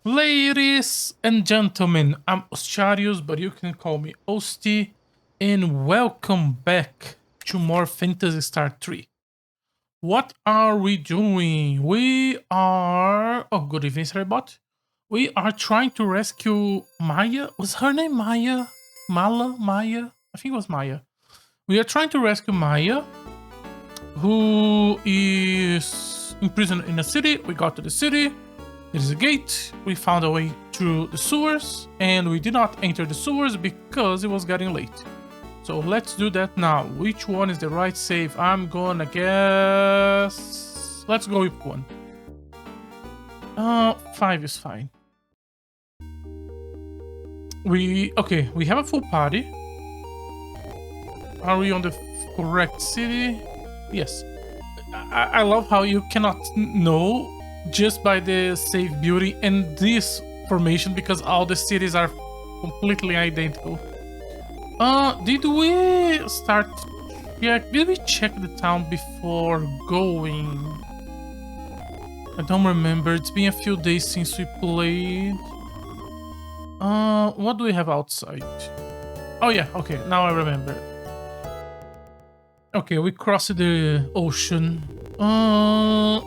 Ladies and gentlemen, I'm Ostiarius, but you can call me Osti, and welcome back to more Phantasy Star 3. What are we doing? We are... Oh, good evening, Sarabot. We are trying to rescue Maya. Was her name Maya? Mala? Maya? I think it was Maya. We are trying to rescue Maya, who is imprisoned in a city. We got to the city. There is a gate. We found a way through the sewers, and we did not enter the sewers because it was getting late. So let's do that now. Which one is the right save? I'm gonna guess... Let's go with 1. 5 is fine. We have a full party. Are we on the correct city? Yes. I love how you cannot know just by the save beauty and this formation because all the cities are completely identical. Did we start... Yeah, did we check the town before going? I don't remember. It's been a few days since we played. What do we have outside? Oh yeah, okay, now I remember. Okay, we crossed the ocean.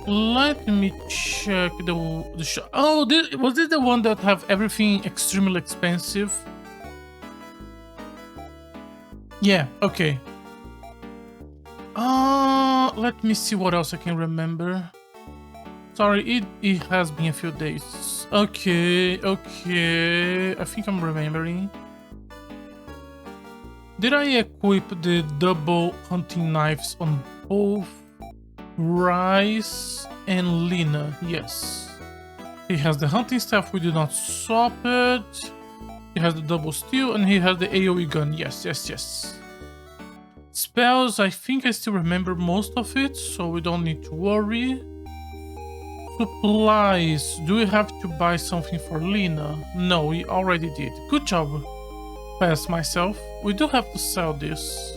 Let me check the shop. Oh, was this the one that have everything extremely expensive? Yeah, okay. Let me see what else I can remember. Sorry, it has been a few days. Okay. I think I'm remembering. Did I equip the double hunting knives on both Rice and Lina? Yes. He has the hunting staff, we did not swap it. He has the double steel and he has the AoE gun. Yes. Spells, I think I still remember most of it, so we don't need to worry. Supplies, do we have to buy something for Lina? No, we already did. Good job. Pass myself. We do have to sell this.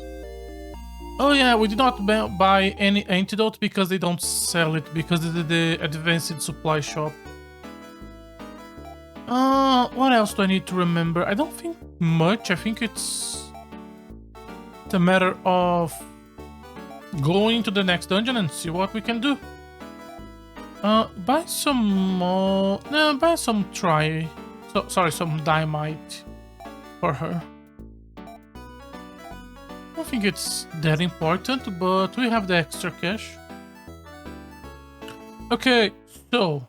Oh yeah, we did not buy any antidote because they don't sell it because it's the advanced supply shop. What else do I need to remember? I don't think much. I think it's a matter of going to the next dungeon and see what we can do. Buy some more. No, buy some some dynamite for her. I don't think it's that important, but we have the extra cash. Okay, so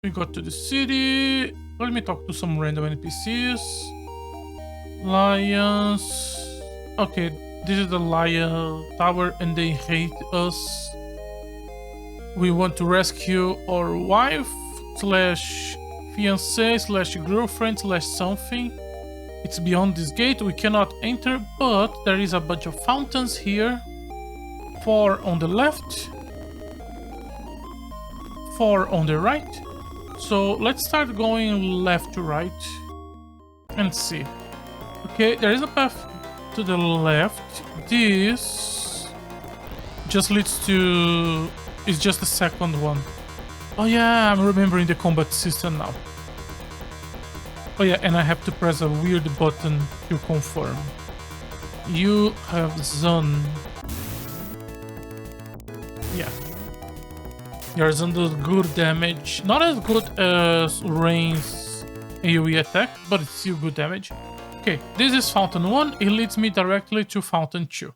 we got to the city. Let me talk to some random NPCs. Lions. Okay, this is the Lion Tower and they hate us. We want to rescue our wife slash fiancé slash girlfriend slash something. It's beyond this gate, we cannot enter, but there is a bunch of fountains here. 4 on the left, 4 on the right. So let's start going left to right and see. Okay, there is a path to the left. This just leads to... It's just the second one. Oh yeah, I'm remembering the combat system now. Oh yeah, and I have to press a weird button to confirm. You have Zun. Yeah. Your Zun does good damage. Not as good as Rain's AoE attack, but it's still good damage. Okay, this is Fountain 1. It leads me directly to Fountain 2.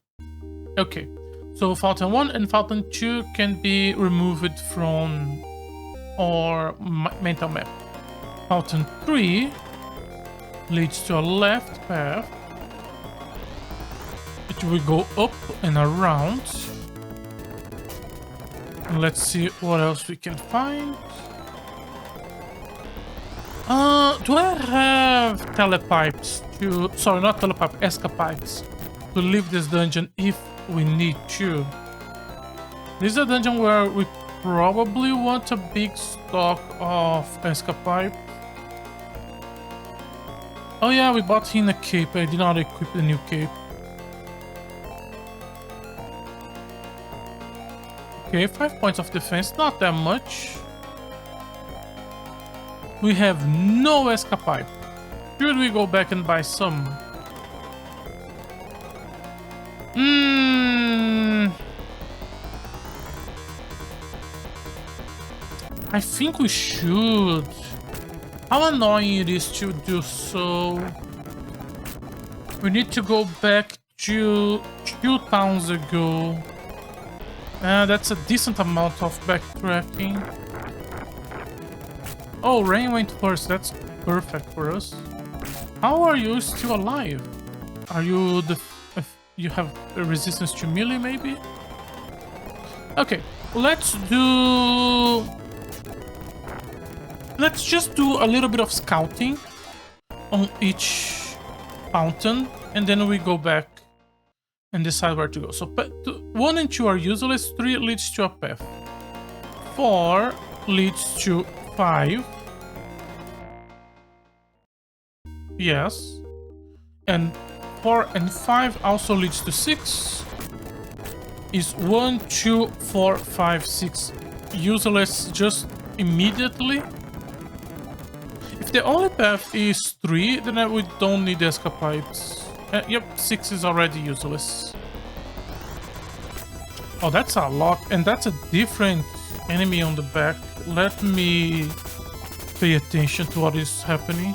Okay, so Fountain 1 and Fountain 2 can be removed from our mental map. Fountain 3 leads to a left path, which will go up and around. And let's see what else we can find. Do I have telepipes to... Sorry, not telepipe, escapipes to leave this dungeon if we need to? This is a dungeon where we probably want a big stock of escapipe. Oh yeah, we bought him a cape. I did not equip the new cape. Okay, 5 points of defense, not that much. We have no escape. Should we go back and buy some? I think we should. How annoying it is to do so. We need to go back to 2 towns ago. That's a decent amount of backtracking. Oh, Rain went first. That's perfect for us. How are you still alive? Are you you have a resistance to melee, maybe? Okay, let's just do a little bit of scouting on each fountain, and then we go back and decide where to go. So 1 and 2 are useless. 3 leads to a path. 4 leads to 5. Yes. And 4 and 5 also leads to 6. Is 1, 2, 4, 5, 6 useless just immediately? If the only path is 3, then we don't need escapades. Yep, 6 is already useless. Oh, that's a lot. And that's a different enemy on the back. Let me pay attention to what is happening.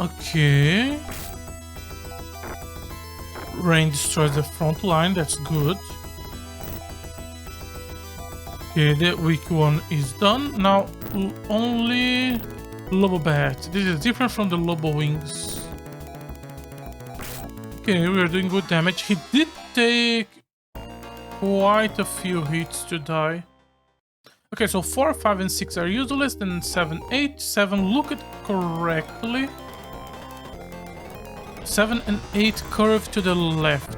Okay. Rain destroys the front line. That's good. Okay, the weak one is done. Now, only Lobo Bat. This is different from the Lobo Wings. Okay, we are doing good damage. He did take quite a few hits to die. Okay, so 4, 5, and 6 are useless. Then 7, 8. 7, look at correctly. 7 and 8 curve to the left.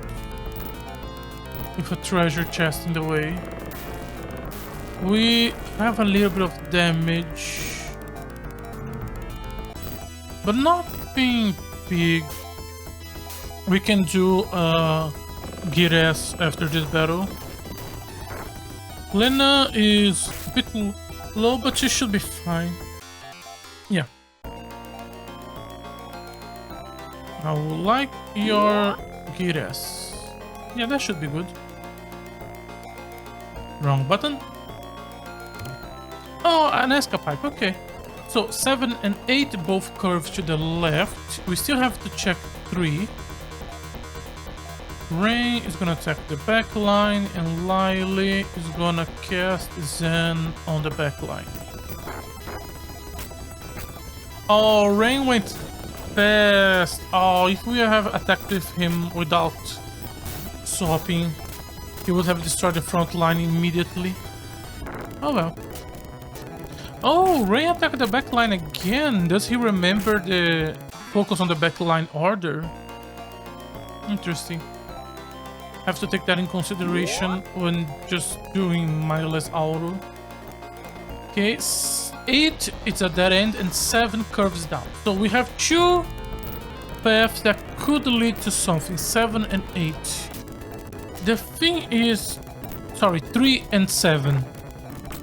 With a treasure chest in the way. We have a little bit of damage. But nothing big. We can do Gires after this battle. Lena is a bit low, but she should be fine. Yeah. I would like your Gires. Yeah, that should be good. Wrong button. Oh, an escape. Okay. So 7 and 8 both curve to the left. We still have to check 3. Rain is gonna attack the back line, and Lily is gonna cast Zen on the back line. Oh, Rain went fast. Oh, if we have attacked with him without swapping, he would have destroyed the front line immediately. Oh well. Oh, Rain attacked the back line again. Does he remember the focus on the back line order? Interesting. Have to take that in consideration when just doing mindless auto. Okay, 8 it's a dead end and 7 curves down. So we have 2 paths that could lead to something. 7 and 8. The thing is, sorry, 3 and 7.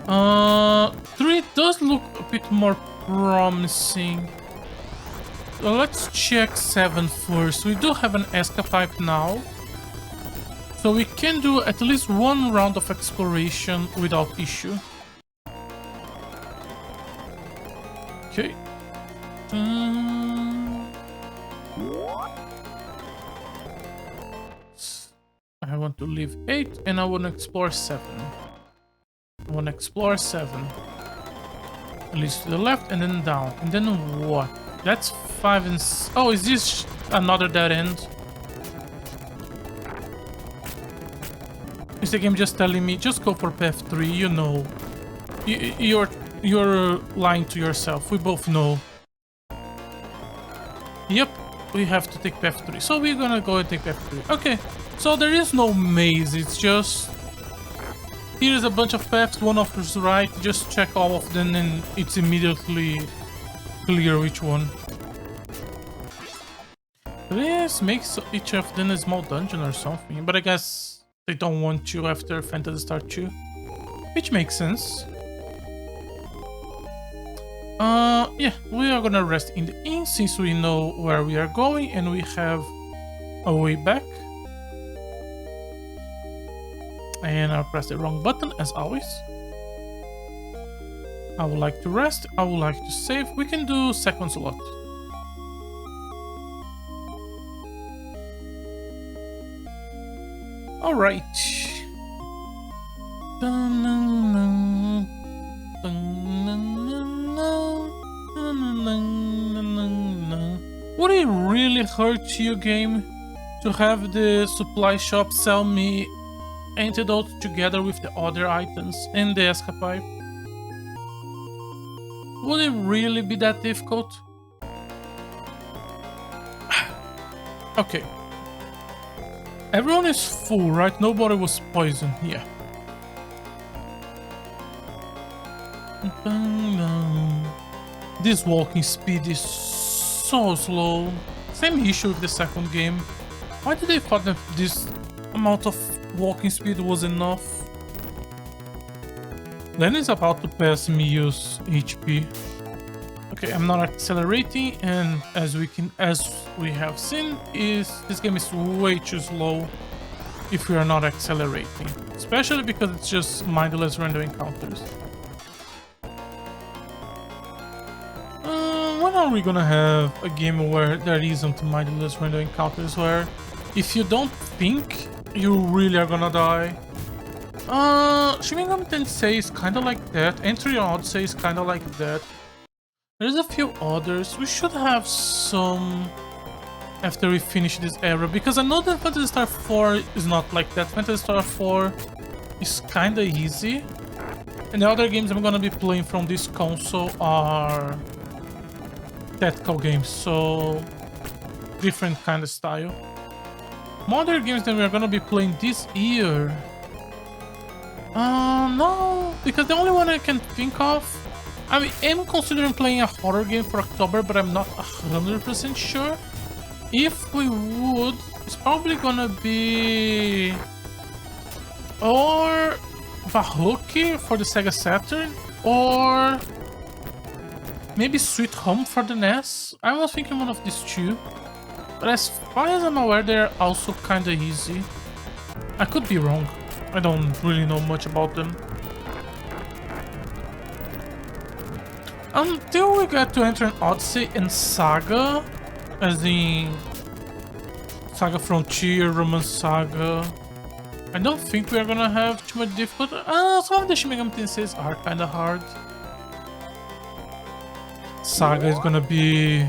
3 does look a bit more promising. So let's check 7 first. We do have an escape now. So we can do at least 1 round of exploration without issue. Okay. I want to leave 8 and I want to explore 7. I want to explore 7. At least to the left and then down. And then what? That's 5 and... Oh, is this another dead end? Is the game just telling me, just go for path 3, you know. You're lying to yourself, we both know. Yep, we have to take path 3. So we're gonna go and take path 3. Okay, so there is no maze, it's just... Here's a bunch of paths, one of us right, just check all of them and it's immediately clear which one. This makes each of them a small dungeon or something, but I guess they don't want you after Phantasy Star 2, which makes sense. Yeah, we are gonna rest in the inn since we know where we are going and we have a way back. And I pressed the wrong button as always. I would like to rest, I would like to save. We can do second slot. Alright. Would it really hurt you, game, to have the supply shop sell me antidote together with the other items and the escape? Would it really be that difficult? Okay. Everyone is full, right? Nobody was poisoned. Yeah. This walking speed is so slow. Same issue with the second game. Why did they thought that this amount of walking speed was enough? Len is about to pass me use HP. Okay, I'm not accelerating, and as we have seen, this game is way too slow if we are not accelerating, especially because it's just mindless random encounters. When are we gonna have a game where there isn't mindless random encounters, where if you don't think, you really are gonna die? Shin Megami Tensei is kinda like that, Entry Odyssey is kinda like that. There's a few others. We should have some after we finish this era, because I know that Phantasy Star 4 is not like that. Phantasy Star 4 is kinda easy, and the other games I'm gonna be playing from this console are tactical games, so different kind of style. Modern games that we're gonna be playing this year, no, because the only one I can think of, I am considering playing a horror game for October, but I'm not 100% sure. If we would, it's probably gonna be or Bahuki for the Sega Saturn, or maybe Sweet Home for the NES. I was thinking one of these two, but as far as I'm aware, they're also kinda easy. I could be wrong. I don't really know much about them. Until we get to enter an Odyssey and Saga, as in Saga Frontier, Romance Saga, I don't think we are gonna have too much difficulty. Some of the Shin Megami Tenseis are kinda hard. Saga is gonna be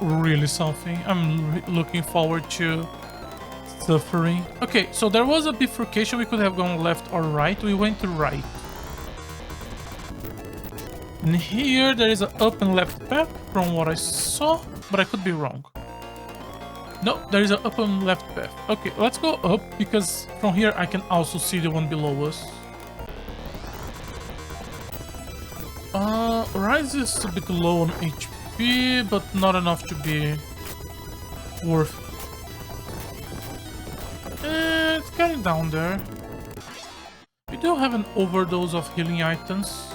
really something. I'm looking forward to suffering. Okay, so there was a bifurcation. We could have gone left or right. We went to right. And here there is an up and left path from what I saw, but I could be wrong. No, there is an up and left path. Okay, let's go up, because from here I can also see the one below us. Rise is a bit low on HP, but not enough to be worth. It's getting down there. We do have an overdose of healing items.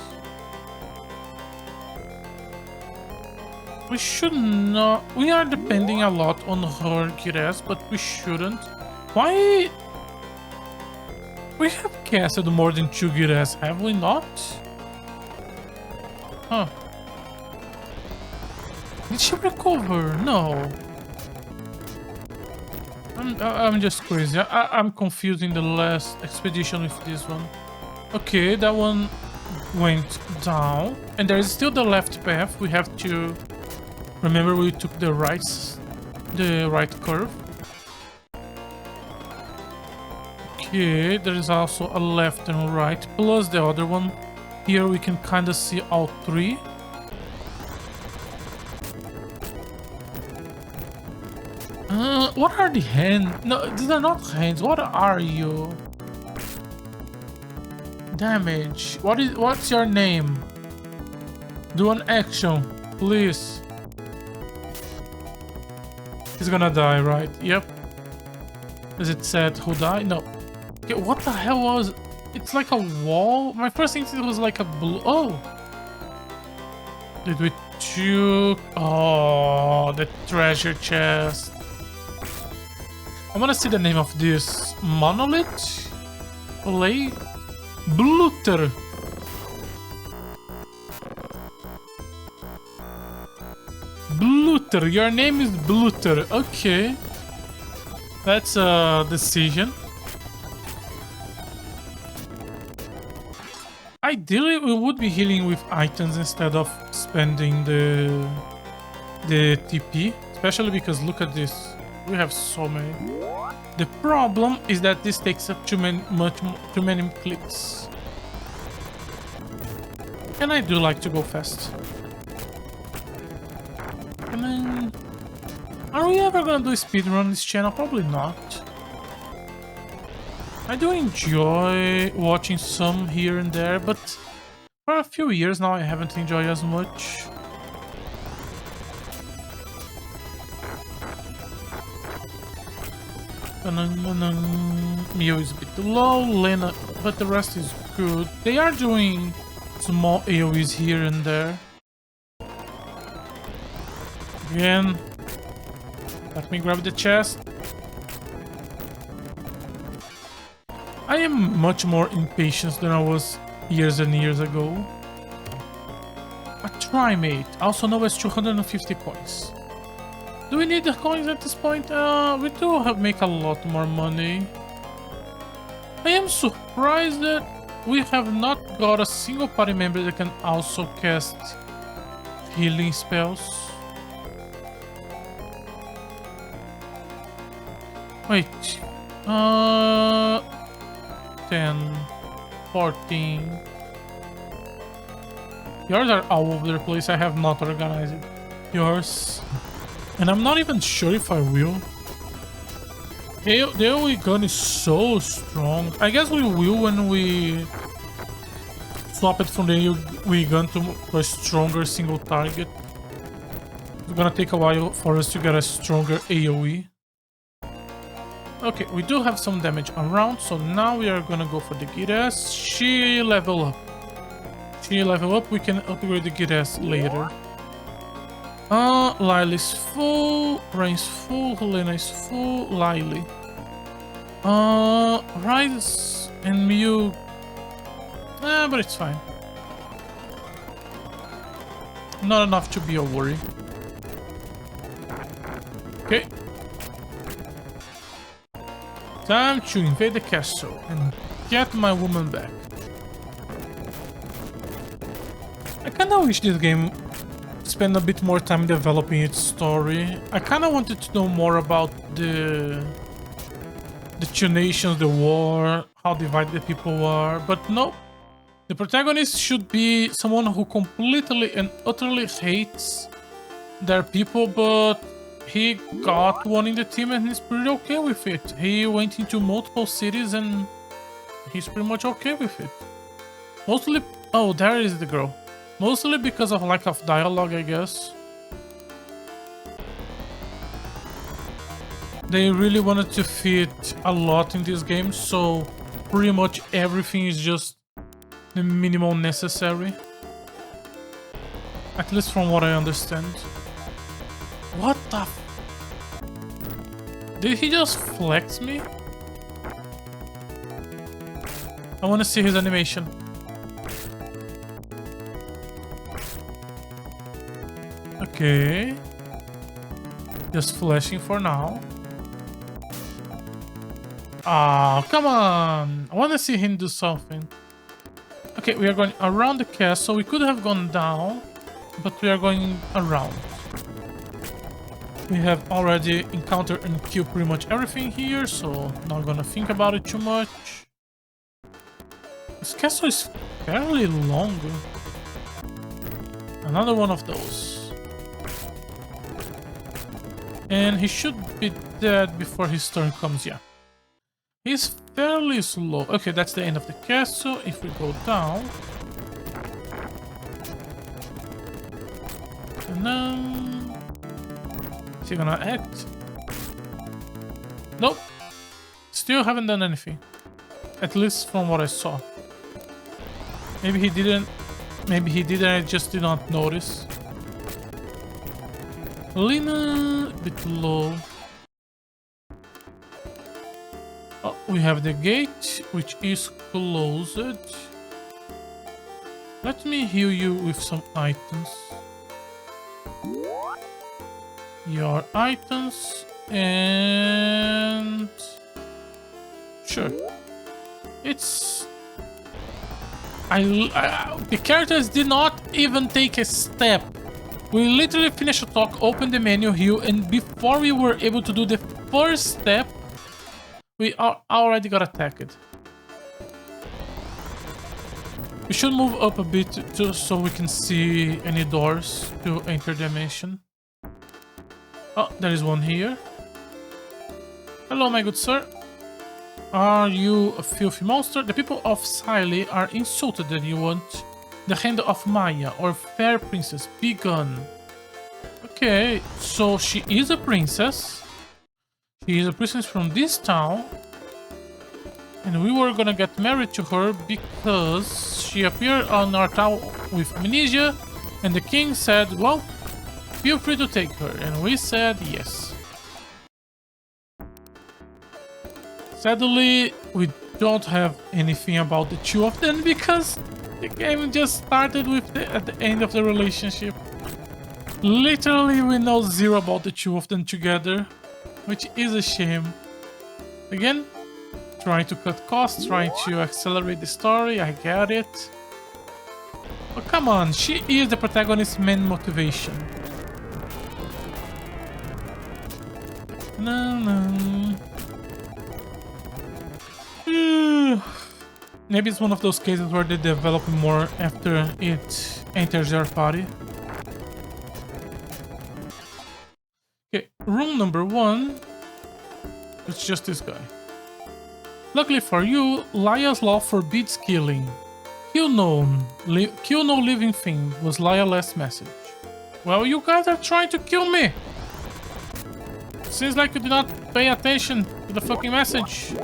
We should not. We are depending a lot on her Gires, but we shouldn't. Why? We have casted more than 2 Gires, have we not? Huh. Did she recover? No. I'm just crazy. I'm confusing the last expedition with this one. Okay, that one went down. And there is still the left path. We have to remember we took the right curve. Okay, there is also a left and right, plus the other one. Here we can kind of see all 3. What are the hands? No, these are not hands. What are you? Damage. What's your name? Do an action, please. He's gonna die, right? Yep. Is it said who died? No. Okay, what the hell was... It's like a wall? My first instinct was like a blue... Oh! Did we took... Oh, the treasure chest. I want to see the name of this monolith. Play Bluter. Bluter. Your name is Bluter. Okay. That's a decision. Ideally, we would be healing with items instead of spending the TP. Especially because look at this. We have so many. The problem is that this takes up too many clicks. And I do like to go fast. And then... Are we ever gonna do a speedrun on this channel? Probably not. I do enjoy watching some here and there, but for a few years now I haven't enjoyed as much. Mio is a bit low, Lena, but the rest is good. They are doing small AoEs here and there. Again, let me grab the chest. I am much more impatient than I was years and years ago. A Trimate, also known as 250 coins. Do we need the coins at this point? We do make a lot more money. I am surprised that we have not got a single party member that can also cast healing spells. Wait. 10, 14. Yours are all over the place. I have not organized yours. And I'm not even sure if I will. The AoE gun is so strong. I guess we will when we swap it from the AoE gun to a stronger single target. It's gonna take a while for us to get a stronger AoE. Okay, we do have some damage around, so now we are gonna go for the Giras. She level up. We can upgrade the Giras later. Lily's full, Rain's full, Helena is full, Lily. Rise and Mew. But it's fine. Not enough to be a worry. Okay. Time to invade the castle and get my woman back. I kinda wish this game spent a bit more time developing its story. I kinda wanted to know more about the two nations, the war, how divided the people are, but no. The protagonist should be someone who completely and utterly hates their people, but he got one in the team and he's pretty okay with it. He went into multiple cities and he's pretty much okay with it. Mostly... Oh, there is the girl. Mostly because of lack of dialogue, I guess. They really wanted to fit a lot in this game, so pretty much everything is just the minimal necessary. At least from what I understand. What the f... Did he just flex me? I want to see his animation. Okay. Just flashing for now. Ah, come on! I want to see him do something. Okay, we are going around the castle. We could have gone down, but we are going around. We have already encountered and killed pretty much everything here, so not gonna think about it too much. This castle is fairly long. Another one of those. And he should be dead before his turn comes, yeah. He's fairly slow. Okay, that's the end of the castle. If we go down... And then... Is he gonna act? Nope. Still haven't done anything. At least from what I saw. Maybe he didn't. Maybe he did and I just did not notice. Lina, a bit low. Oh, we have the gate, which is closed. Let me heal you with some items. Your items and... Sure. It's... the characters did not even take a step. We literally finished a talk, opened the menu, heal, and before we were able to do the first step, we already got attacked. We should move up a bit just so we can see any doors to enter the mansion. Oh, there is one here. Hello, my good sir. Are you a filthy monster? The people of Siley are insulted that you want the hand of Maya, or fair princess. Be gone. Okay, so she is a princess. She is a princess from this town. And we were gonna get married to her because she appeared on our town with amnesia. And the king said, well, feel free to take her. And we said yes. Sadly, we don't have anything about the two of them because the game just started with at the end of the relationship. Literally, we know zero about the two of them together, which is a shame. Again, trying to cut costs, trying to accelerate the story, I get it. But come on, she is the protagonist's main motivation. No. Maybe it's one of those cases where they develop more after it enters your party. Okay, room number 1. It's just this guy. Luckily for you, Laya's law forbids killing. Kill no living thing was Laya's last message. Well, you guys are trying to kill me! Seems like you did not pay attention to the fucking message.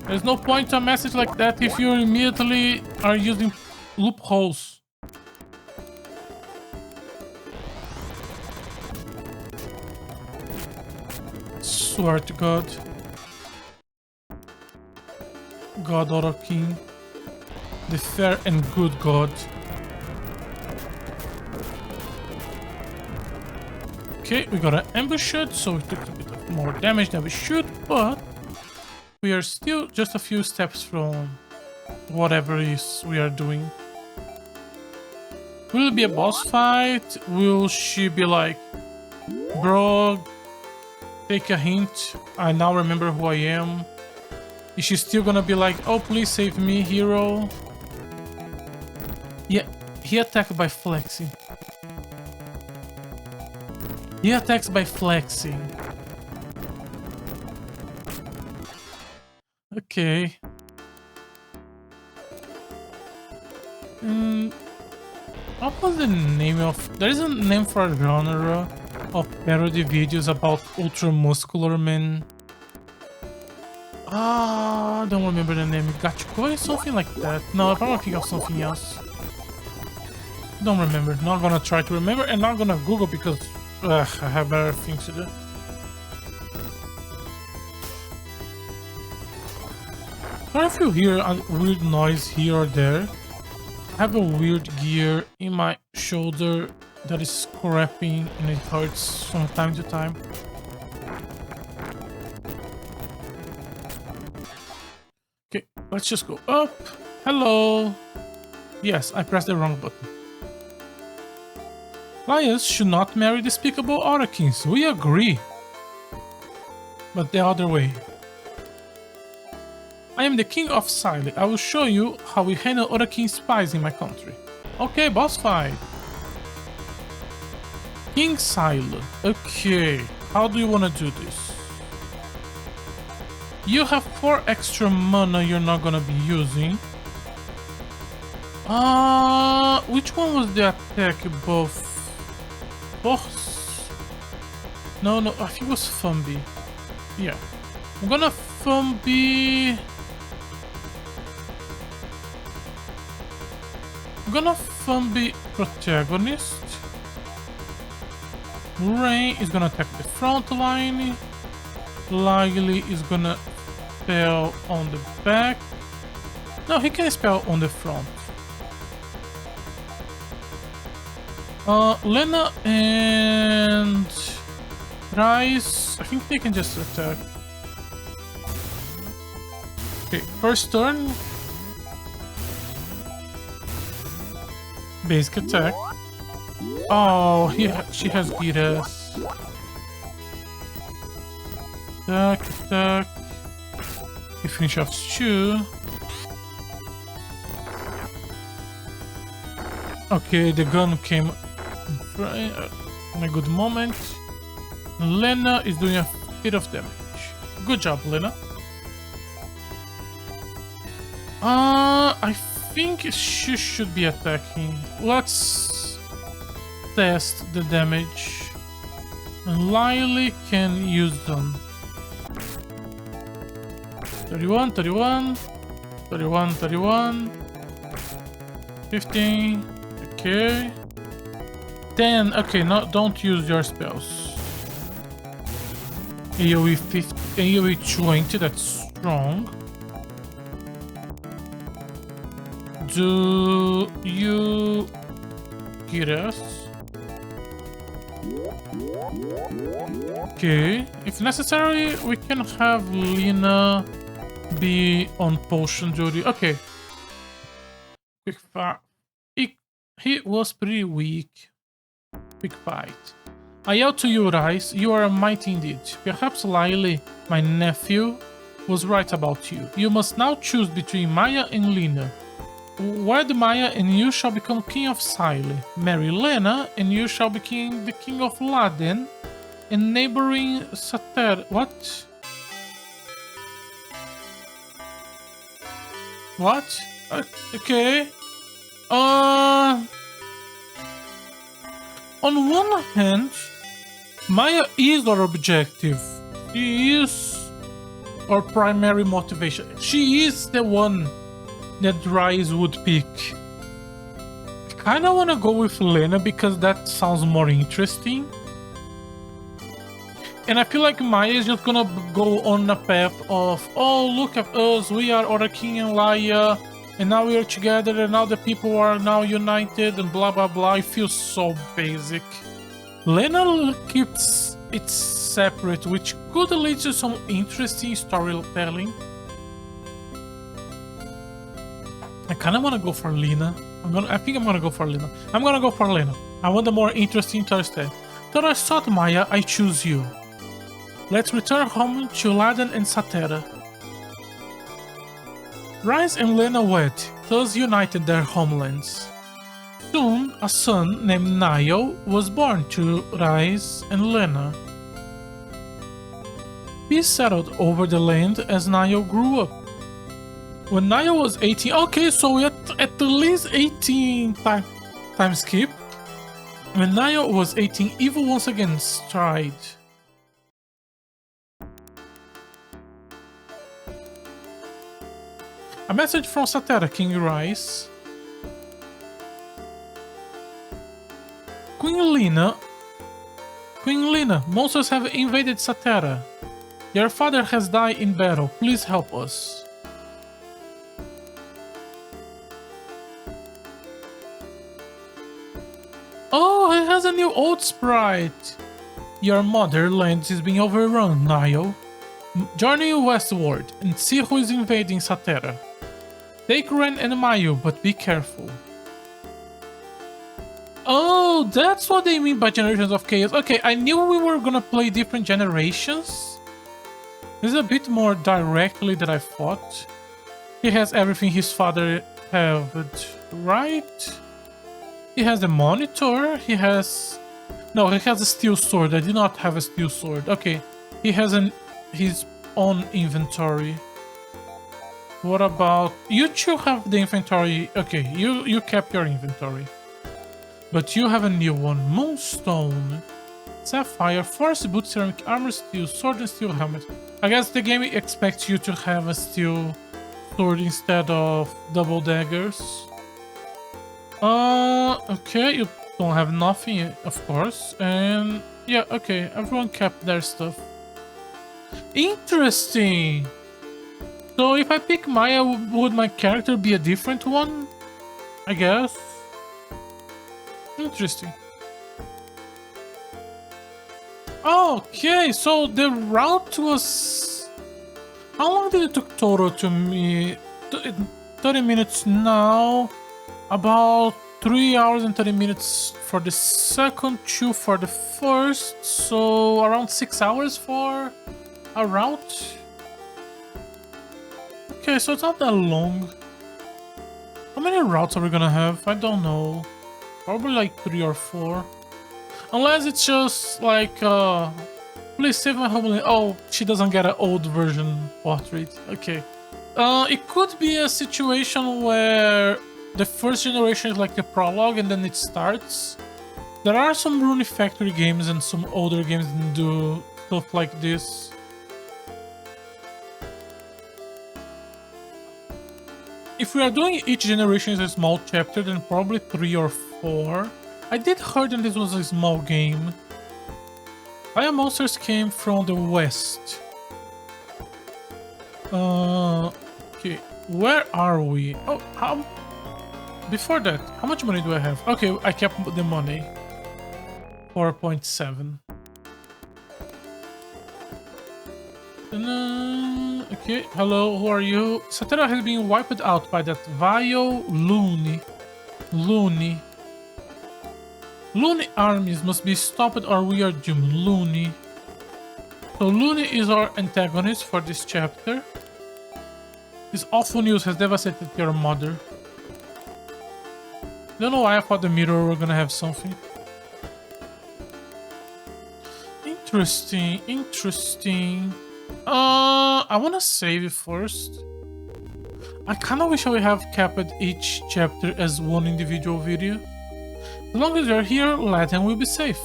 There's no point to a message like that if you immediately are using loopholes. Swear to God. God or King. The fair and good God. Okay, we got an ambush, so we took a bit of more damage than we should, but we are still just a few steps from whatever it is we are doing. Will it be a boss fight? Will she be like, bro, take a hint, I now remember who I am? Is she still gonna be like, oh, please save me, hero? Yeah, he attacked by flexing. He attacks by flexing. Okay. What was the name of... There is a name for a genre of parody videos about ultra-muscular men. I don't remember the name. Gachiko? Something like that. No, I'm probably thinking of something else. Don't remember. Not gonna try to remember and not gonna Google because I have better things to do. Sorry if you hear a weird noise here or there. I have a weird gear in my shoulder that is scrapping and it hurts from time to time. Okay, let's just go up. Hello. Yes, I pressed the wrong button. Lions should not marry despicable Orakins. We agree. But the other way. I am the king of Siley. I will show you how we handle Orakin spies in my country. Okay, boss fight. King Siley. Okay, how do you want to do this? You have 4 extra mana you're not gonna be using. Which one was the attack? Both? No, I think it was Fumby. Yeah. I'm gonna Fumby... I'm gonna Fumby Protagonist. Rain is gonna attack the front line. Lively is gonna spell on the back. No, he can spell on the front. Lena and Rice, I think they can just attack. Okay, first turn. Basic attack. Oh, she has beat us. Attack, attack. We finish off Stew. Okay, the gun came in a good moment. Lena is doing a bit of damage. Good job, Lena. I think she should be attacking. Let's test the damage. And Lily can use them. 31, 31, 31, 31, 15. Okay. 10. Okay, no, don't use your spells. AoE 50, AoE 20, that's strong. Do you get us? Okay, if necessary, we can have Lena be on potion duty. Okay. Quick fire. He was pretty weak. Quick fight. I yell to you, Rice. You are a mighty indeed. Perhaps Lily, my nephew, was right about you. You must now choose between Maya and Lena. Wed Maya and you shall become king of Sile. Marry Lena and you shall be the king of Laden and neighboring Sater. What? What? Okay. On one hand, Maya is our objective. She is our primary motivation. She is the one that Rice would pick. I kinda wanna go with Lena because that sounds more interesting. And I feel like Maya is just gonna go on a path of, oh, look at us, we are Orakin and Laia, and now we are together, and now the people are now united, and blah blah blah. It feels so basic. Lena keeps it separate, which could lead to some interesting storytelling. I kinda wanna go for Lena. I think I'm gonna go for Lena. I'm gonna go for Lena. I want the more interesting Thursday. Though I sought Maya, I choose you. Let's return home to Laden and Satera. Rice and Lena wed, thus united their homelands. Soon, a son named Niall was born to Rice and Lena. Peace settled over the land as Niall grew up. When Niall was 18, okay, so we had at least 18 time skip. When Niall was 18, evil once again tried. A message from Satera, King Rice. Queen Lena, monsters have invaded Satera. Your father has died in battle. Please help us. Oh, he has a new old sprite. Your motherland is being overrun, Niall. Journey westward and see who is invading Satera. Take Ren and Mayu, but be careful. Oh, that's what they mean by generations of chaos. Okay, I knew we were gonna play different generations. This is a bit more directly than I thought. He has everything his father had, right? He has a monitor, he has... No, he has a steel sword. I did not have a steel sword. Okay, he has his own inventory. What about... You two have the inventory... Okay, you kept your inventory. But you have a new one. Moonstone. Sapphire, Force Boot, Ceramic Armor, Steel Sword, and Steel Helmet. I guess the game expects you to have a steel sword instead of double daggers. Okay, you don't have nothing, of course. And Yeah, okay. Everyone kept their stuff. Interesting. So if I pick Maya, would my character be a different one? I guess. Interesting. Okay, so the route was... How long did it took total to me? 30 minutes now. About 3 hours and 30 minutes for the second, 2 for the first. So around 6 hours for a route. Okay, so it's not that long. How many routes are we gonna have? I don't know. Probably like 3 or 4. Unless it's just like, please save my home. Oh, she doesn't get an old version portrait. Okay. It could be a situation where the first generation is like the prologue and then it starts. There are some Rune Factory games and some older games that do stuff like this. If we are doing each generation as a small chapter, then probably 3 or 4. I did heard that this was a small game. Fire monsters came from the west. Okay, where are we? Oh, how? Before that, how much money do I have? Okay, I kept the money. 4.7. Okay, hello, who are you? Satera has been wiped out by that vile loony. Loony armies must be stopped or we are doomed. Loony. So Loony is our antagonist for this chapter. This awful news has devastated your mother. Don't know why I thought the mirror were gonna have something. Interesting. I wanna save it first. I kinda wish I would have kept each chapter as one individual video. As long as you're here, Latin will be safe.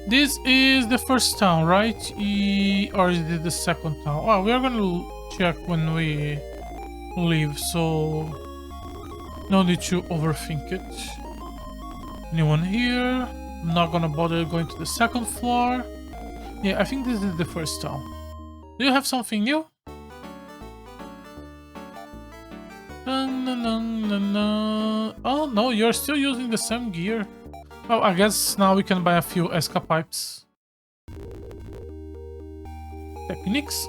This is the first town, right? Or is it the second town? Oh, we are gonna check when we leave, so no need to overthink it. Anyone here? I'm not gonna bother going to the second floor. Yeah, I think this is the first town. Do you have something new? Oh no, you're still using the same gear. Oh, I guess now we can buy a few escapipes. Techniques,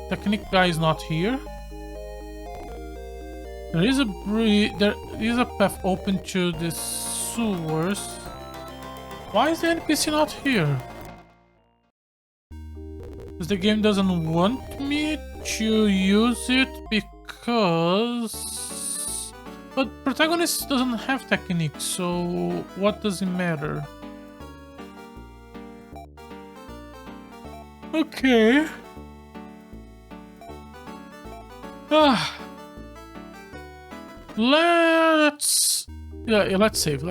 Technique guy is not here. There is a path open to the sewers. Why is the NPC not here? Because the game doesn't want me to use it because... But protagonist doesn't have technique, so what does it matter? Okay. Let's save.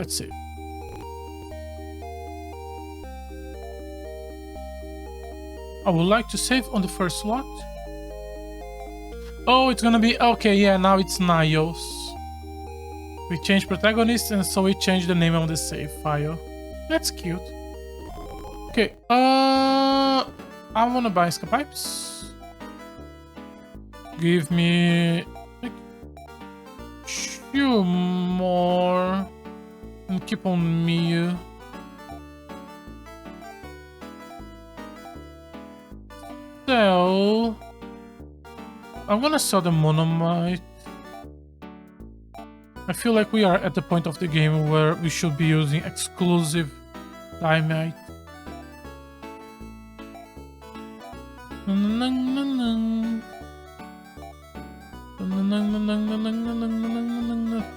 I would like to save on the first slot. Oh, it's gonna be... Okay, yeah, now it's Niles. We changed protagonist and so we changed the name on the save file. That's cute. Okay, I wanna buy escapipes. Give me... like 2 more. And keep on me. Sell. I'm gonna sell the monomite. I feel like we are at the point of the game where we should be using exclusive dynamite.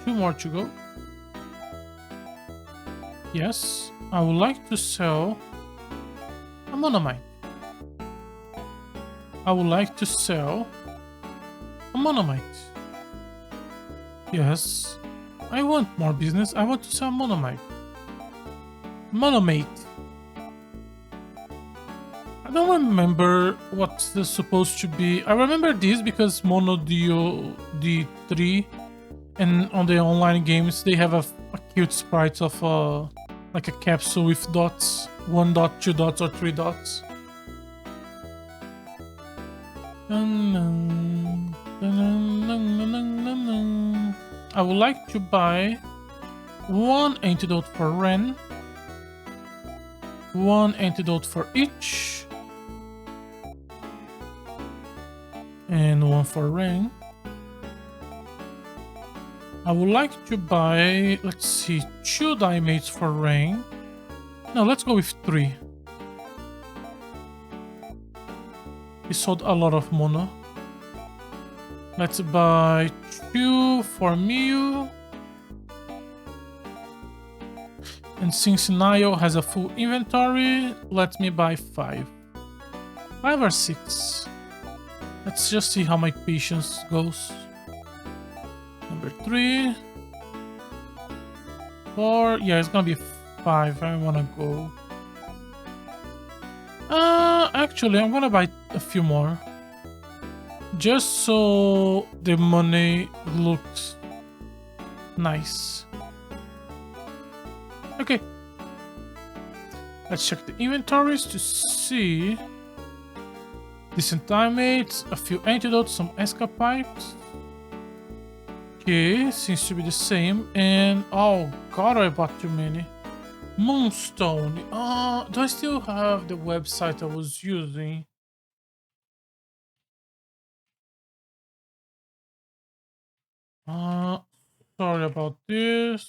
Two more to go. Yes, I would like to sell a monomite. I would like to sell a monomite. Yes, I want more business. I want to sell monomite. Monomate. I don't remember what's this supposed to be. I remember this because Mono D3 and on the online games they have a cute sprites of like a capsule with dots, 1 dot, 2 dots, or 3 dots. I would like to buy 1 antidote for Ren, 1 antidote for each, and 1 for Ren. I would like to buy, let's see, 2 dimates for Rain. No, let's go with 3. We sold a lot of mono. Let's buy 2 for Miu. And since Nio has a full inventory, let me buy 5. 5 or 6. Let's just see how my patience goes. Number 3. 4. Yeah, it's gonna be 5. I wanna go. Actually, I'm gonna buy a few more. Just so the money looks nice. Okay. Let's check the inventories to see. Decent dimates, a few antidotes, some escapipes. Okay, seems to be the same. And oh god, I bought too many. Moonstone. Do I still have the website I was using? Sorry about this.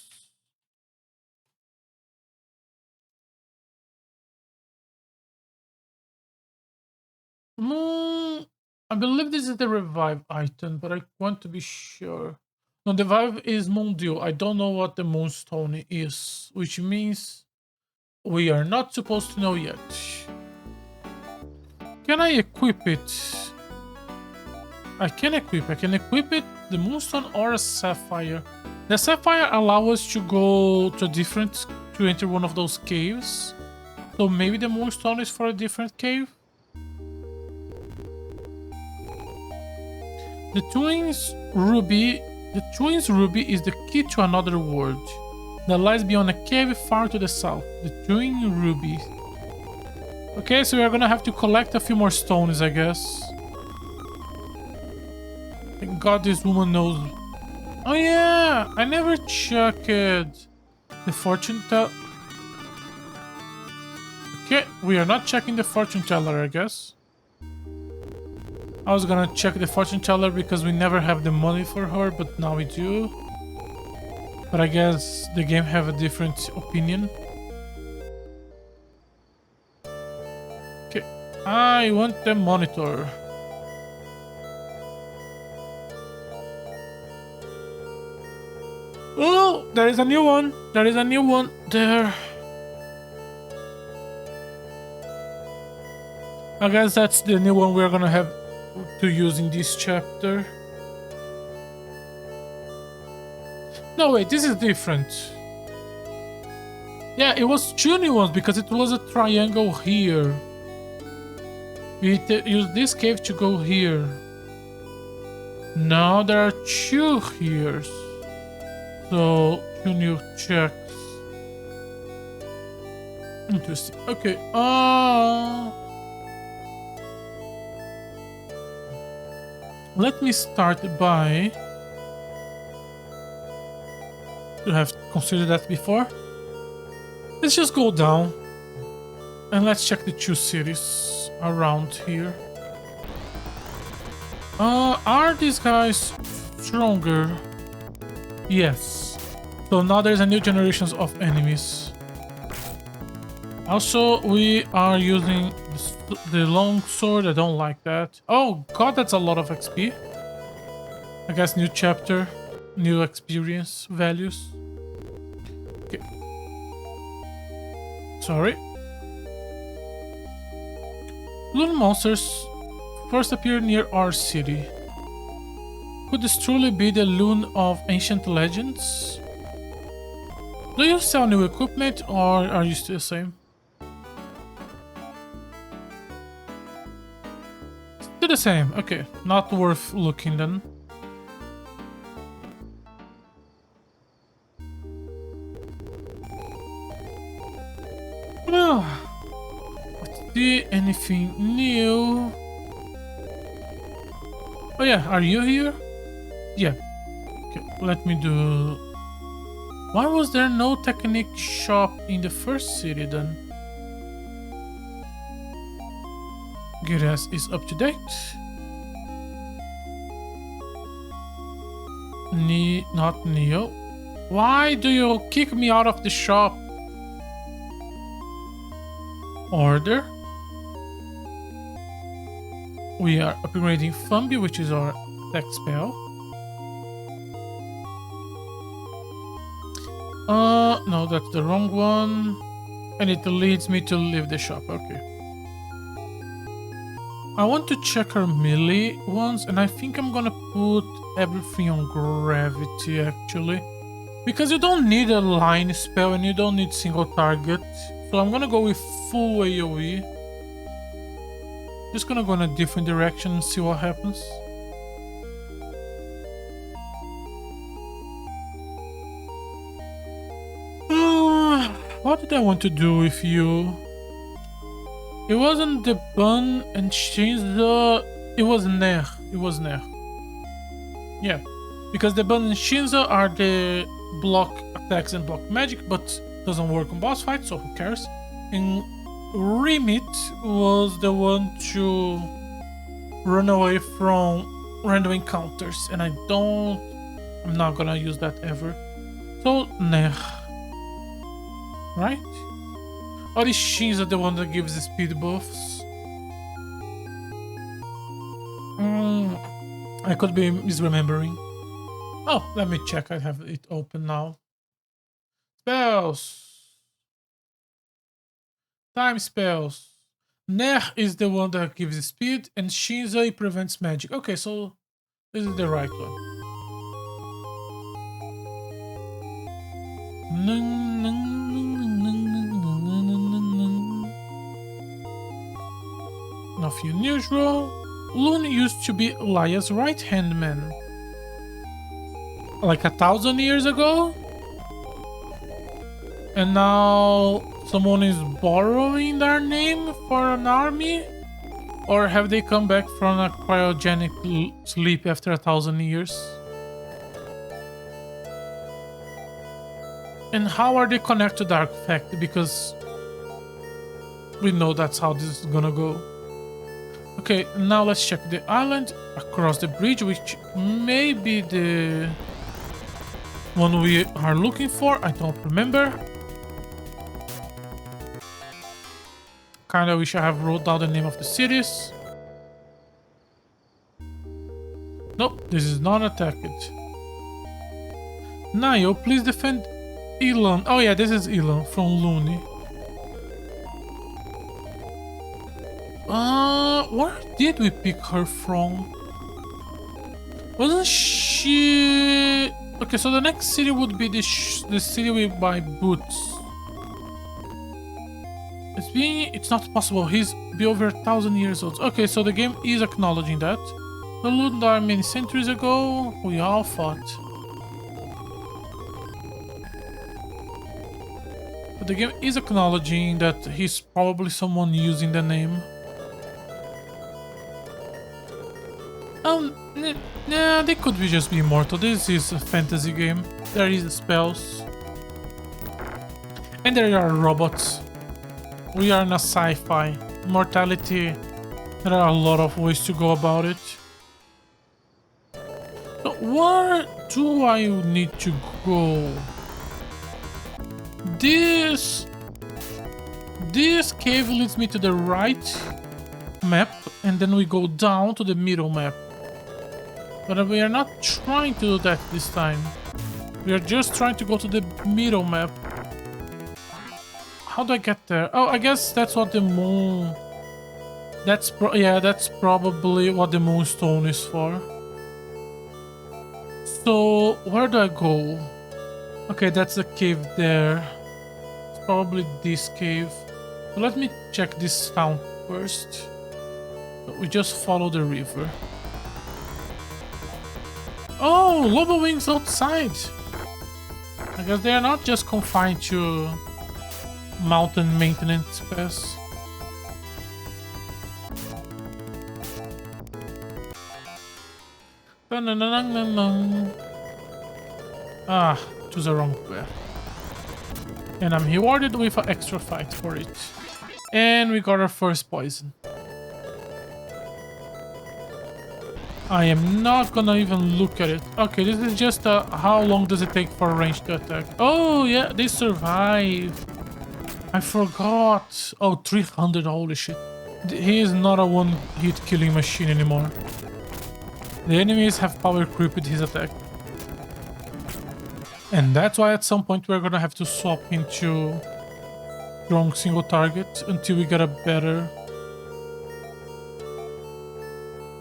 I believe this is the revive item, but I want to be sure. No, the revive is Mondio. I don't know what the Moonstone is, which means we are not supposed to know yet. Can I equip it? I can equip it, the Moonstone or a Sapphire. The Sapphire allows us to go to to enter one of those caves. So maybe the Moonstone is for a different cave? The Twins Ruby is the key to another world that lies beyond a cave far to the south. The Twin Ruby. Okay, so we are gonna have to collect a few more stones, I guess. Thank God this woman knows. Oh yeah, I never checked the fortune teller. Okay, we are not checking the fortune teller, I guess. I was gonna check the fortune teller because we never have the money for her, but now we do. But I guess the game have a different opinion. Okay, I want the monitor. Oh, there is a new one. There is a new one there. I guess that's the new one we're gonna have to use in this chapter. No, wait, this is different. Yeah, it was 2 new ones because it was a triangle here. We used this cave to go here. Now there are 2 here. So, 2 new checks. Interesting. Okay, let me start by... You have considered that before? Let's just go down. And let's check the 2 cities around here. Are these guys stronger? Yes. So now there's a new generations of enemies. Also, we are using the long sword. I don't like that. Oh god, that's a lot of XP. I guess new chapter, new experience values. Okay. Sorry. Loon monsters first appear near our city. Could this truly be the Loon of ancient legends? Do you sell new equipment or are you still the same? Still the same, okay. Not worth looking then. Let's see, anything new? Oh yeah, are you here? Yeah. Okay, let me do... Why was there no Technic shop in the first city then? Giras is up to date. Not Neo. Why do you kick me out of the shop? Order. We are upgrading Fumbi, which is our attack spell. No, that's the wrong one. And it leads me to leave the shop. Okay. I want to check our melee ones, and I think I'm gonna put everything on gravity actually. Because you don't need a line spell and you don't need single target. So I'm gonna go with full AoE. Just gonna go in a different direction and see what happens. What did I want to do with you? It wasn't the bun and Shinza. It was Ner. It was Ner. Yeah. Because the bun and Shinza are the block attacks and block magic, but doesn't work on boss fights, so who cares? And Remit was the one to run away from random encounters, and I'm not gonna use that ever. So Ner. Right? Or is Shinza the one that gives the speed buffs? I could be misremembering. Oh, let me check. I have it open now. Spells. Time spells. Ner is the one that gives the speed, and Shinza prevents magic. Okay, so this is the right one. Nothing unusual. Lune used to be Laya's right-hand man. Like 1,000 years ago? And now someone is borrowing their name for an army? Or have they come back from a cryogenic sleep after 1,000 years? And how are they connected to Artifact? Because we know that's how this is gonna go. Okay, now let's check the island across the bridge, which may be the one we are looking for. I don't remember. Kinda wish I have wrote down the name of the cities. Nope, this is not attacked. Nayo, please defend Elon. Oh yeah, this is Elon from Looney. Where did we pick her from? Wasn't she... Okay, so the next city would be the city we buy boots. It's not possible. He's be over 1,000 years old. Okay, so the game is acknowledging that. The Lund are many centuries ago. We all fought. But the game is acknowledging that he's probably someone using the name. Nah, they could just be immortal. This is a fantasy game. There is spells. And there are robots. We are in a sci-fi. Mortality, there are a lot of ways to go about it. So where do I need to go? This cave leads me to the right map, and then we go down to the middle map. But we are not trying to do that this time. We are just trying to go to the middle map. How do I get there? Oh, I guess that's what the moon... That's probably what the moonstone is for. So, where do I go? Okay, that's the cave there. It's probably this cave. So let me check this town first. So we just follow the river. Oh, Lobo Wings outside! I guess they are not just confined to mountain maintenance pass. Ah, choose the wrong pair. And I'm rewarded with an extra fight for it. And we got our first poison. I am not gonna even look at it. Okay, this is just how long does it take for a range to attack. Oh, yeah, they survive. I forgot. Oh, 300, holy shit. He is not a one-hit killing machine anymore. The enemies have power creep with his attack. And that's why at some point we're gonna have to swap into strong single target until we get a better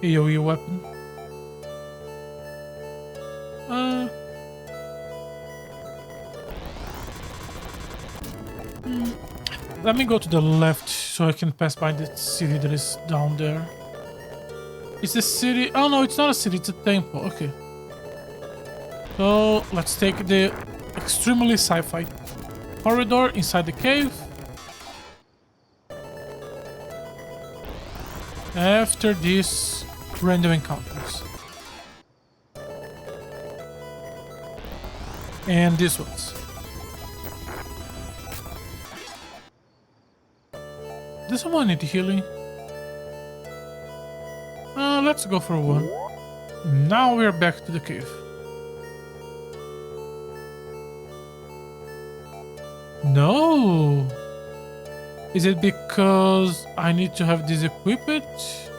AoE weapon. Let me go to the left so I can pass by the city that is down there. It's a city. Oh no, it's not a city, it's a temple. Okay. So let's take the extremely sci-fi corridor inside the cave. After these random encounters. And these ones. Does someone need healing? Let's go for one. Now we're back to the cave. No! Is it because I need to have this equipped?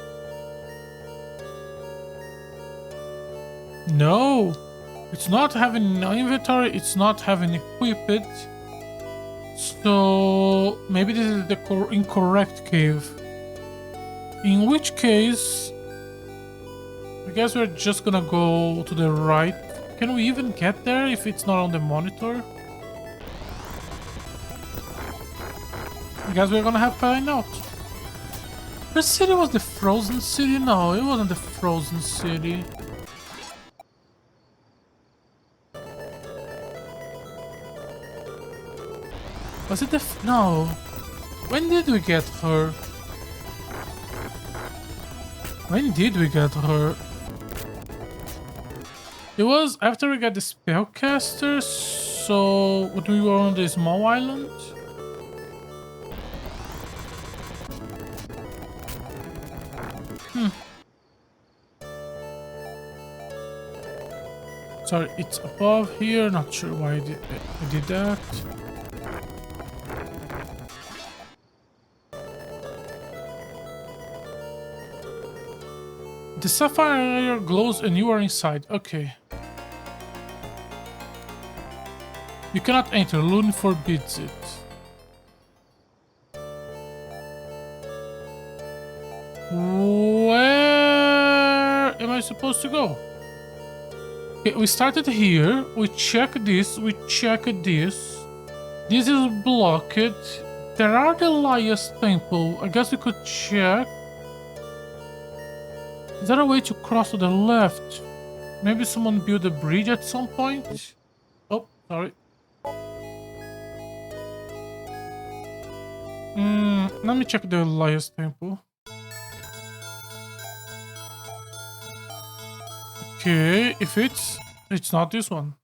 No! It's not having an inventory, it's not having equipped. So maybe this is the incorrect cave. In which case, I guess we're just gonna go to the right. Can we even get there if it's not on the monitor? I guess we're gonna have to find out. The city was the frozen city? No, it wasn't the frozen city. Was it the no? When did we get her? When did we get her? It was after we got the spellcaster, so when we were on the small island. Sorry, it's above here. Not sure why I did that. The sapphire glows and you are inside. Okay. You cannot enter. Loon forbids it. Where am I supposed to go? Okay, we started here. We check this. We check this. This is blocked. There are the Elias Temple. I guess we could check. Is there a way to cross to the left? Maybe someone built a bridge at some point? Oh, sorry. Let me check the Elias Temple. Okay, if it's not this one.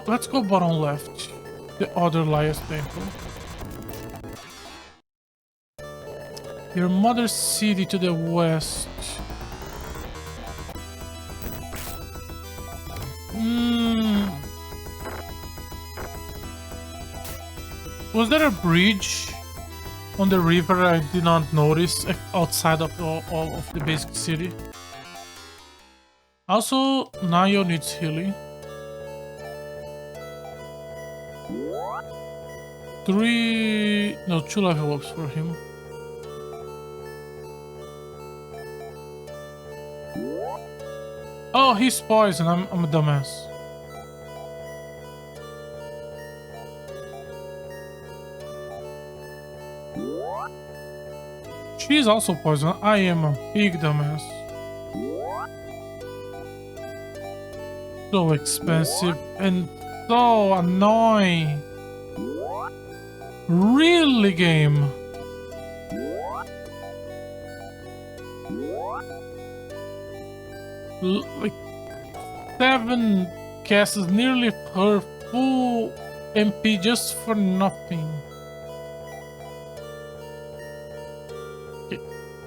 Let's go bottom left. The other Elias Temple. Your mother city to the west. Was there a bridge on the river I did not notice outside of the basic city? Also, Nayo needs healing. 2 level ups for him. Oh, he's poison. I'm a dumbass. She's also poison. I am a big dumbass. So expensive. And so annoying. Really, game? Like 7 castles nearly her full MP just for nothing. Okay,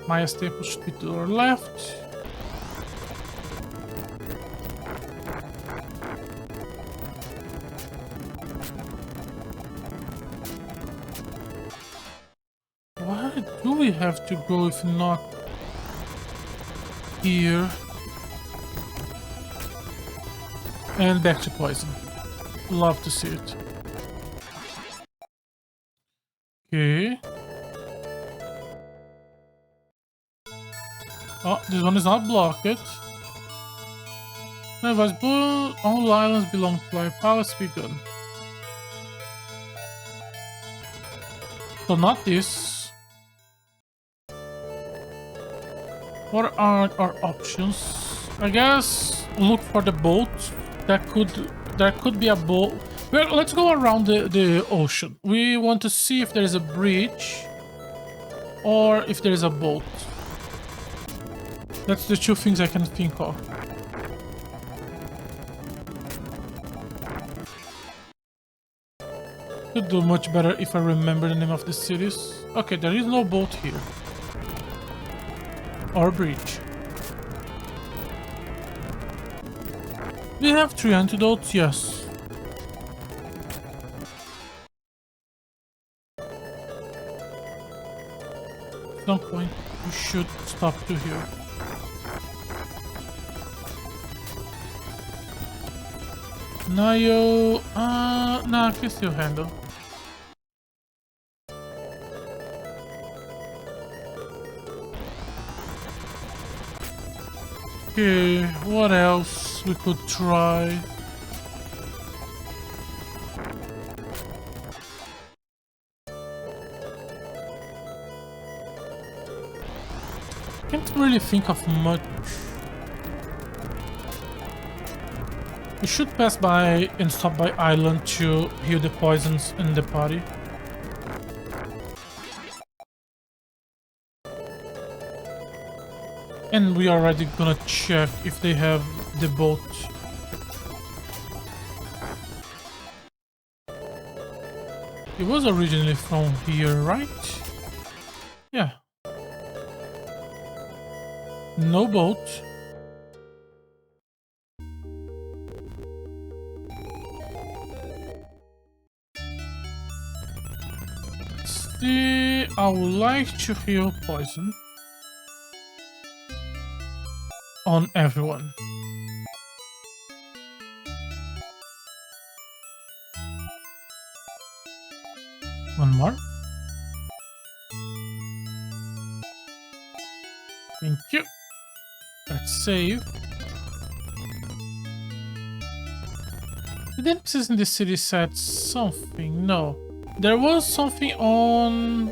Maya staple should be to our left. Where do we have to go if not here? And back to poison. Love to see it. Okay. Oh, this one is not blocked. Advisable, all islands belong to our palace. Be good. So not this. What are our options? I guess look for the boat. There could be a boat. Well, let's go around the ocean. We want to see if there is a bridge or if there is a boat. That's the two things I can think of. Could do much better if I remember the name of the cities. Okay, there is no boat here. Or bridge. We have 3 antidotes, yes. At some point, we should stop to here. Nayo, nah, I can still handle. Okay, what else we could try? Can't really think of much. We should pass by and stop by island to heal the poisons in the party. And we are already gonna check if they have the boat. It was originally from here, right? Yeah. No boat. See, I would like to heal poison on everyone. One more. Thank you. Let's save. The NPCs in this city said something. No. There was something on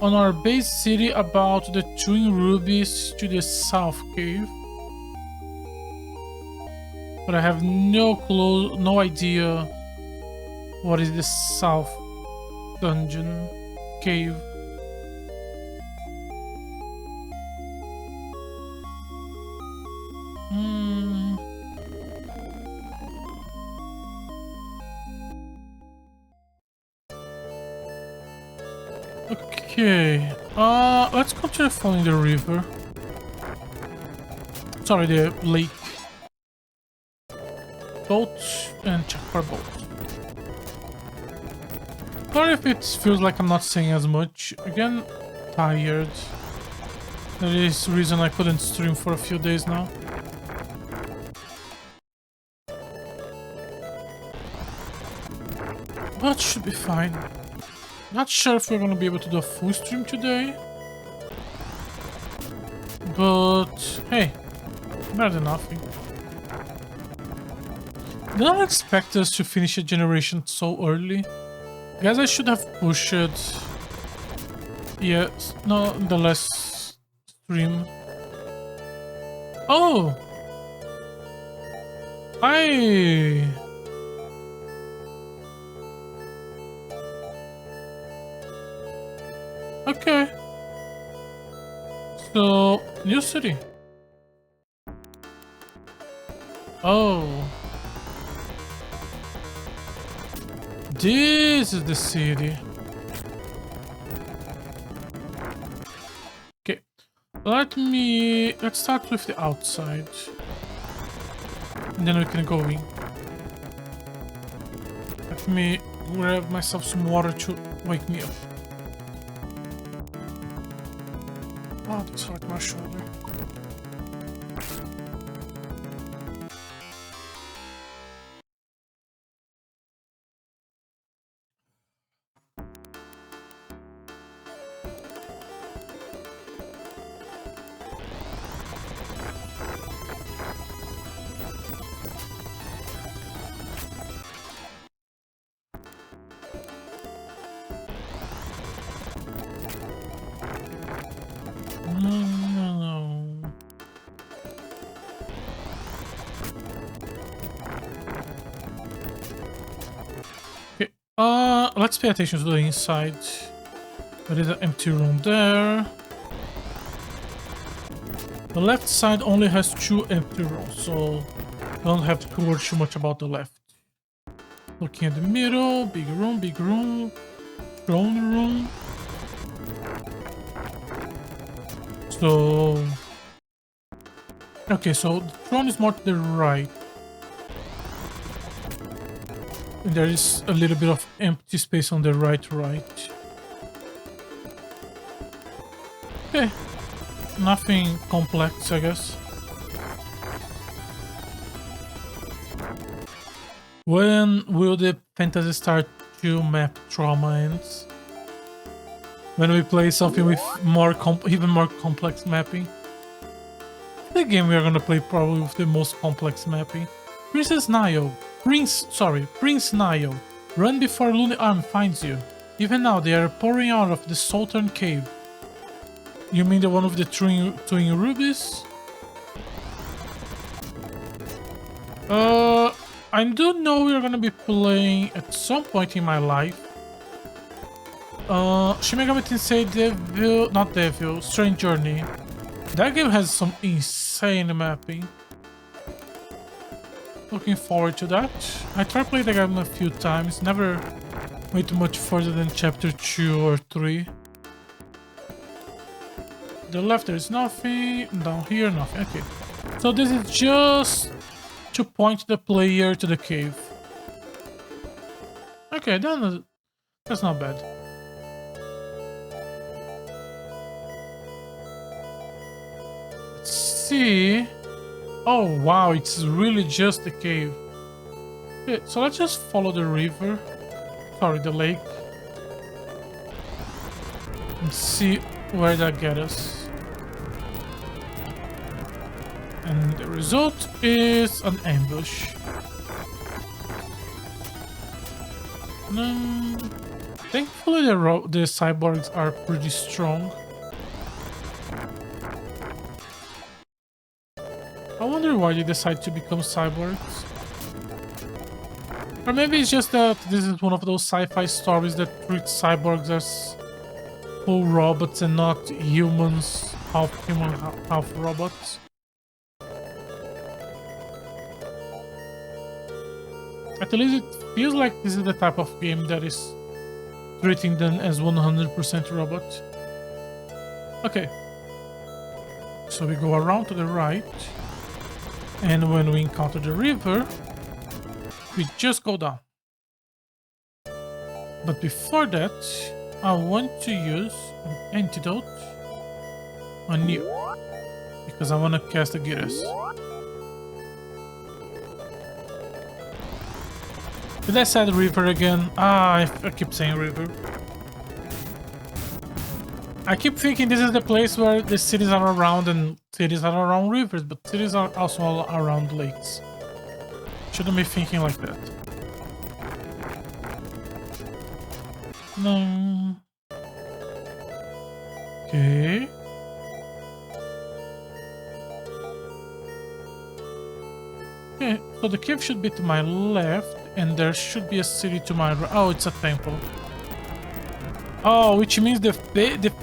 our base city about the twin rubies to the south cave. But I have no clue, no idea what is the south dungeon cave. Okay, let's continue following the river. Sorry, the lake. Boat and check for boat. Sorry if it feels like I'm not saying as much. Again, tired. That is the reason I couldn't stream for a few days now. But should be fine. Not sure if we're gonna be able to do a full stream today. But hey, better than nothing. Did not expect us to finish a generation so early. Guess I should have pushed it. Yes, no, the last stream. Oh! Okay. So, new city. Oh. This is the city. Okay. Let's start with the outside. And then we can go in. Let me grab myself some water to wake me up. Oh, this hurt my shoulder. No. Okay. Let's pay attention to the inside. There is an empty room there. The left side only has 2 empty rooms, so don't have to worry too much about the left. Looking at the middle, big room, throne room. So, okay, so the throne is more to the right. And there is a little bit of empty space on the right. Okay, nothing complex, I guess. When will the Phantasy Star 2 map trauma ends? When we play something with even more complex mapping. The game we are gonna play probably with the most complex mapping. Prince Nile. Run before Looney Arm finds you. Even now they are pouring out of the southern cave. You mean the one with the twin rubies? I do know we're gonna be playing at some point in my life. Shin Megami Tensei Strange Journey. That game has some insane mapping. Looking forward to that. I tried playing the game a few times, never went much further than chapter 2 or 3. The left there is nothing, down here nothing. Okay, so this is just to point the player to the cave. Okay, then that's not bad. Let's see. Oh wow, it's really just a cave. Okay, so let's just follow the river. Sorry, the lake. And see where that gets us. And the result is an ambush. Thankfully the cyborgs are pretty strong. I wonder why they decide to become cyborgs. Or maybe it's just that this is one of those sci-fi stories that treats cyborgs as full robots and not humans, half human, half robots. At least it feels like this is the type of game that is treating them as 100% robot. Okay. So we go around to the right. And when we encounter the river, we just go down. But before that, I want to use an antidote on you. Because I want to cast a Gyrus. Did I say river again? I keep saying river. I keep thinking this is the place where the cities are around and cities are around rivers, but cities are also all around lakes. Shouldn't be thinking like that. No. Okay. Okay, so the cave should be to my left, and there should be a city to my right. Oh, it's a temple. Oh, which means the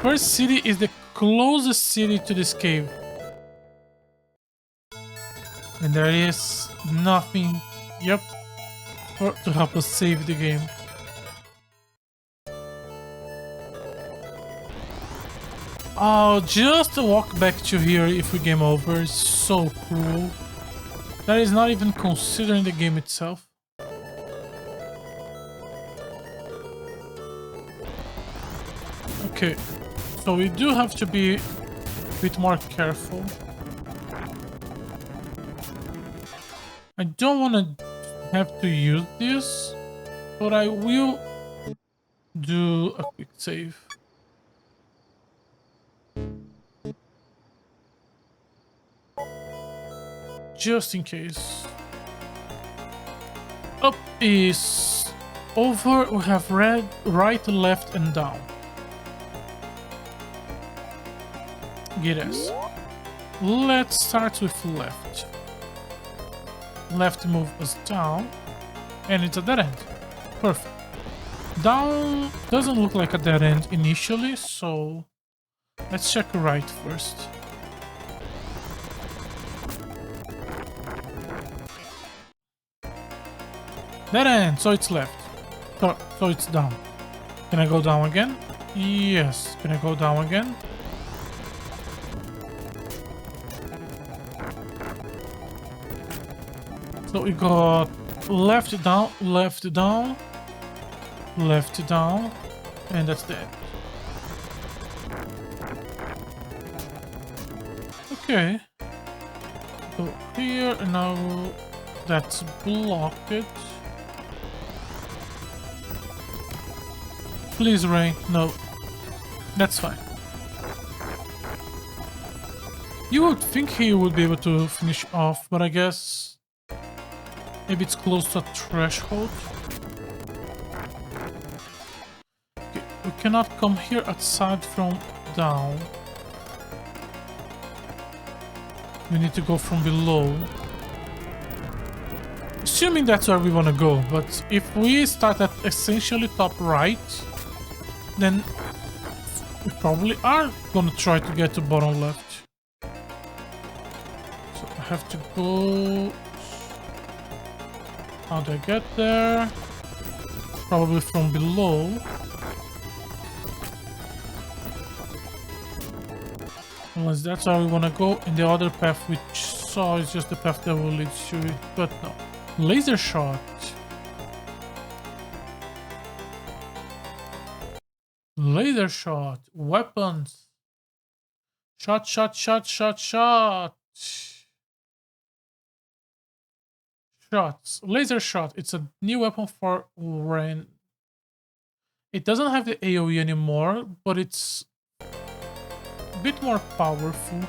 first city is the closest city to this cave. And there is nothing, yep, to help us save the game. Oh, just to walk back to here if we game over is so cruel. That is not even considering the game itself. Okay, so we do have to be a bit more careful. I don't want to have to use this, but I will do a quick save. Just in case. Up is over. We have red, right, left, and down. Get us. Let's start with left. Left move us down, and it's a dead end. Perfect. Down doesn't look like a dead end initially, so let's check right first. Dead end, so it's left. So it's down. Can I go down again? Yes. Can I go down again? So we got left down, left down, left down, and that's the end. Okay. So here, and now that's blocked. Please, Rain. No. That's fine. You would think he would be able to finish off, but I guess maybe it's close to a threshold. Okay, we cannot come here aside from down. We need to go from below. Assuming that's where we want to go, but if we start at essentially top right, then we probably are going to try to get to bottom left. So I have to go... How do I get there? Probably from below. Unless that's where we want to go, and the other path we saw is just the path that will lead to it, but no. Laser shot. Laser shot. Weapons. Shot, shot, shot, shot, shot. Shots. Laser shot. It's a new weapon for Ren. It doesn't have the AoE anymore, but it's a bit more powerful.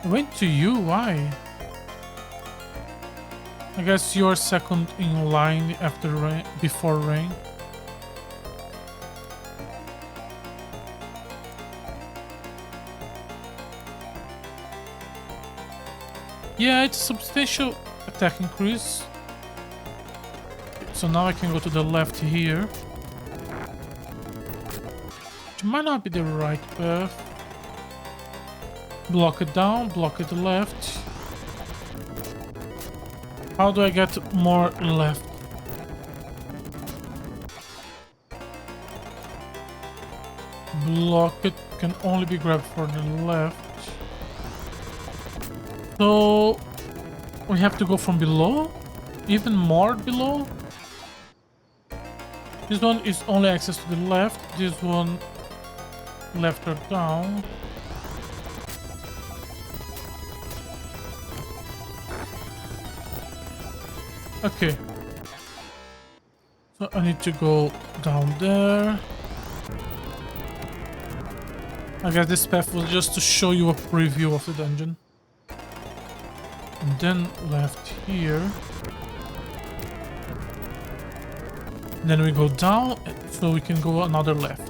I went to you, why? I guess you're second in line after Rain, before Rain. Yeah, it's a substantial attack increase. So now I can go to the left here. Which might not be the right path. Block it down, block it left. How do I get more left? Block it can only be grabbed for the left. So we have to go from below? Even more below? This one is only access to the left. This one left or down. Okay. So I need to go down there. I guess this path was just to show you a preview of the dungeon. And then left here. And then we go down so we can go another left.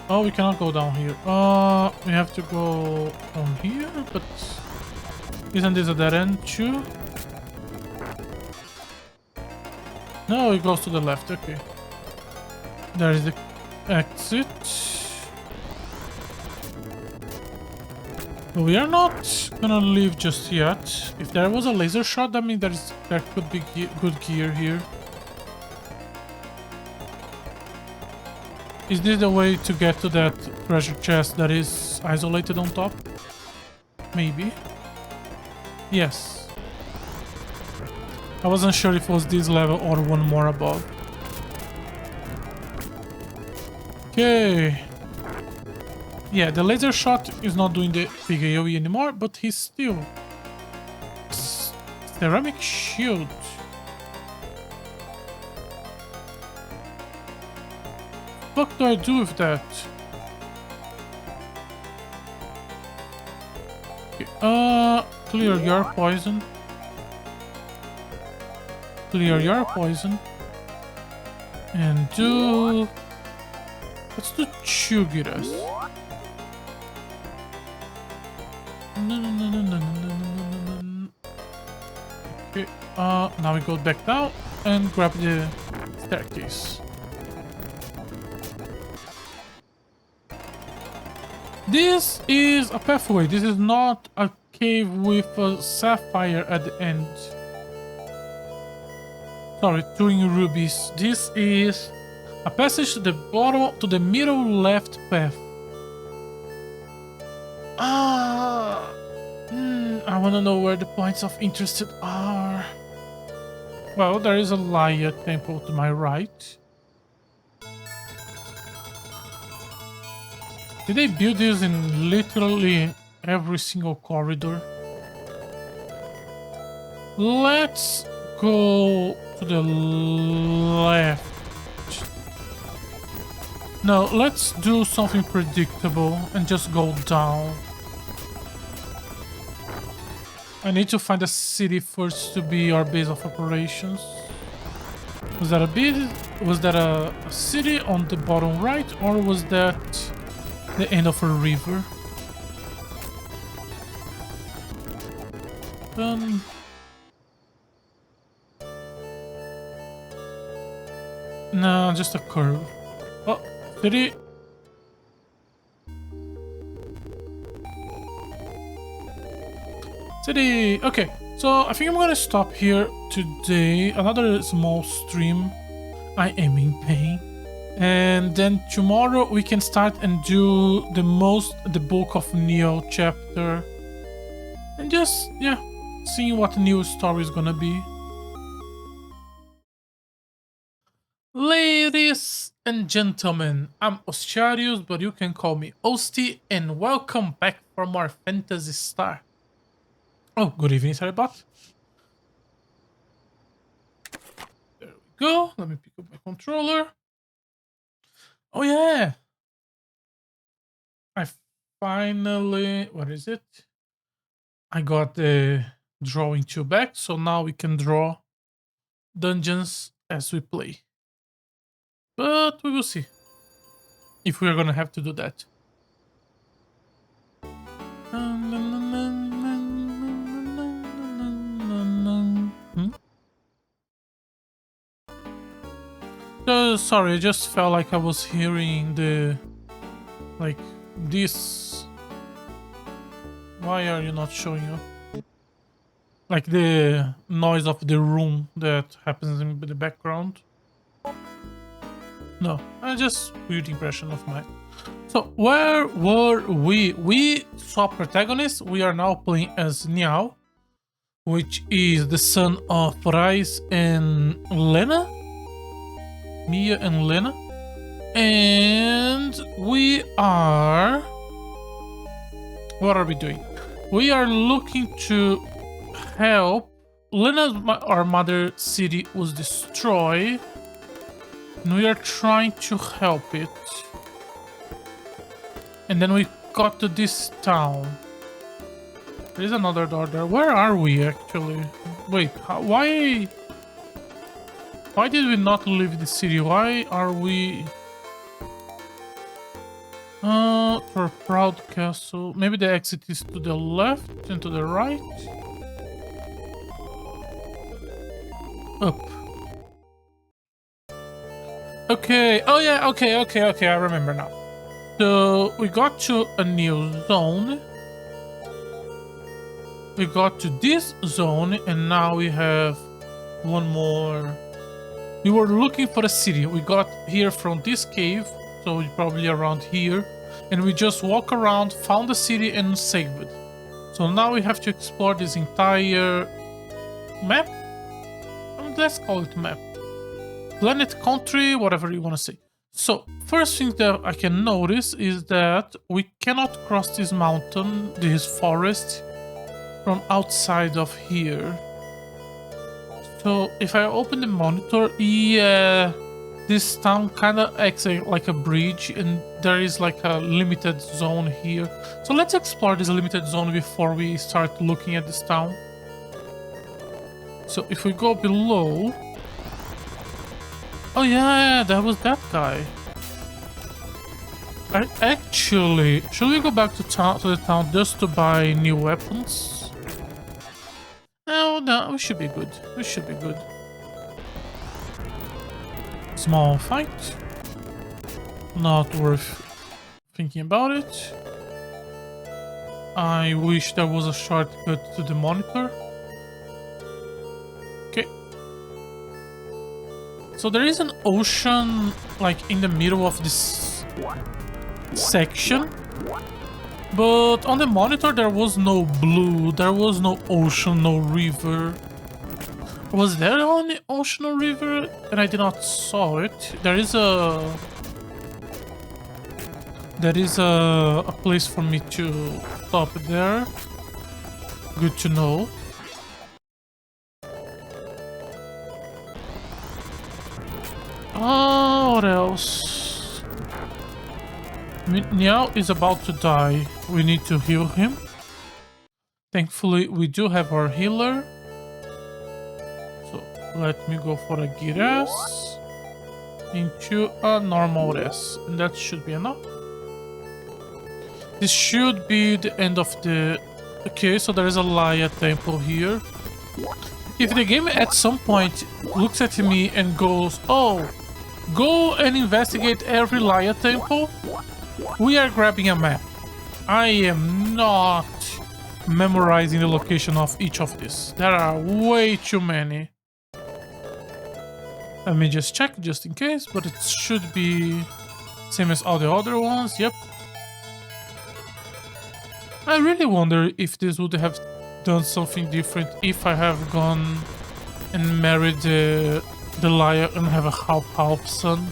Oh, we cannot go down here. We have to go on here, but Isn't this a dead end too? No, it goes to the left. Okay. There is the exit. We are not gonna leave just yet. If there was a laser shot, that means there could be good gear here. Is this the way to get to that treasure chest that is isolated on top? Maybe. Yes. I wasn't sure if it was this level or one more above. Okay. Yeah, the laser shot is not doing the big AoE anymore, but he's still... Ceramic shield. What do I do with that? Okay, clear your poison. Clear your poison. And do... Let's do Chugiras. Okay, now we go back down and grab the staircase. This is a pathway. This is not a cave with a sapphire at the end. Sorry, twin rubies. This is a passage to the bottom, to the middle left path. I want to know where the points of interest are. Well, there is a Laya temple to my right. Did they build this in literally every single corridor? Let's go to the left. No, let's do something predictable and just go down. I need to find a city first to be our base of operations. Was that a city on the bottom right, or was that the end of a river? No, just a curve. Oh, city. City. Okay, so I think I'm gonna stop here today. Another small stream. I am in pain. And then tomorrow we can start and do the bulk of Neo chapter. And just, yeah, seeing what the new story is gonna be. Ladies and gentlemen, I'm Ostiarius, but you can call me Osti, and welcome back for more Phantasy Star. Oh, good evening, Saribot. There we go. Let me pick up my controller. Oh yeah, I finally, what is it? I got the drawing tool back, so now we can draw dungeons as we play. But we will see if we are gonna have to do that. Sorry, I just felt like I was hearing this. Why are you not showing up? Like the noise of the room that happens in the background. No, just weird impression of mine. So where were we? We saw protagonist. We are now playing as Niao, which is the son of Rais and Lena. Mia and Lena. And we are... What are we doing? We are looking to help. Our mother city was destroyed. And we are trying to help it. And then we got to this town. There is another door there. Where are we actually? Wait, why did we not leave the city? Why are we... For a proud castle. Maybe the exit is to the left and to the right. Up. Okay. Oh yeah. Okay. I remember now. So we got to a new zone. We got to this zone, and now we have one more. We were looking for a city. We got here from this cave, so probably around here, and we just walk around, found the city, and saved it. So now we have to explore this entire map. Let's call it map. Planet, country, whatever you want to say. So, first thing that I can notice is that we cannot cross this mountain, this forest, from outside of here. So, if I open the monitor, yeah, this town kind of acts like a bridge, and there is like a limited zone here. So let's explore this limited zone before we start looking at this town. So if we go below... Oh yeah, that was that guy. Actually, should we go back to the town just to buy new weapons? No, we should be good. We should be good. Small fight. Not worth thinking about it. I wish there was a shortcut to the monitor. Okay. So there is an ocean like in the middle of this section. But on the monitor there was no blue, there was no ocean, no river. Was there only ocean or river? And I did not saw it. There is a place for me to stop there. Good to know. What else? Niao is about to die. We need to heal him. Thankfully, we do have our healer. So let me go for a Giras into a normal res. And that should be enough. This should be the end of the... Okay, so there is a Laya temple here. If the game at some point looks at me and goes, oh, go and investigate every Laya temple, we are grabbing a map. I am not memorizing the location of each of these. There are way too many. Let me just check just in case, but it should be same as all the other ones. Yep. I really wonder if this would have done something different if I have gone and married the Laya and have a half-half son.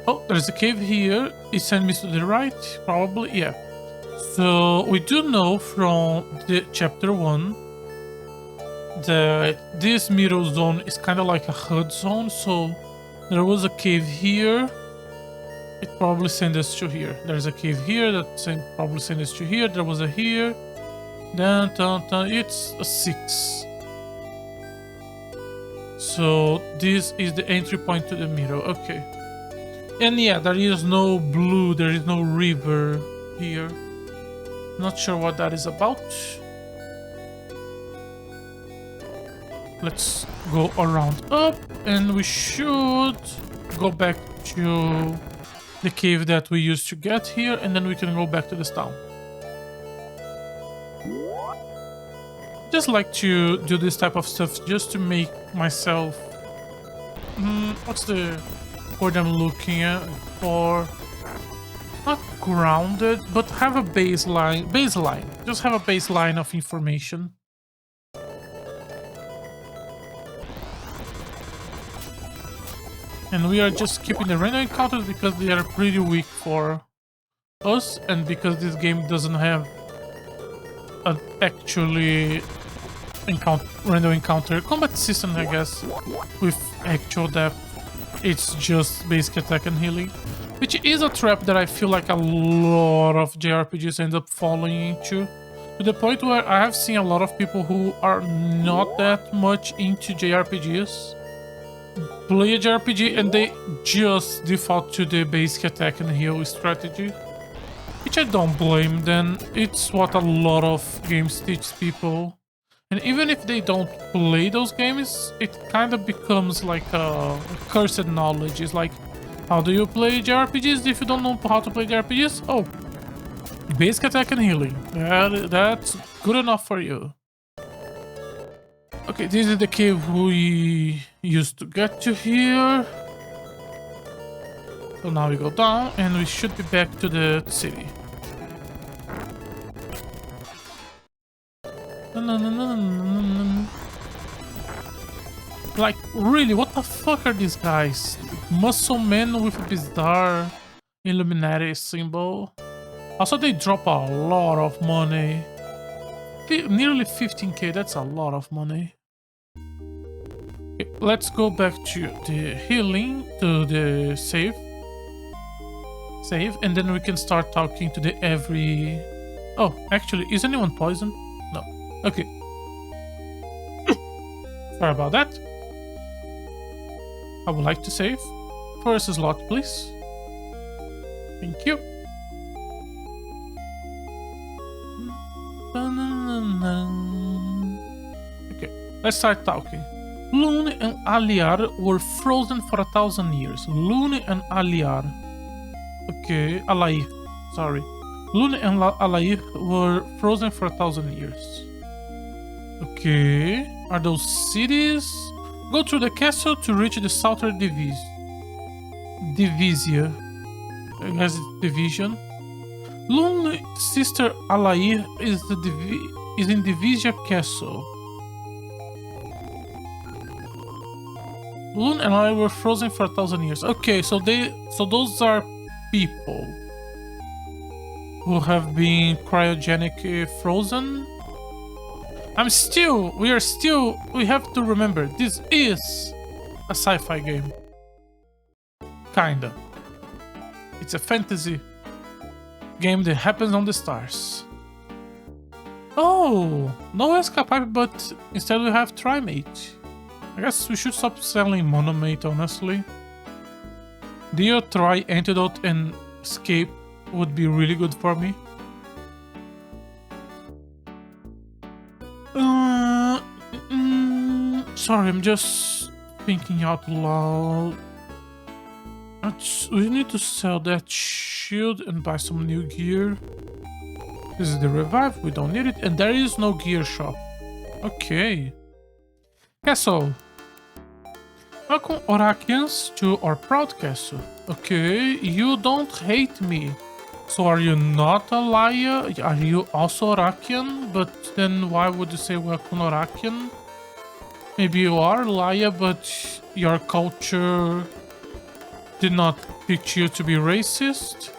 Oh, there's a cave here. It sent me to the right, probably, yeah. So we do know from the chapter 1 that this middle zone is kind of like a HUD zone. So there was a cave here. It probably sent us to here. There's a cave here that probably sent us to here. There was a here. Then it's a 6. So this is the entry point to the middle. Okay. And yeah, there is no blue, there is no river here. Not sure what that is about. Let's go around up, and we should go back to the cave that we used to get here, and then we can go back to this town. Just like to do this type of stuff just to make myself... what's the word I'm looking at for? Not grounded, but have a baseline. Just have a baseline of information. And we are just keeping the random encounters because they are pretty weak for us, and because this game doesn't have an actually random encounter combat system, I guess, with actual depth. It's just basic attack and healing, which is a trap that I feel like a lot of JRPGs end up falling into, to the point where I have seen a lot of people who are not that much into JRPGs play a JRPG and they just default to the basic attack and heal strategy. Which I don't blame them. It's what a lot of games teach people. And even if they don't play those games, it kind of becomes like a cursed knowledge. It's like, how do you play JRPGs if you don't know how to play JRPGs? Oh, basic attack and healing. That's good enough for you. Okay, this is the cave we used to get to here. So now we go down and we should be back to the city. Like, really, what the fuck are these guys? Muscle men with a bizarre Illuminati symbol. Also, they drop a lot of money. Nearly 15k, that's a lot of money. Okay, let's go back to the healing, to the save, and then we can start talking to the every... Oh, actually, is anyone poisoned? No. Okay. Sorry about that. I would like to save. First slot, please. Thank you. Okay, let's start talking. Lune and Aliar were frozen for 1,000 years. Lune and Aliar. Okay, Alair. Sorry. Lune and Alair were frozen for 1,000 years. Okay. Are those cities? Go through the castle to reach the southern Divisia. I guess it's division. Lune's sister Alair is in Divisia Castle. Lune and I were frozen for 1,000 years. Okay, so those are people who have been cryogenically frozen. We have to remember, this is a sci-fi game. Kinda. It's a fantasy game that happens on the stars. Oh, no escape, but instead we have Trimate. I guess we should stop selling Monomate, honestly. Dio Tri Antidote and Escape would be really good for me. Sorry, I'm just thinking out loud. We need to sell that shield and buy some new gear. This is the revive, we don't need it, and there is no gear shop. Okay. Castle. Welcome, Orakians, to our proud castle. Okay, you don't hate me. So are you not a liar? Are you also Orakian? But then why would you say welcome, Orakian? Maybe you are a liar, but your culture did not teach you to be racist.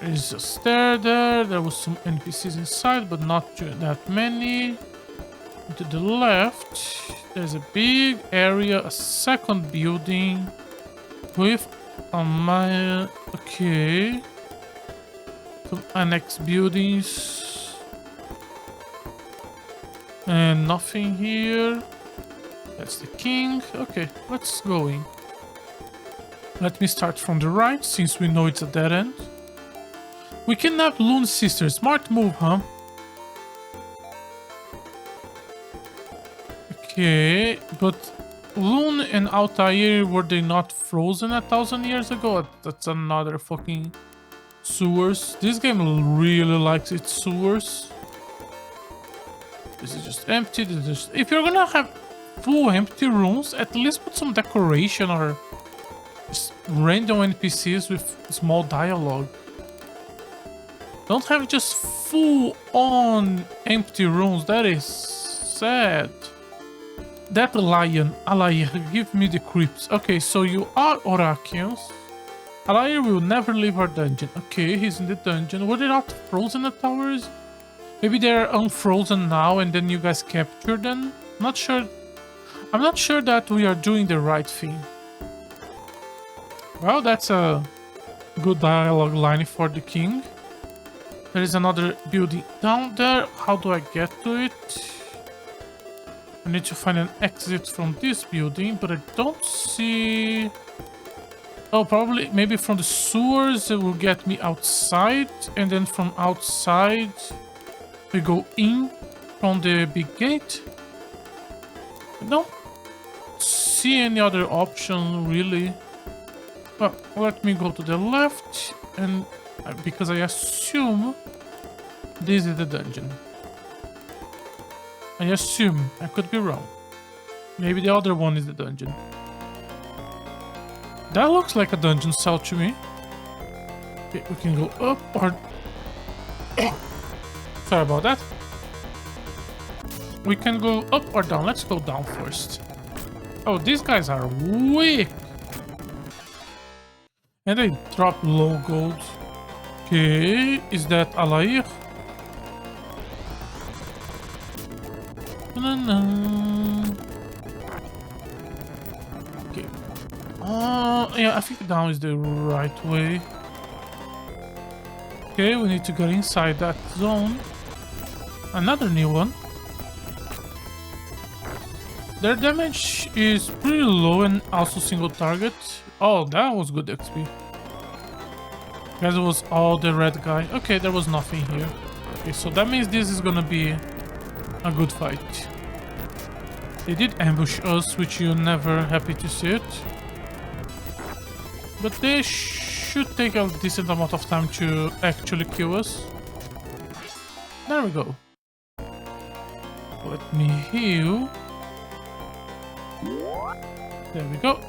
There's a stair there. There was some NPCs inside, but not that many. To the left, there's a big area, a second building with a mile. Okay. Some annex buildings. And nothing here. That's the king. Okay, let's go in. Let me start from the right, since we know it's a dead end. We kidnapped Lune's sister. Smart move, huh? Okay, but Lune and Altair, were they not frozen 1,000 years ago? That's another fucking sewers. This game really likes its sewers. This is just empty. If you're gonna have full empty rooms, at least put some decoration or just random NPCs with small dialogue. Don't have just full on empty rooms. That is sad. That lion, Alair, give me the creeps. Okay, so you are Orakians. Alair will never leave our dungeon. Okay, he's in the dungeon. Were they not frozen at towers? Maybe they're unfrozen now and then you guys captured them? Not sure. I'm not sure that we are doing the right thing. Well, that's a good dialogue line for the king. There is another building down there. How do I get to it? I need to find an exit from this building, but I don't see... Oh, probably maybe from the sewers it will get me outside, and then from outside we go in from the big gate. I don't see any other option really. Well, let me go to the left, and because I assume this is the dungeon. I assume. I could be wrong. Maybe the other one is the dungeon. That looks like a dungeon cell to me. Okay, we can go up or... Sorry about that. We can go up or down. Let's go down first. Oh, these guys are weak. And they drop low gold. Okay, is that Alair? Okay. Yeah, I think down is the right way. Okay, we need to get inside that zone. Another new one. Their damage is pretty low and also single target. Oh, that was good XP. Guess it was all the red guy. Okay, there was nothing here. Okay, so that means this is gonna be a good fight. They did ambush us, which you're never happy to see it. But they should take a decent amount of time to actually kill us. There we go. Let me heal. There we go.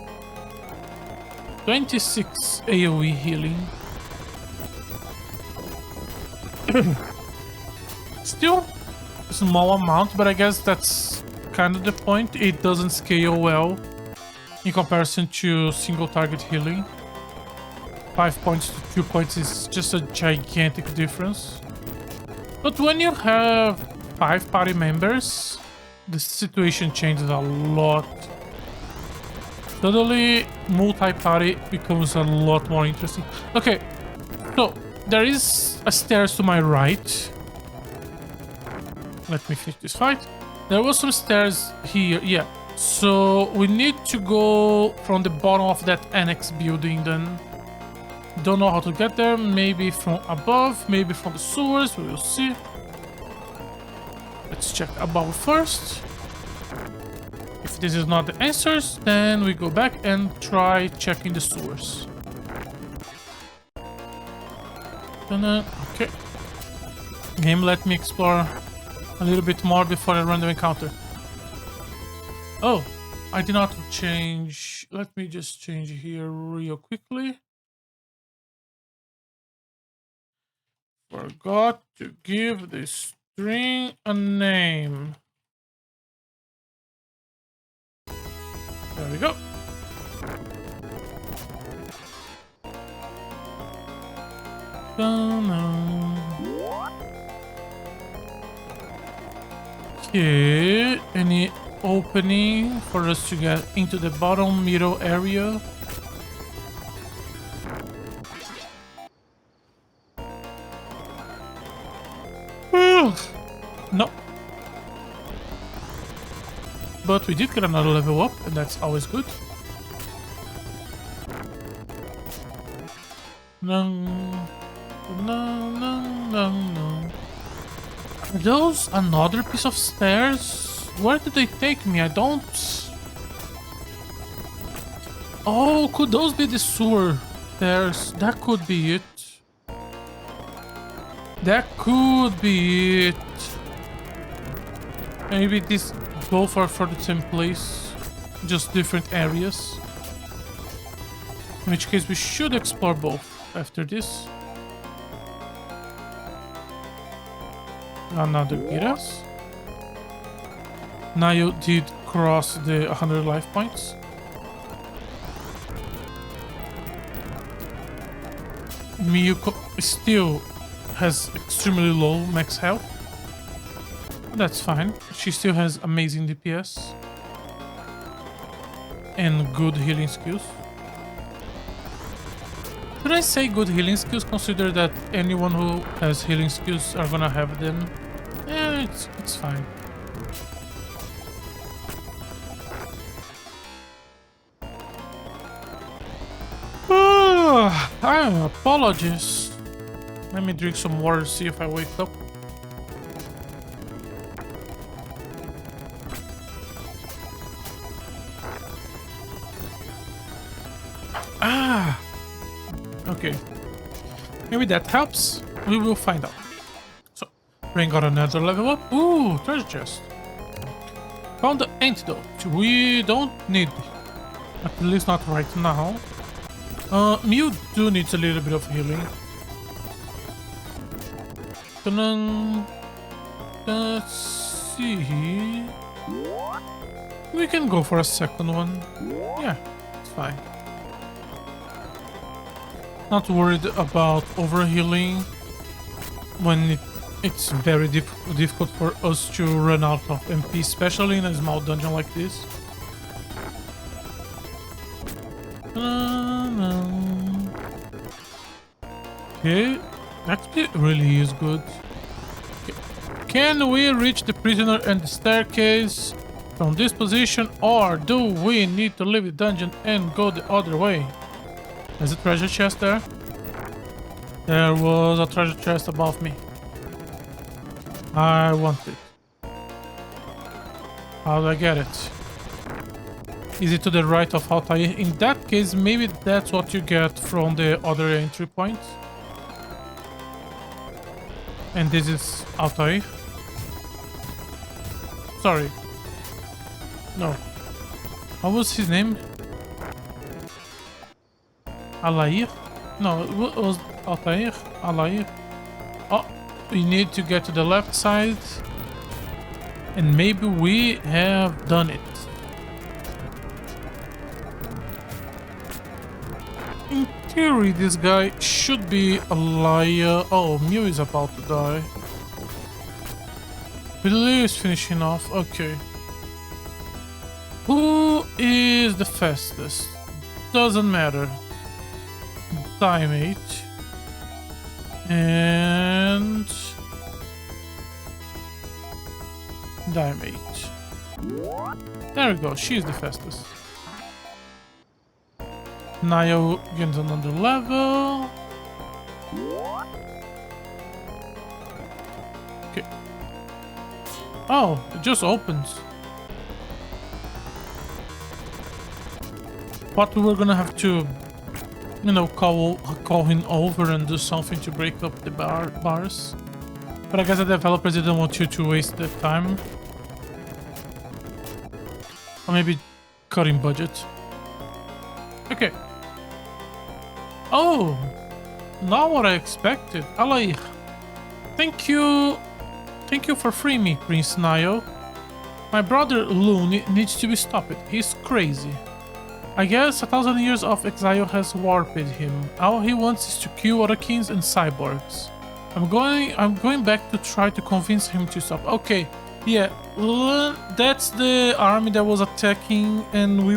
26 AoE healing. Still a small amount, but I guess that's kind of the point. It doesn't scale well in comparison to single target healing. 5 points to 2 points is just a gigantic difference. But when you have 5 party members, the situation changes a lot. Suddenly, multi-party becomes a lot more interesting. Okay, so there is a stairs to my right. Let me finish this fight. There was some stairs here, yeah. So we need to go from the bottom of that annex building then. Don't know how to get there. Maybe from above, maybe from the sewers. We will see. Let's check above first. If this is not the answers, then we go back and try checking the sewers. Okay. Game let me explore a little bit more before a random encounter. Oh, I did not change. Let me just change here real quickly. Forgot to give the string a name. There we go. Okay, any opening for us to get into the bottom middle area? No. But we did get another level up, and that's always good. No. No, no, no, no. Are those another piece of stairs? Where did they take me? I don't... Oh, could those be the sewer stairs? That could be it. That could be it. Maybe these both are for the same place, just different areas. In which case we should explore both after this. Another Giras. Now you did cross the 100 life points. Miyuko still has extremely low max health. That's fine. She still has amazing DPS. And good healing skills. Should I say good healing skills? Consider that anyone who has healing skills are gonna have them. Yeah, it's fine. Apologies. Let me drink some water, see if I wake up. Ah! Okay. Maybe that helps. We will find out. So, bring out another level up. Ooh, treasure chest. Found the antidote. We don't need, at least not right now. Mew do needs a little bit of healing. Let's see. We can go for a second one. Yeah, it's fine. Not worried about overhealing when it's very difficult for us to run out of MP, especially in a small dungeon like this. Okay, actually really is good. Okay. Can we reach the prisoner and the staircase from this position, or do we need to leave the dungeon and go the other way? There's a treasure chest there. There was a treasure chest above me. I want it. How do I get it? Is it to the right of Altair? In that case, maybe that's what you get from the other entry point. And this is Altair. Sorry. No. What was his name? Alair? No, it was Altair. Alair. Oh, we need to get to the left side. And maybe we have done it. In theory, this guy should be a liar. Oh, Mew is about to die. Billy is finishing off. Okay. Who is the fastest? Doesn't matter. Diamate. And... Diamate. There we go. She's the fastest. Naya gets another level. Okay. Oh, it just opens. But we were gonna have to, you know, call him over and do something to break up the bars. But I guess the developers didn't want you to waste the time. Or maybe cutting budget. Okay. Oh, not what I expected. Alay, thank you for freeing me, Prince Nio. My brother Loon needs to be stopped. He's crazy. I guess 1,000 years of exile has warped him. All he wants is to kill other kings and cyborgs. I'm going back to try to convince him to stop. Okay, yeah, that's the army that was attacking, and we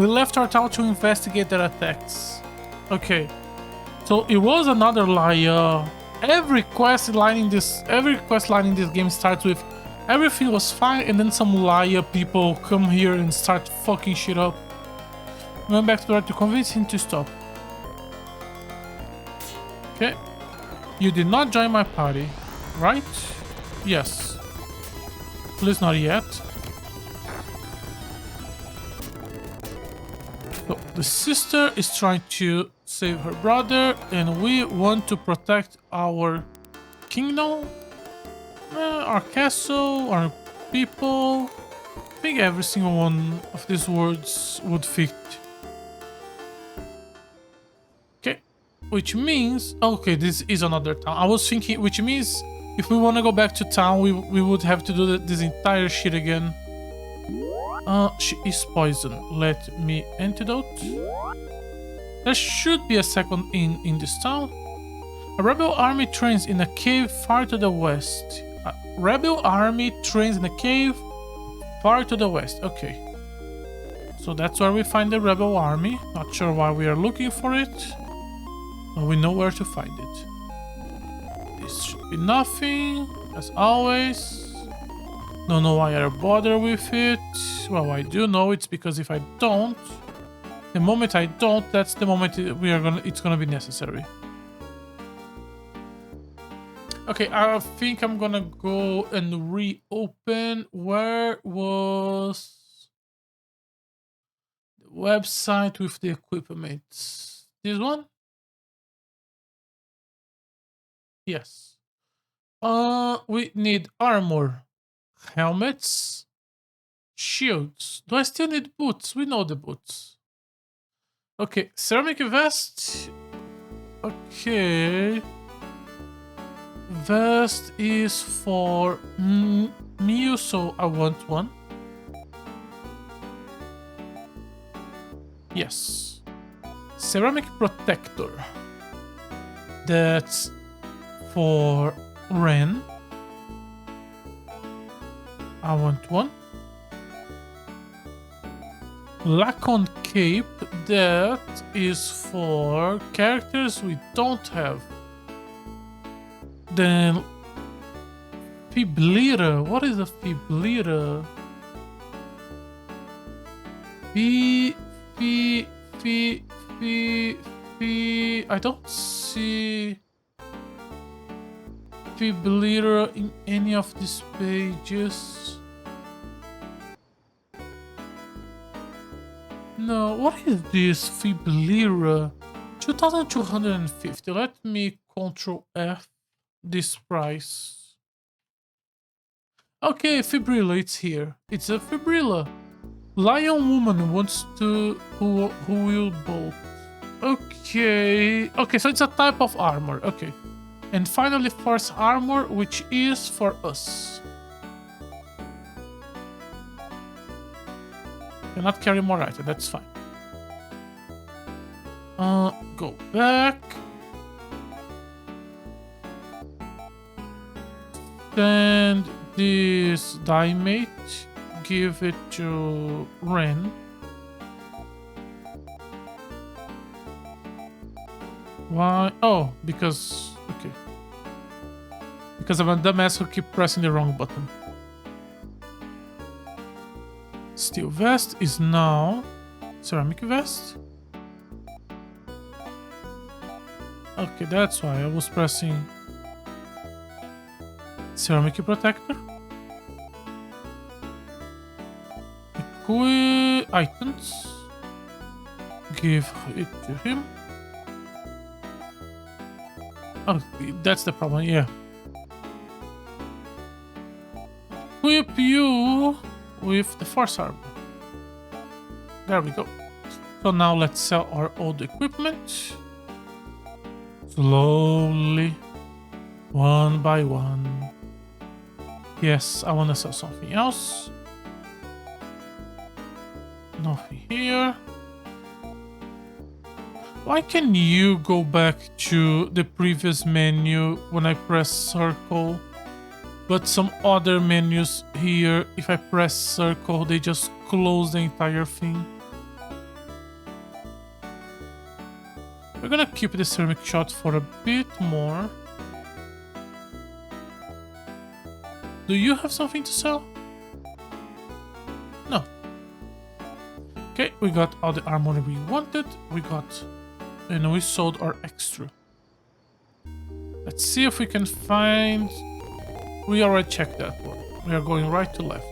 left our town to investigate their attacks. Okay, so it was another lie. Every quest line in this game starts with everything was fine, and then some liar people come here and start fucking shit up. Went back to try to convince him to stop. Okay, you did not join my party, right? Yes. At least not yet. So the sister is trying to save her brother, and we want to protect our kingdom, our castle, our people. I think every single one of these words would fit. Okay, which means, okay, this is another town. I was thinking, which means if we want to go back to town, we would have to do this entire shit again. She is poisoned. Let me antidote. There should be a second in this town. A rebel army trains in a cave far to the west. A rebel army trains in a cave far to the west. Okay. So that's where we find the rebel army. Not sure why we are looking for it, but we know where to find it. This should be nothing, as always. Don't know why I bother with it. Well, I do know it's because if I don't, The moment I don't, that's the moment it's gonna be necessary. Okay, I think I'm gonna go and reopen. Where was the website with the equipment? This one? Yes. We need armor, helmets, shields. Do I still need boots? We know the boots. Okay, ceramic vest. Okay. Vest is for Mew, so I want one. Yes. Ceramic protector. That's for Ren. I want one. Lacon cape. That is for characters we don't have. Then Fiblira. What is a Fiblira? I don't see Fiblira in any of these pages. No, what is this Fiblira? 2250. Let me Control F this price. Okay, Fibrilla, it's here. It's a Fibrilla. Lion woman wants to who will bolt. Okay, so it's a type of armor. Okay, and finally force armor, which is for us. Cannot carry more items. That's fine. Go back. Send this diamate. Give it to Ren. Why? Oh, because... Okay. Because I'm a dumbass who keep pressing the wrong button. Steel vest is now ceramic vest. Okay, that's why I was pressing ceramic protector. Equip items. Give it to him. Oh, that's the problem, yeah. Equip you with the force armor. There we go. So now let's sell our old equipment. Slowly. One by one. Yes, I want to sell something else. Nothing here. Why can you go back to the previous menu when I press circle? But some other menus here, if I press circle, they just close the entire thing. We're gonna keep the ceramic shot for a bit more. Do you have something to sell? No. Okay, we got all the armor we wanted. And we sold our extra. Let's see if we can find... We already checked that one. We are going right to left.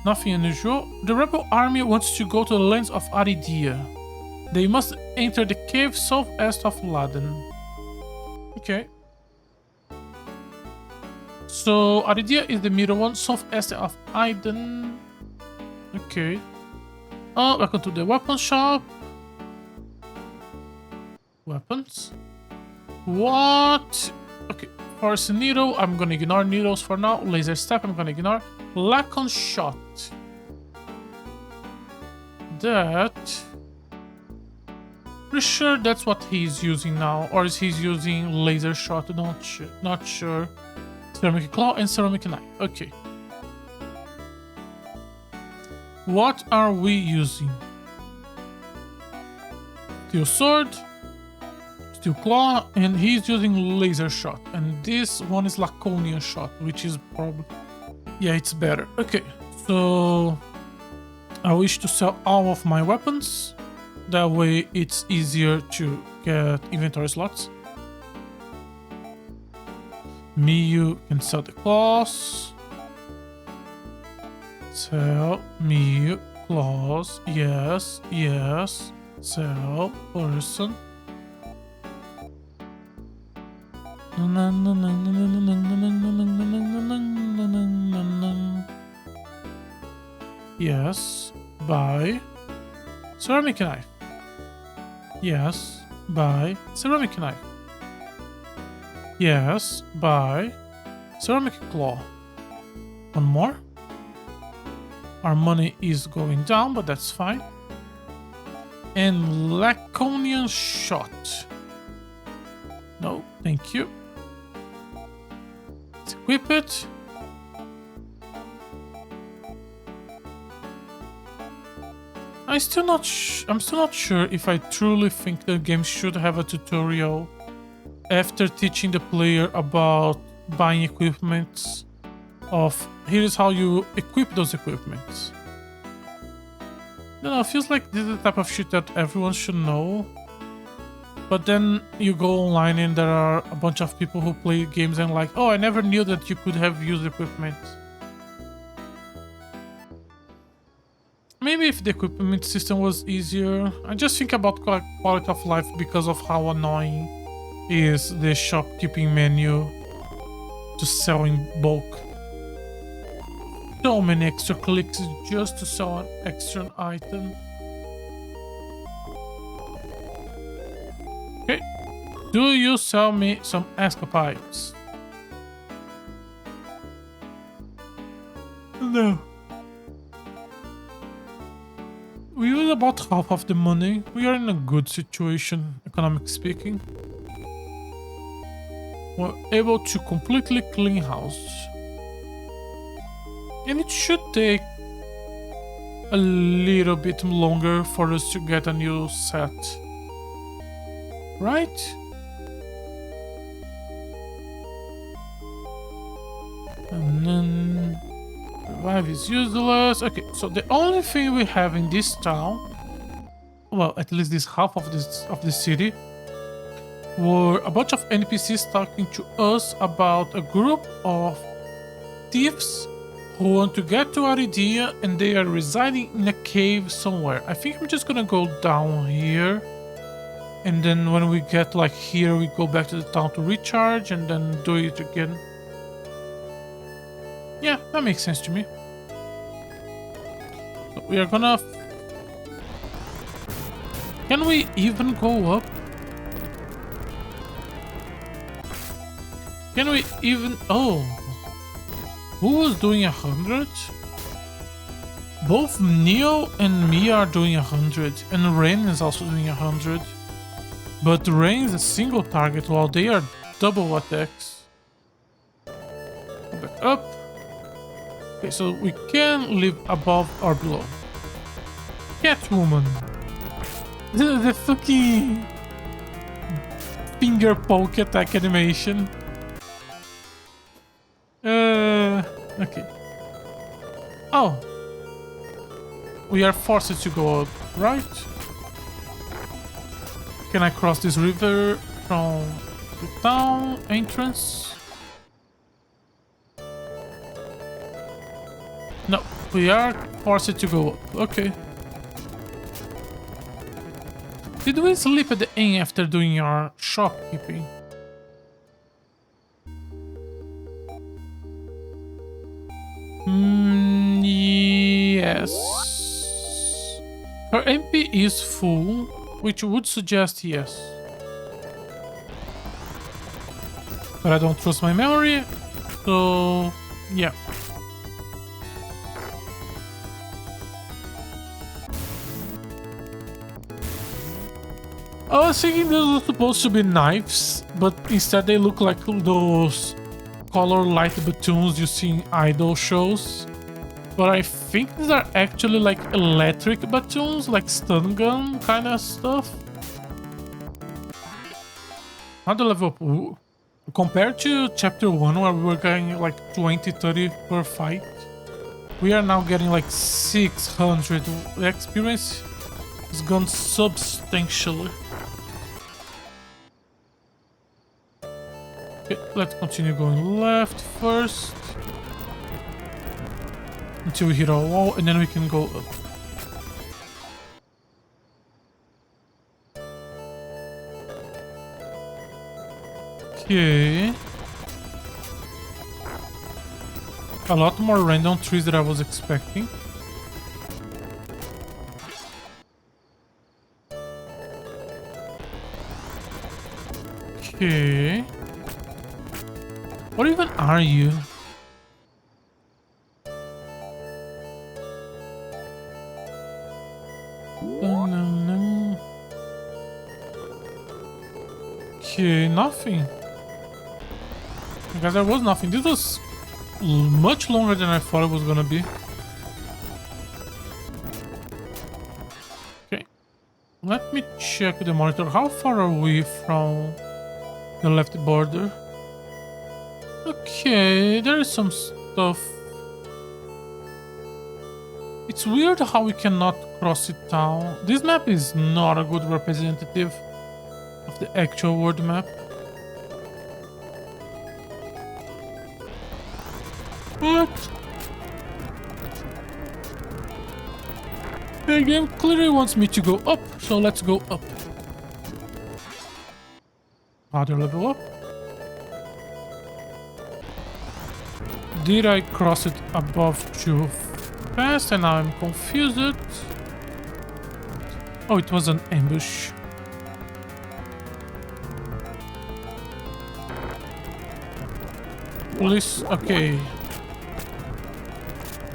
Nothing unusual. The rebel army wants to go to the lands of Aridia. They must enter the cave southwest of Laden. Okay. So Aridia is the middle one, southwest of Aiden. Okay. Welcome to the weapon shop. Weapons. What? Okay. Force needle. I'm gonna ignore needles for now. Laser step. I'm gonna ignore. Lacon shot. That. Pretty sure that's what he's using now, or is he using laser shot? Not sure. Ceramic claw and ceramic knife. Okay. What are we using? Steel sword, steel claw, and he's using laser shot. And this one is Laconia shot, which is probably... Yeah, it's better. Okay, so... I wish to sell all of my weapons. That way it's easier to get inventory slots. Miyu can sell the claws. Sell Miyu claws. Yes, yes. Sell person. Yes, buy ceramic knife. Yes, buy ceramic knife. Yes, buy ceramic claw. One more. Our money is going down, but that's fine. And Laconian shot. No, thank you. Let's equip it. I'm still not sure if I truly think the game should have a tutorial after teaching the player about buying equipments of here's how you equip those equipments. I don't know, it feels like this is the type of shit that everyone should know. But then you go online and there are a bunch of people who play games and like, oh, I never knew that you could have used equipment. Maybe if the equipment system was easier. I just think about quality of life because of how annoying is the shopkeeping menu to sell in bulk. So many extra clicks just to sell an extra item. Okay. Do you sell me some escapades? No. We use about half of the money. We are in a good situation, economic speaking. We're able to completely clean house. And it should take a little bit longer for us to get a new set. Right? And then revive is useless. Okay, so the only thing we have in this town, well, at least this half of this city, were a bunch of NPCs talking to us about a group of thieves who want to get to Aridia and they are residing in a cave somewhere. I think I'm just gonna go down here. And then when we get like here, we go back to the town to recharge and then do it again. Yeah, that makes sense to me. So we are gonna... Can we even go up? Can we even... Oh. Who was doing 100? Both Neo and me are doing 100. And Rain is also doing 100. But Rain is a single target while they are double attacks. Go back up. Okay, so we can live above or below. Catwoman. The fucking finger poke attack animation. Okay. Oh. We are forced to go up, right? Can I cross this river from the town entrance? No, we are forced to go up. Okay. Did we sleep at the inn after doing our shopkeeping? Yes. Her MP is full, which would suggest yes. But I don't trust my memory, so yeah. I was thinking those were supposed to be knives, but instead they look like those color light batons you see in idol shows. But I think these are actually like electric batons, like stun gun kind of stuff. How to level up? Ooh. Compared to chapter 1 where we were getting like 20-30 per fight, We are now getting like 600. The experience has gone substantially. Okay, let's continue going left first. Until we hit our wall, and then we can go up. Okay. A lot more random trees than I was expecting. Okay. What even are you? No. Okay, nothing. I guess there was nothing. This was much longer than I thought it was gonna be. Okay. Let me check the monitor. How far are we from the left border? Okay, there is some stuff. It's weird how we cannot cross it down. This map is not a good representative of the actual world map. But the game clearly wants me to go up, so let's go up. Another level up. Did I cross it above too fast and now I'm confused? Oh, it was an ambush. Police, okay.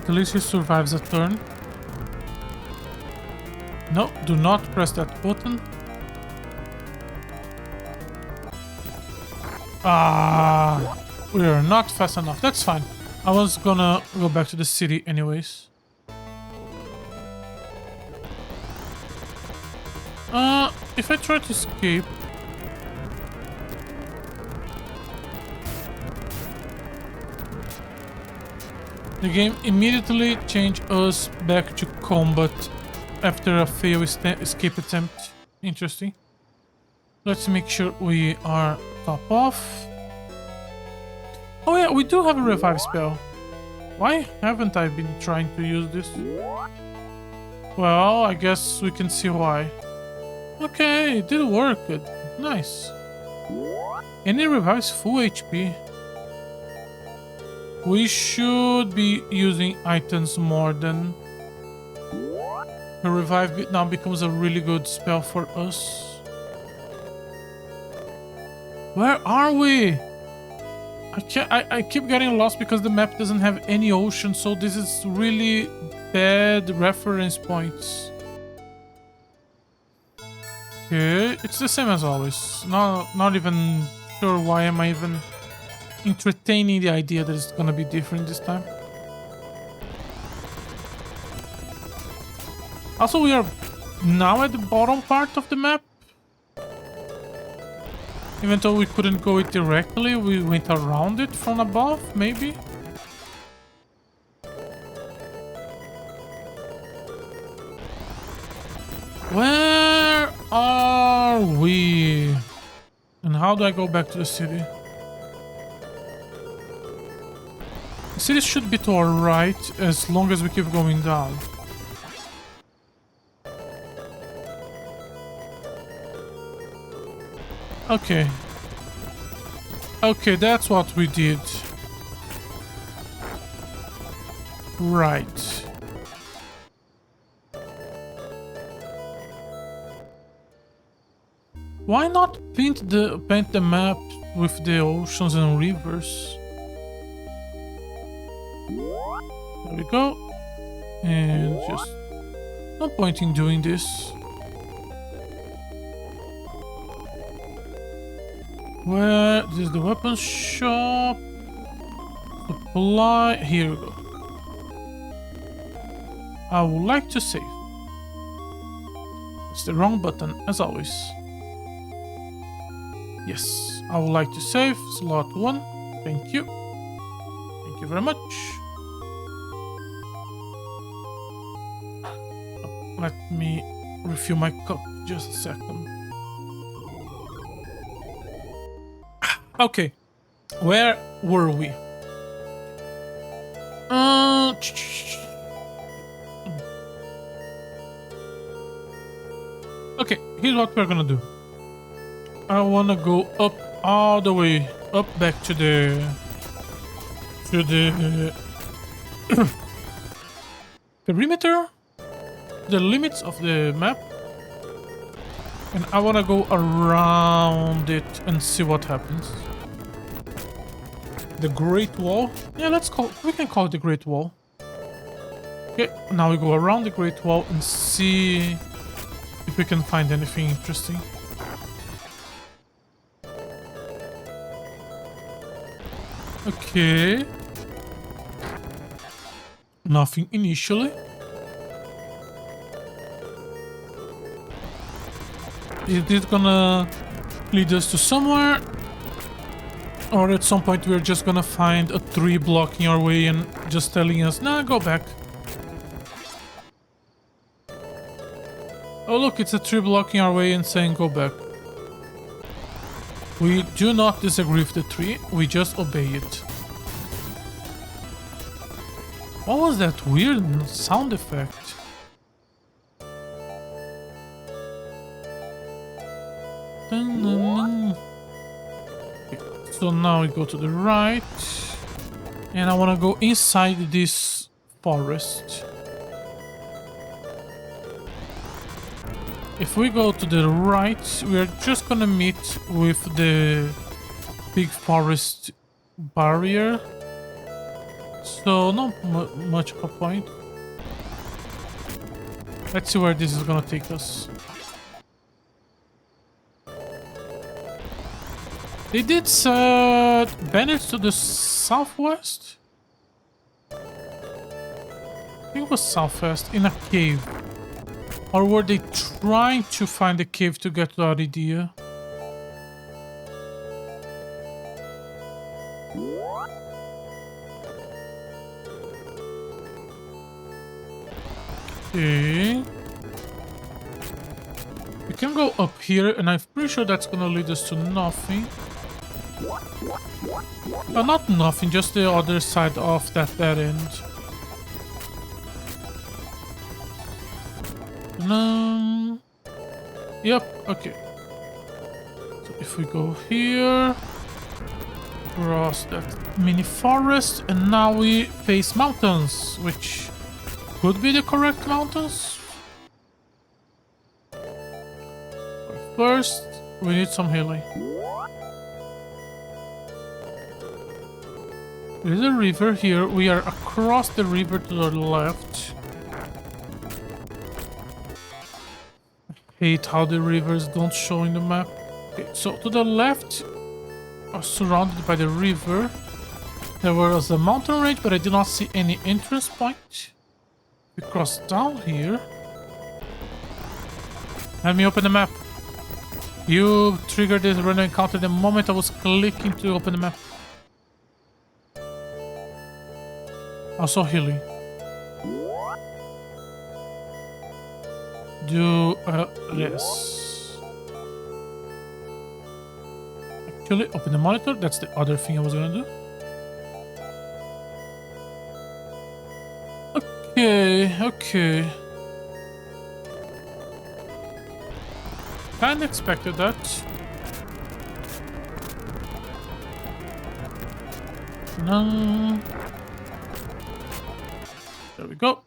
At least he survives a turn. No, do not press that button. Ah, we are not fast enough. That's fine. I was gonna go back to the city anyways. If I try to escape... The game immediately changed us back to combat after a failed escape attempt. Interesting. Let's make sure we are top off. Oh yeah, we do have a revive spell. Why haven't I been trying to use this? Well, I guess we can see why. Okay, it did work. Good. Nice. Any revives full HP. We should be using items more than... The revive now becomes a really good spell for us. Where are we? I keep getting lost because the map doesn't have any ocean, so this is really bad reference points. Okay, it's the same as always. Not even sure why am I even entertaining the idea that it's gonna be different this time. Also, we are now at the bottom part of the map. Even though we couldn't go it directly, we went around it from above, maybe? Where are we? And how do I go back to the city? The city should be to our right as long as we keep going down. Okay. Okay, that's what we did. Right. Why not paint the map with the oceans and rivers? There we go. And just no point in doing this. Where is the weapon shop? Supply. Here we go. I would like to save. It's the wrong button, as always. Yes, I would like to save slot 1. Thank you. Thank you very much. Let me refill my cup just a second. Okay, where were we? Okay, here's what we're gonna do. I wanna go up all the way, up back to the perimeter, the limits of the map, and I wanna go around it and see what happens. The Great Wall? Yeah, we can call it the Great Wall. Okay, now we go around the Great Wall and see if we can find anything interesting. Okay. Nothing initially. Is this gonna lead us to somewhere? Or at some point we're just gonna find a tree blocking our way and just telling us, nah, go back. Oh look, it's a tree blocking our way and saying go back. We do not disagree with the tree, we just obey it. What was that weird sound effect? Dun, dun, dun. So now we go to the right. And I want to go inside this forest. If we go to the right, we are just gonna meet with the big forest barrier. So not much of a point. Let's see where this is gonna take us. They did bend it to the southwest? I think it was southwest, in a cave. Or were they trying to find a cave to get to that idea? Okay. We can go up here, and I'm pretty sure that's gonna lead us to nothing. Not nothing, just the other side of that dead end. Yep, okay. So if we go here, cross that mini forest, and now we face mountains, which could be the correct mountains. But first, we need some healing. There's a river here. We are across the river to the left. I hate how the rivers don't show in the map. Okay, so to the left, surrounded by the river, there was a mountain range, but I did not see any entrance point. We cross down here. Let me open the map. You triggered this random encounter the moment I was clicking to open the map. Also healing. Do this. Actually, open the monitor. That's the other thing I was gonna do. Okay. Kinda expected that. No. There we go.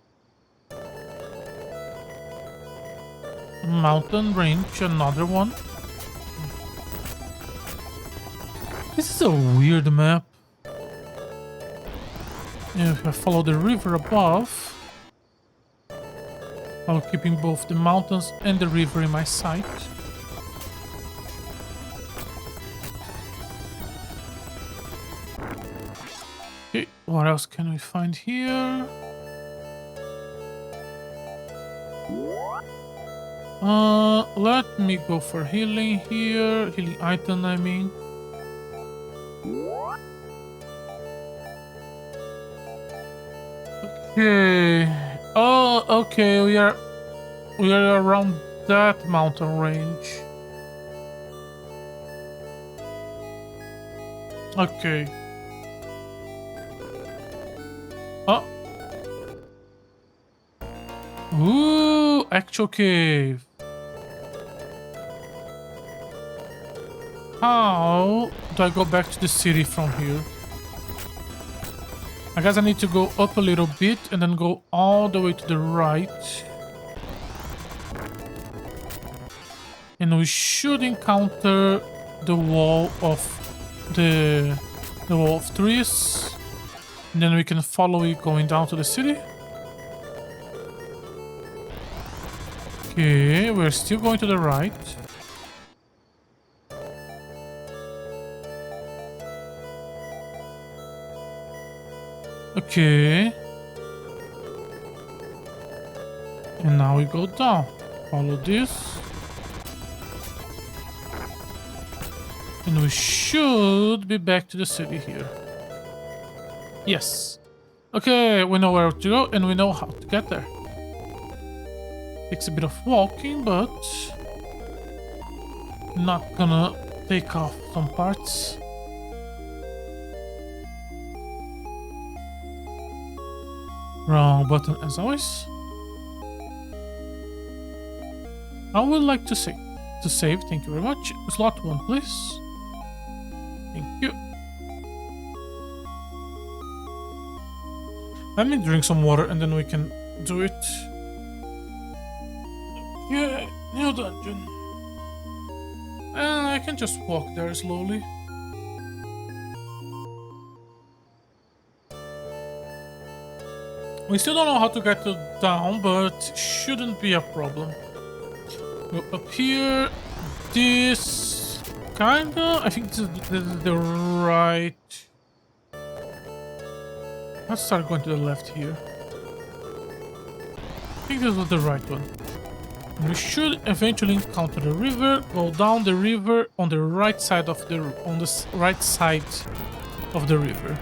Mountain range, another one. This is a weird map. If I follow the river above, while keeping both the mountains and the river in my sight. Okay, what else can we find here? Let me go for healing here. Healing item, I mean. Okay. Oh, okay, we are around that mountain range. Okay. Oh. Ooh, actual cave. How do I go back to the city from here? I guess I need to go up a little bit and then go all the way to the right. And we should encounter the wall of the wall of trees. And then we can follow it going down to the city. Okay, we're still going to the right. Okay. And now we go down. Follow this. And we should be back to the city here. Yes. Okay, we know where to go and we know how to get there. Takes a bit of walking, but not gonna take off some parts. Wrong button as always. I would like to save. Thank you very much. Slot 1, please. Thank you. Let me drink some water and then we can do it. Yeah, new dungeon. And I can just walk there slowly. We still don't know how to get down, but shouldn't be a problem. Go up here. This kinda. I think this is the right. Let's start going to the left here. I think this was the right one. We should eventually encounter the river. Go down the river on the right side of the right side of the river.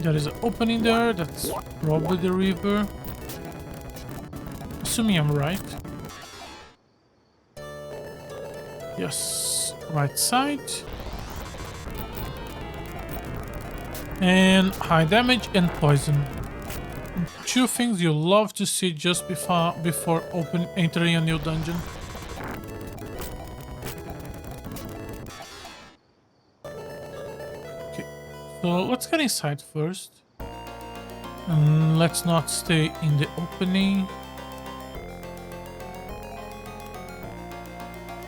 There is an opening there. That's probably the river. Assuming I'm right. Yes, right side. And high damage and poison. Two things you love to see just before entering a new dungeon. Okay, so let's get inside first. And let's not stay in the opening.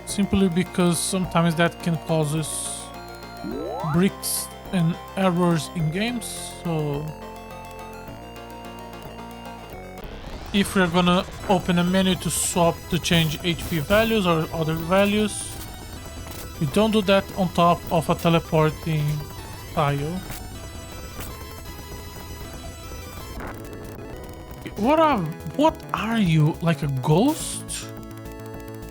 Simply because sometimes that can cause us bricks and errors in games, so if we're gonna open a menu to change HP values or other values, we don't do that on top of a teleporting tile. What are you, like a ghost?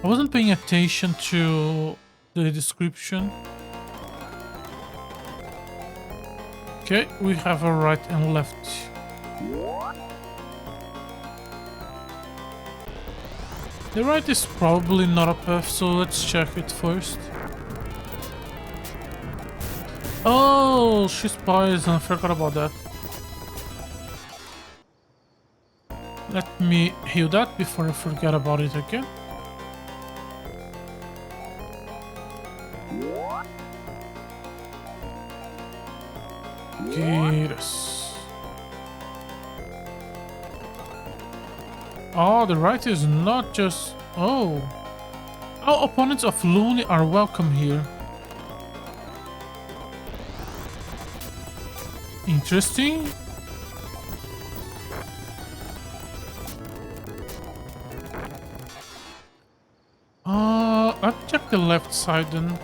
I wasn't paying attention to the description. Okay, we have a right and left. The right is probably not a path, so let's check it first. Oh, she's poison. I forgot about that. Let me heal that before I forget about it again. Yes. Oh, the right is not just... Oh. Oh, opponents of Looney are welcome here. Interesting. Let's check the left side then.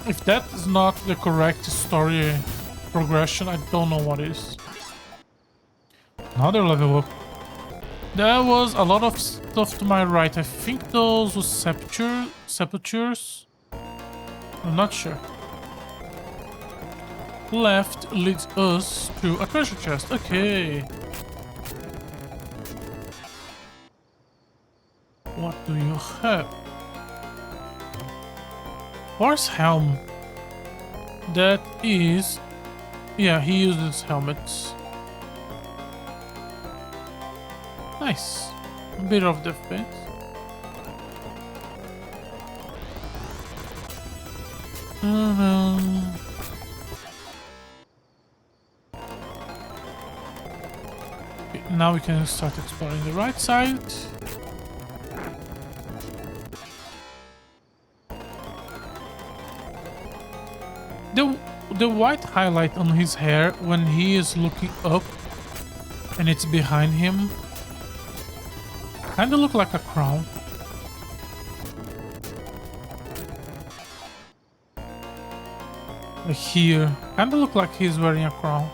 If that is not the correct story progression, I don't know what is. Another level up. There was a lot of stuff to my right. I think those were sepultures. I'm not sure. Left leads us to a treasure chest. Okay. What do you have? Horse helm. That is... Yeah, he uses helmets. Nice. A bit of defense. Okay, now we can start exploring the right side. The white highlight on his hair when he is looking up and it's behind him kind of look like a crown. Like here, kind of look like he's wearing a crown.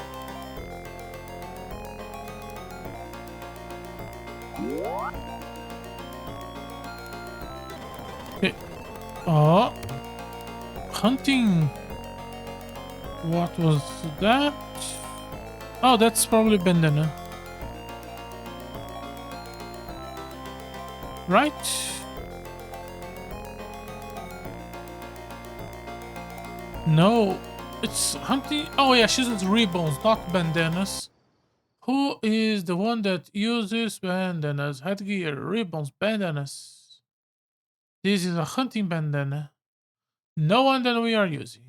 Okay. Oh, hunting. What was that? Oh, that's probably bandana. Right? No, it's hunting. Oh yeah, she uses ribbons, not bandanas. Who is the one that uses bandanas? Headgear, ribbons, bandanas. This is a hunting bandana. No one that we are using.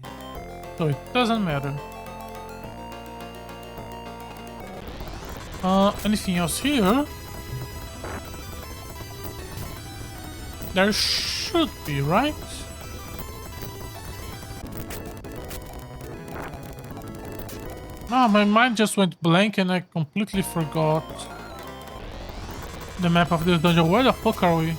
So it doesn't matter. Anything else here? There should be, right? Ah, my mind just went blank and I completely forgot the map of this dungeon. Where the fuck are we?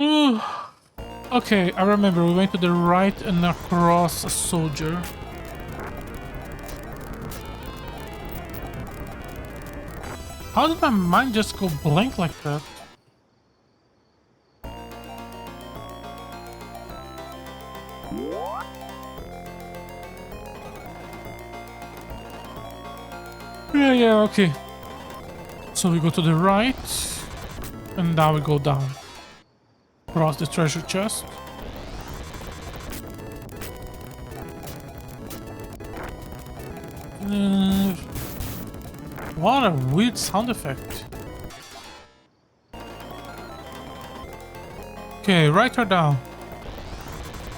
Ooh. Okay, I remember. We went to the right and across a soldier. How did my mind just go blank like that? Yeah, okay. So we go to the right, and now we go down. Across the treasure chest. What a weird sound effect. Okay, right or down?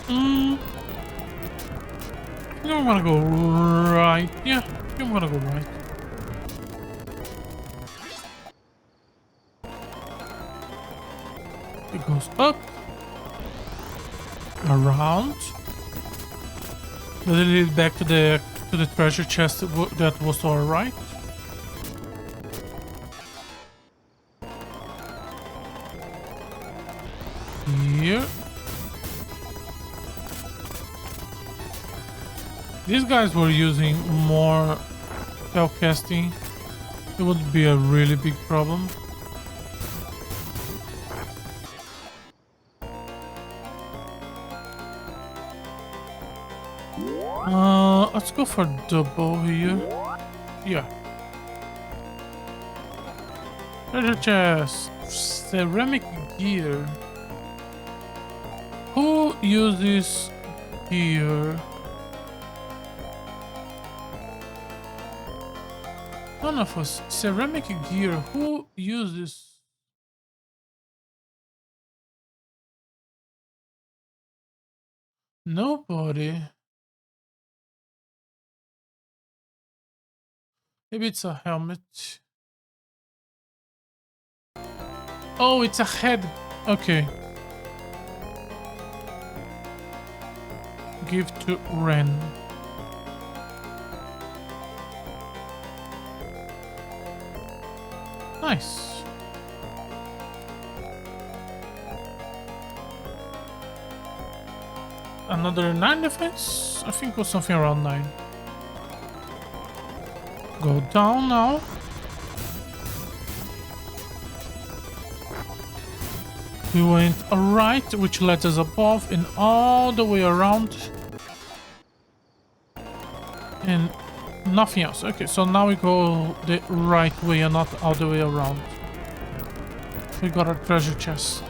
I think I'm gonna go right. Yeah, I think I'm gonna go right. It goes up, around. Does it lead back to the treasure chest that was to our right? Here. These guys were using more spell casting. It would be a really big problem. Let's go for double here. Yeah. Treasure chest. Ceramic gear. Who uses gear? None of us. Ceramic gear. Who uses? Nobody. Maybe it's a helmet. Oh, it's a head. Okay. Give to Ren. Nice. Another 9 defense? I think it was something around 9. Go down now. We went right, which led us above and all the way around. And nothing else. Okay, so now we go the right way and not all the way around. We got our treasure chest.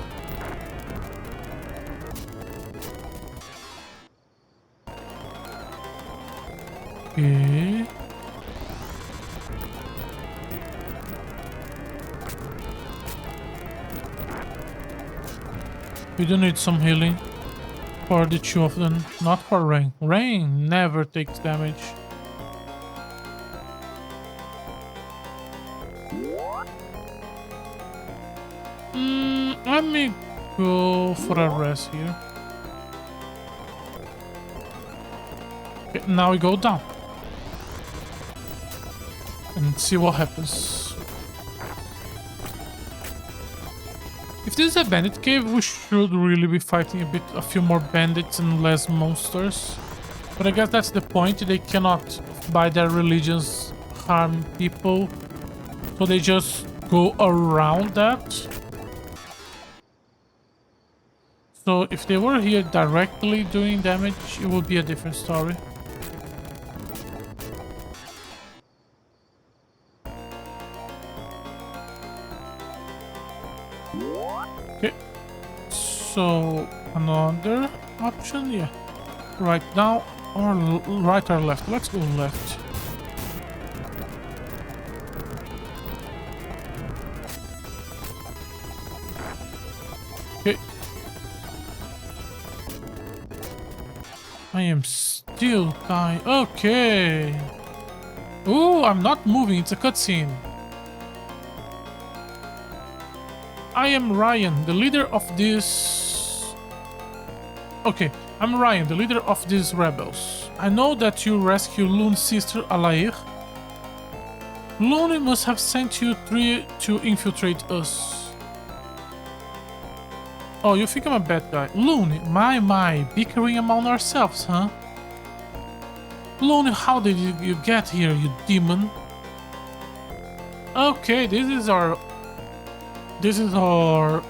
Okay. We do need some healing for the two of them, not for Rain. Rain never takes damage. Let me go for a rest here. Okay, now we go down. And see what happens. If this is a bandit cave, we should really be fighting a few more bandits and less monsters. But I guess that's the point. They cannot, by their religions, harm people. So they just go around that. So if they were here directly doing damage, it would be a different story. Okay. So another option, yeah. Right now or right or left? Let's go left. Okay. I am still dying. Okay. Ooh, I'm not moving. It's a cutscene. I am Ryan, the leader of this... Okay, I'm Ryan, the leader of these rebels. I know that you rescued Loon's sister Alair. Loon must have sent you three to infiltrate us. Oh, you think I'm a bad guy. Loon, my, bickering among ourselves, huh? Loon, how did you get here, you demon? Okay, this is our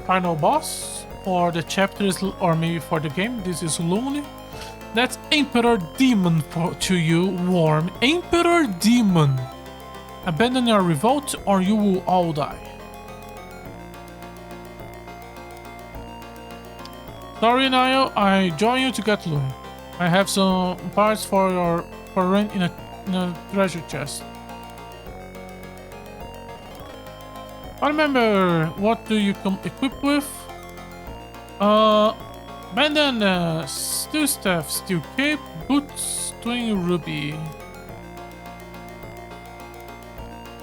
final boss for the chapters or maybe for the game. This is Looney. That's Emperor Demon to you, Worm. Emperor Demon. Abandon your revolt or you will all die. Sorry, Niall. I join you to get Looney. I have some parts for rent in a treasure chest. I remember, what do you come equipped with? Bandana, steel staff, steel cape, boots, twin ruby.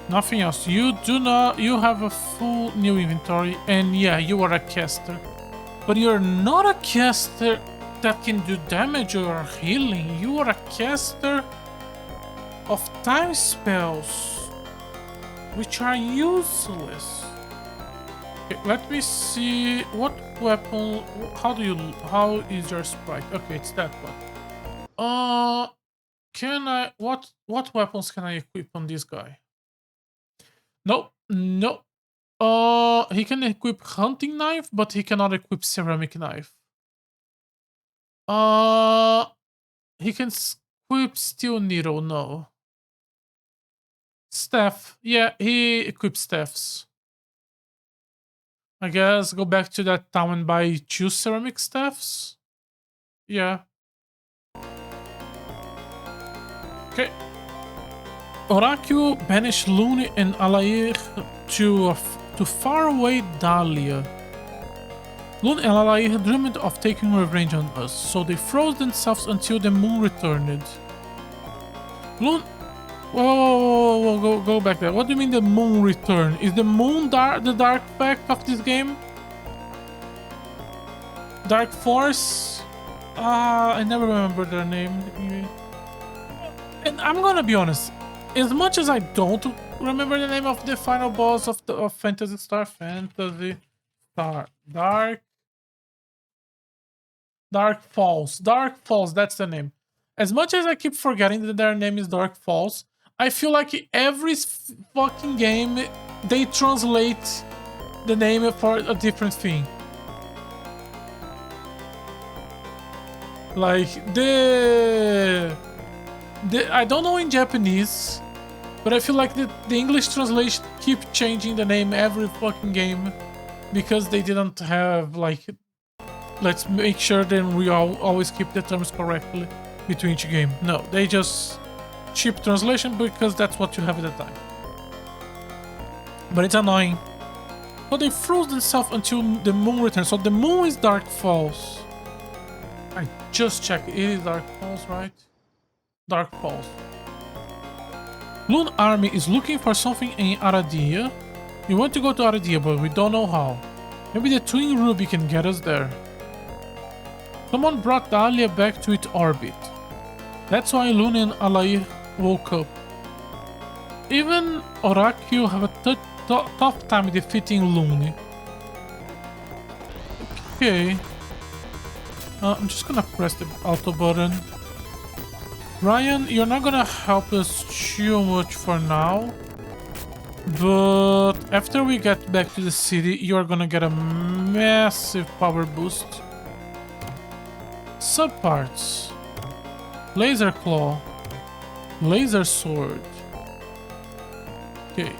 Nothing else. You have a full new inventory, and yeah, you are a caster. But you're not a caster that can do damage or healing. You are a caster of time spells, which are useless. Okay, let me see what weapon. How is your sprite? Okay, it's that one. Can I? What weapons can I equip on this guy? Nope, nope. He can equip hunting knife, but he cannot equip ceramic knife. He can equip steel needle. No. Staff. Yeah, he equips staffs. I guess go back to that town and buy 2 ceramic staffs. Yeah. Okay. Oracle banished Looney and Alair to faraway Dahlia. Loon and Alair dreamed of taking revenge on us, so they froze themselves until the moon returned. Loon... Whoa, go back there. What do you mean the moon return? Is the moon the dark fact of this game? Dark Force? I never remember their name. And I'm gonna be honest, as much as I don't remember the name of the final boss of Phantasy Star, Dark Falls, that's the name. As much as I keep forgetting that their name is Dark Falls, I feel like every fucking game they translate the name for a different thing. Like I don't know in Japanese, but I feel like the English translation keep changing the name every fucking game because they didn't have like, let's make sure that we always keep the terms correctly between each game. No, they just cheap translation because that's what you have at the time. But it's annoying. So they froze themselves until the moon returns. So the moon is Dark Falls. I just checked. It is Dark Falls, right? Dark Falls. Loon Army is looking for something in Aradia. We want to go to Aradia, but we don't know how. Maybe the Twin Ruby can get us there. Someone brought Dahlia back to its orbit. That's why Loon and Alai woke up. Even Oracle have a tough time defeating Loon. Okay. I'm just gonna press the auto button. Ryan, you're not gonna help us too much for now. But after we get back to the city, you're gonna get a massive power boost. Subparts. Laser Claw. Laser Sword. Okay.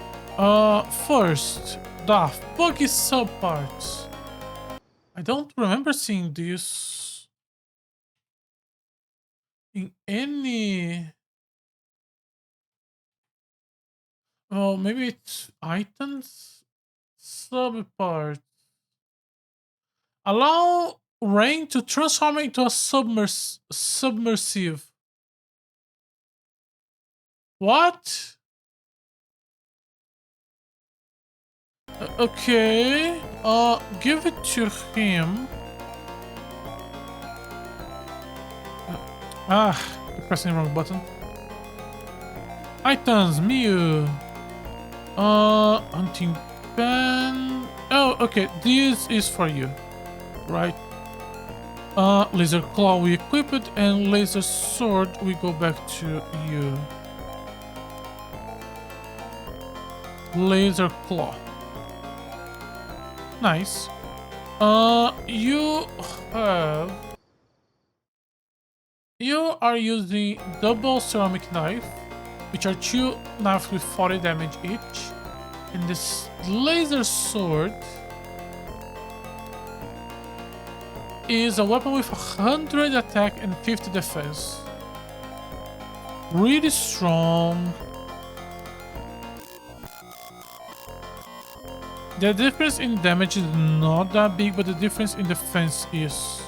First, the fuck is subparts? I don't remember seeing this in any... Oh, maybe it's items? Subparts. Allow rain to transform into a submersive. What? Okay. Give it to him. You're pressing the wrong button. Items, Mew. Hunting pen. Oh, okay. This is for you, right? Laser claw we equip it, and laser sword we go back to you. Laser claw. Nice. You are using double ceramic knife, which are 2 knives with 40 damage each. And this laser sword is a weapon with 100 attack and 50 defense. Really strong. The difference in damage is not that big, but the difference in defense is.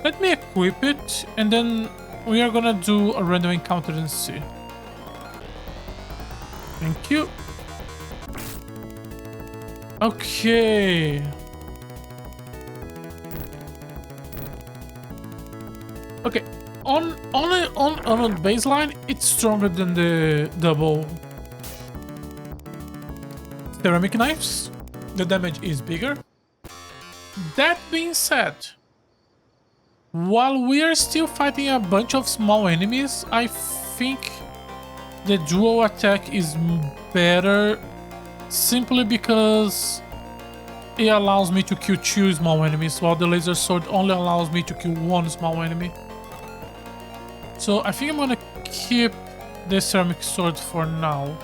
Let me equip it, and then we are gonna do a random encounter and see. Thank you. Okay. Okay. On a baseline, it's stronger than the double ceramic knives. The damage is bigger. That being said, while we are still fighting a bunch of small enemies, I think the dual attack is better simply because it allows me to kill 2 small enemies, while the laser sword only allows me to kill 1 small enemy. So I think I'm gonna keep the ceramic sword for now.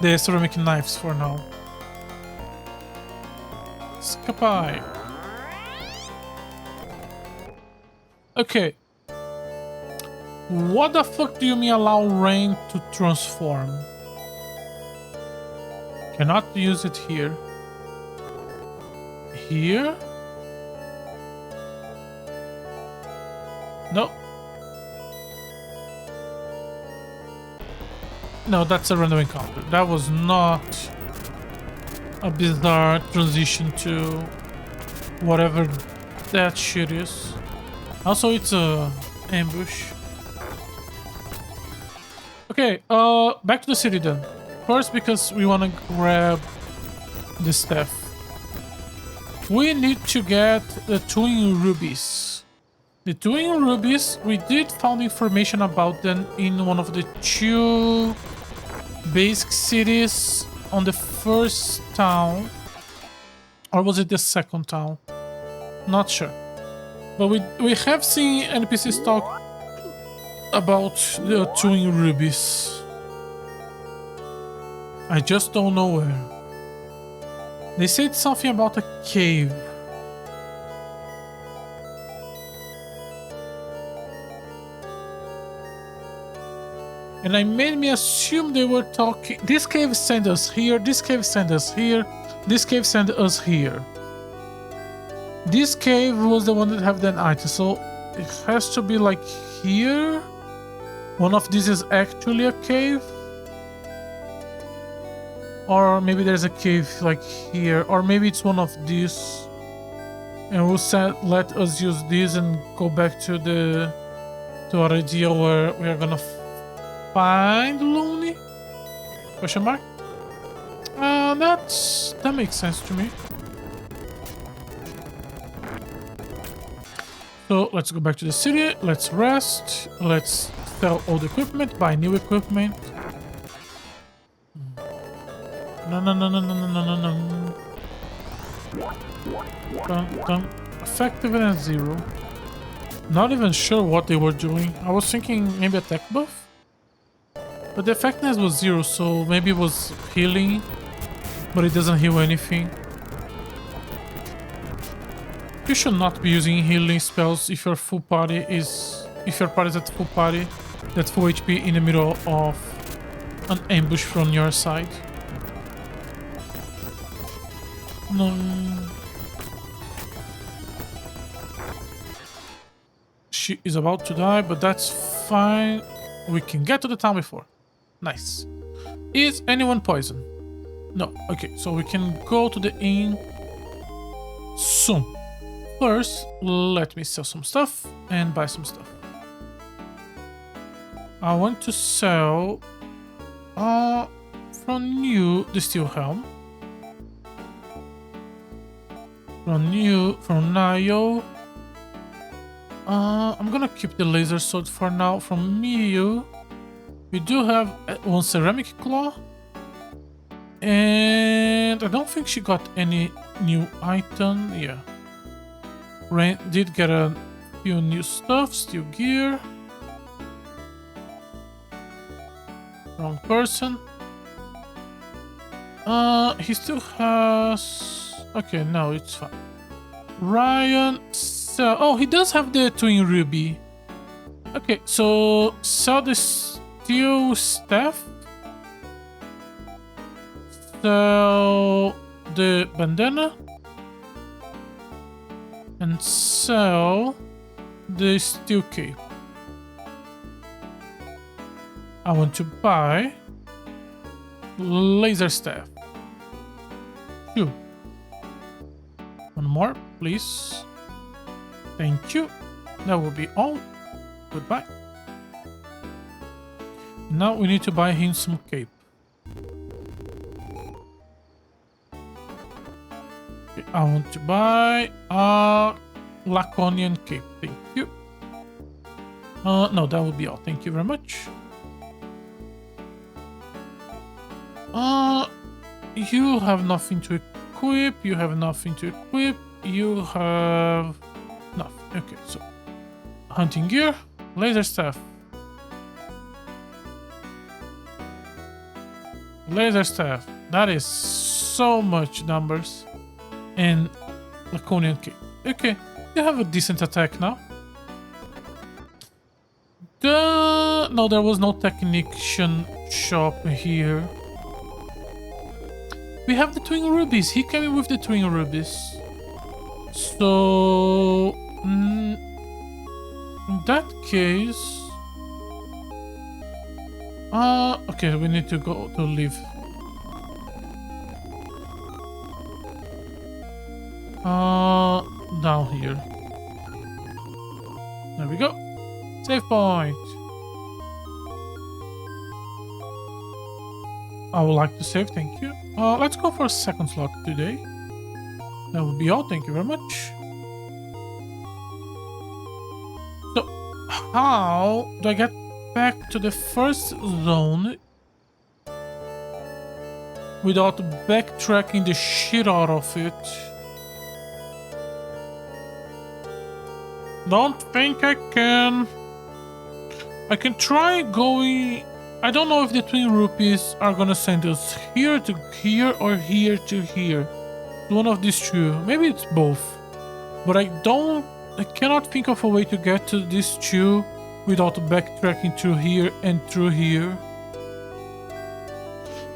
The ceramic knives for now. Scapai. Okay. What the fuck do you mean allow rain to transform? Cannot use it here. Here? No. No, that's a random encounter. That was not a bizarre transition to whatever that shit is. Also, it's a ambush. Okay, back to the city then. First, because we want to grab the staff. We need to get the twin rubies. The twin rubies, we did found information about them in one of the 2 basic cities on the first town. Or was it the second town? Not sure. But we have seen NPCs talk about the twin rubies. I just don't know where. They said something about a cave. And I made me assume they were talking. This cave sent us here, this cave sent us here, this cave sent us here. This cave was the one that have that item, so it has to be like here. One of these is actually a cave. Or maybe there's a cave like here, or maybe it's one of these. And we'll let us use this and go back to our idea where we are gonna find Looney? Question mark? That makes sense to me. So let's go back to the city. Let's rest. Let's sell old equipment, buy new equipment. No. Dun. Effectiveness 0. Not even sure what they were doing. I was thinking maybe attack buff. But the effectiveness was 0, so maybe it was healing, but it doesn't heal anything. You should not be using healing spells if your party is at full party, that's full HP in the middle of an ambush from your side. No. She is about to die, but that's fine. We can get to the town before. Nice. Is anyone poisoned? No. Okay, so we can go to the inn soon. First, let me sell some stuff and buy some stuff. I want to sell from you the steel helm. From Nayo. I'm gonna keep the laser sword for now. From Miyu, we do have one ceramic claw. And I don't think she got any new item. Yeah. Rain did get a few new stuff. Steel gear. Wrong person. He still has... Okay, no, it's fine. Ryan... Oh, he does have the twin ruby. Okay, so sell the steel staff. Sell the bandana. And sell the steel cape. I want to buy laser staff. 2. One more, please. Thank you. That will be all. Goodbye. Now we need to buy him some cape. Okay, I want to buy a Laconian cape. Thank you. No, that will be all. Thank you very much. You have nothing to equip. You have nothing to equip. You have nothing. Okay, so hunting gear, laser staff. Laser staff. That is so much numbers. And Laconian cape. Okay, you have a decent attack now. No, there was no technician shop here. We have the twin rubies. He came in with the twin rubies. So... in that case... okay, we need to go to leave. Down here. There we go. Save point. I would like to save, thank you. Let's go for a second slot today. That would be all, thank you very much. How do I get back to the first zone without backtracking the shit out of it? Don't think I can. I can try going. I don't know if the twin rupees are gonna send us here to here or here to here. One of these two. Maybe it's both. But I cannot think of a way to get to these two without backtracking through here and through here.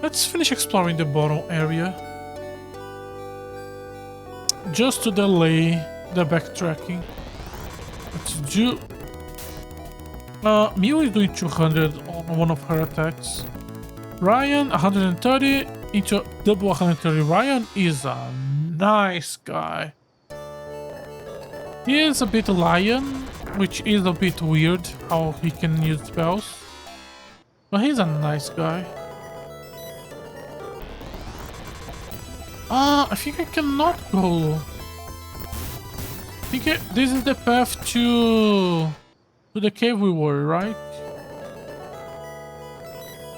Let's finish exploring the bottom area. Just to delay the backtracking. Let's do... Mew is doing 200 on one of her attacks. Ryan, 130 into double 130. Ryan is a nice guy. He is a bit lion, which is a bit weird how he can use spells. But he's a nice guy. I think I cannot go. I think this is the path to the cave we were, right?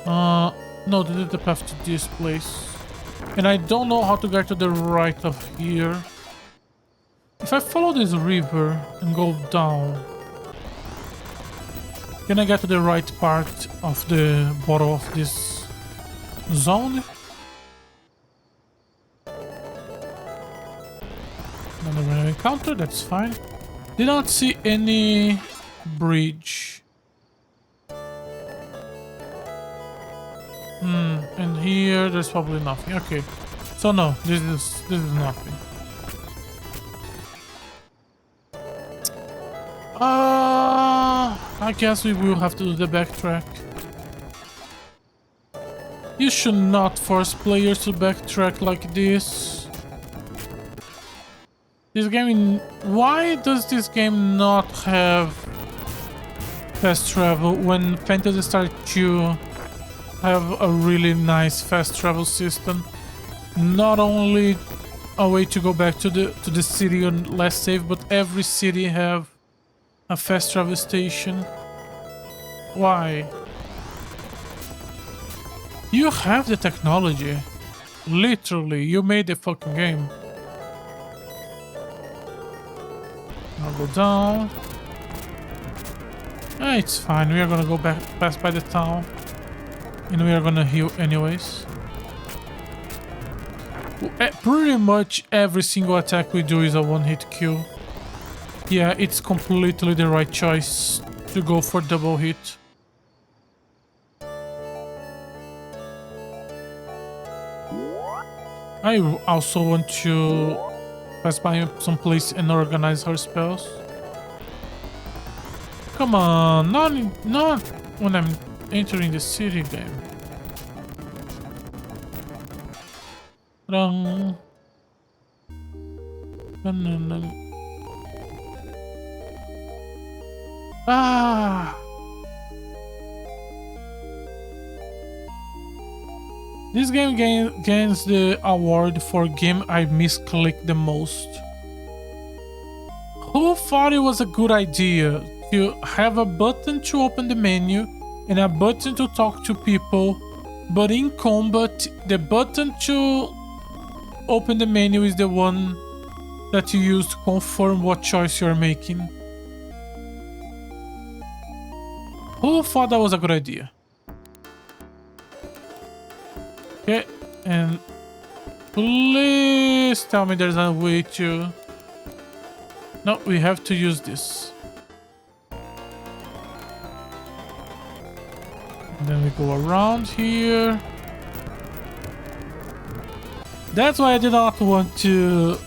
No, this is the path to this place. And I don't know how to get to the right of here. If I follow this river and go down, can I get to the right part of the bottom of this zone? Another encounter, that's fine. Did not see any bridge. And here there's probably nothing. Okay. So no, this is nothing. I guess we will have to do the backtrack. You should not force players to backtrack like this. This game... Why does this game not have fast travel when Phantasy Star 2 have a really nice fast travel system? Not only a way to go back to the city on less safe, but every city have a fast travel station. Why? You have the technology. Literally, you made the fucking game. I'll go down. It's fine. We are gonna go back past by the town, and we are gonna heal anyways. Pretty much every single attack we do is a one-hit kill. Yeah, it's completely the right choice to go for double hit. I also want to pass by some place and organize her spells. Come on, not when I'm entering the city game. This game gains the award for game I misclicked the most. Who thought it was a good idea to have a button to open the menu and a button to talk to people, but in combat the button to open the menu is the one that you use to confirm what choice you're making? Who thought that was a good idea? Okay, and please tell me there's a way to... No, we have to use this. And then we go around here. That's why I did not want to...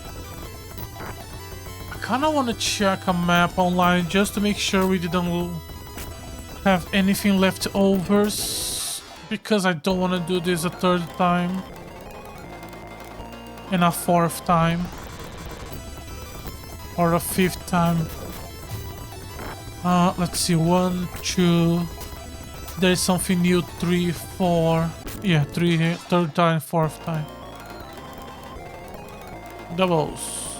I kind of want to check a map online just to make sure we didn't have anything left overs, because I don't want to do this a third time and a fourth time or a fifth time. Let's see, 1, 2, there's something new, 3, 4, yeah, 3, third time, fourth time. Doubles.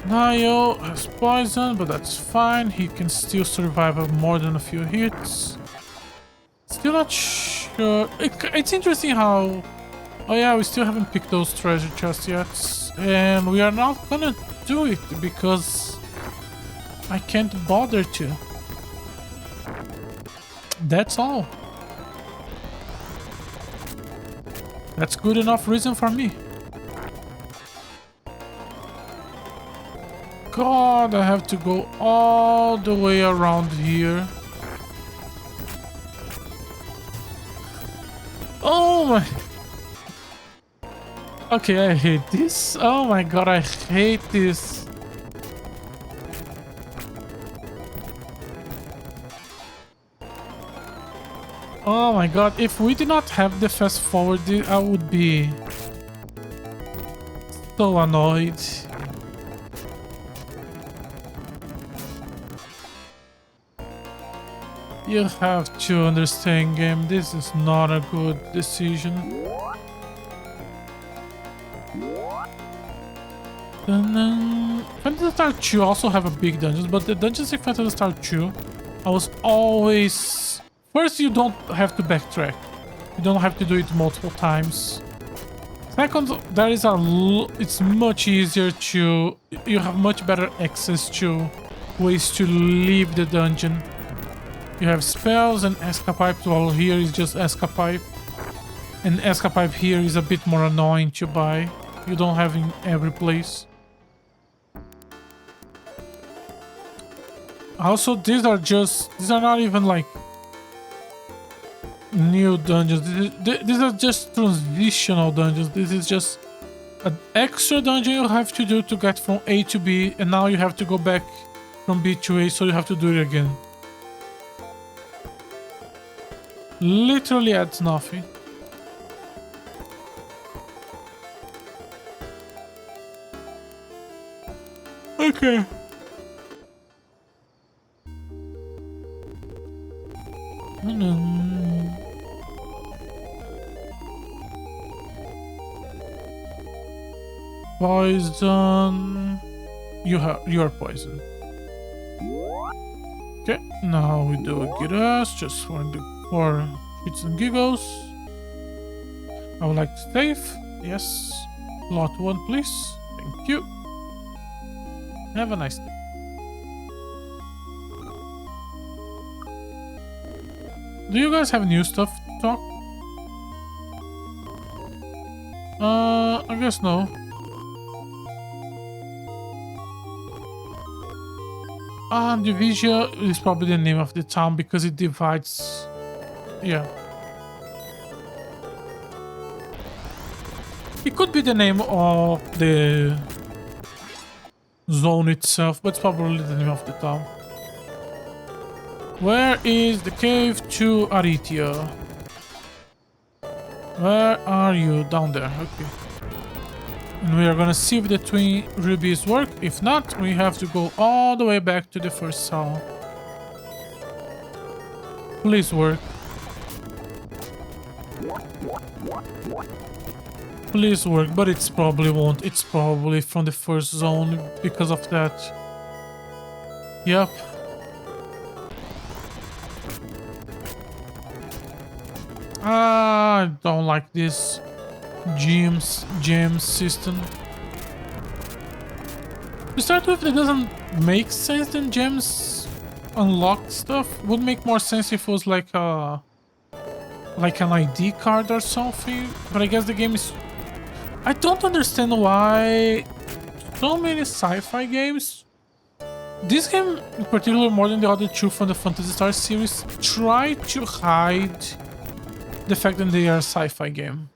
Nio has poison, but that's fine. He can still survive more than a few hits. Still not sure. It's interesting how... Oh yeah, we still haven't picked those treasure chests yet. And we are not gonna do it because I can't bother to. That's all. That's good enough reason for me. God, I have to go all the way around here. Oh my... Okay, I hate this. Oh my god, I hate this. Oh my god, if we did not have the fast forward, I would be so annoyed. You have to understand, game, this is not a good decision. Phantasy Star 2 also have a big dungeons, but the dungeons in Phantasy Star 2, I was always... First, you don't have to backtrack. You don't have to do it multiple times. Second, there is it's much easier to... You have much better access to ways to leave the dungeon. You have spells and escapipe. Well, here is just escapipe. And escapipe here is a bit more annoying to buy. You don't have in every place. Also, these are not even like new dungeons. These are just transitional dungeons. This is just an extra dungeon you have to do to get from A to B, and now you have to go back from B to A, so you have to do it again. Literally adds nothing. Okay. Poison. You're poison. Okay, now we do a get us just for shits and giggles. I would like to save. Yes. Lot 1, please. Thank you. Have a nice day. Do you guys have new stuff to talk? I guess no. Divisia is probably the name of the town because it divides. Yeah. It could be the name of the zone itself, but it's probably the name of the town. Where is the cave to Aritia? Where are you? Down there, okay. And we are gonna see if the twin rubies work. If not, we have to go all the way back to the first town. Please work. Please work, but it's probably won't. It's probably from the first zone because of that. Yep. I don't like this gems system. To start with, it doesn't make sense that gems unlock stuff. Would make more sense if it was like an ID card or something. But I guess the game is... I don't understand why so many sci-fi games, this game in particular more than the other two from the Phantasy Star series, try to hide the fact that they are a sci-fi game.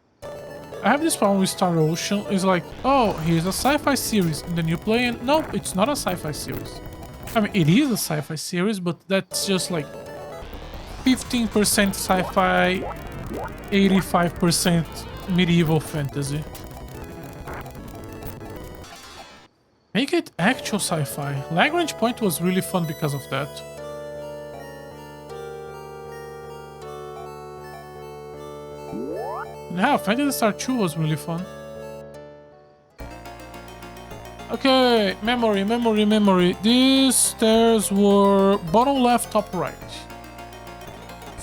I have this problem with Star Ocean. It's like, oh, here's a sci-fi series, and then you play and nope, it's not a sci-fi series. I mean, it is a sci-fi series, but that's just like 15% sci-fi, 85% medieval fantasy. Make it actual sci-fi. Lagrange Point was really fun because of that. Yeah, Phantasy Star 2 was really fun. Okay, memory. These stairs were bottom left, top right.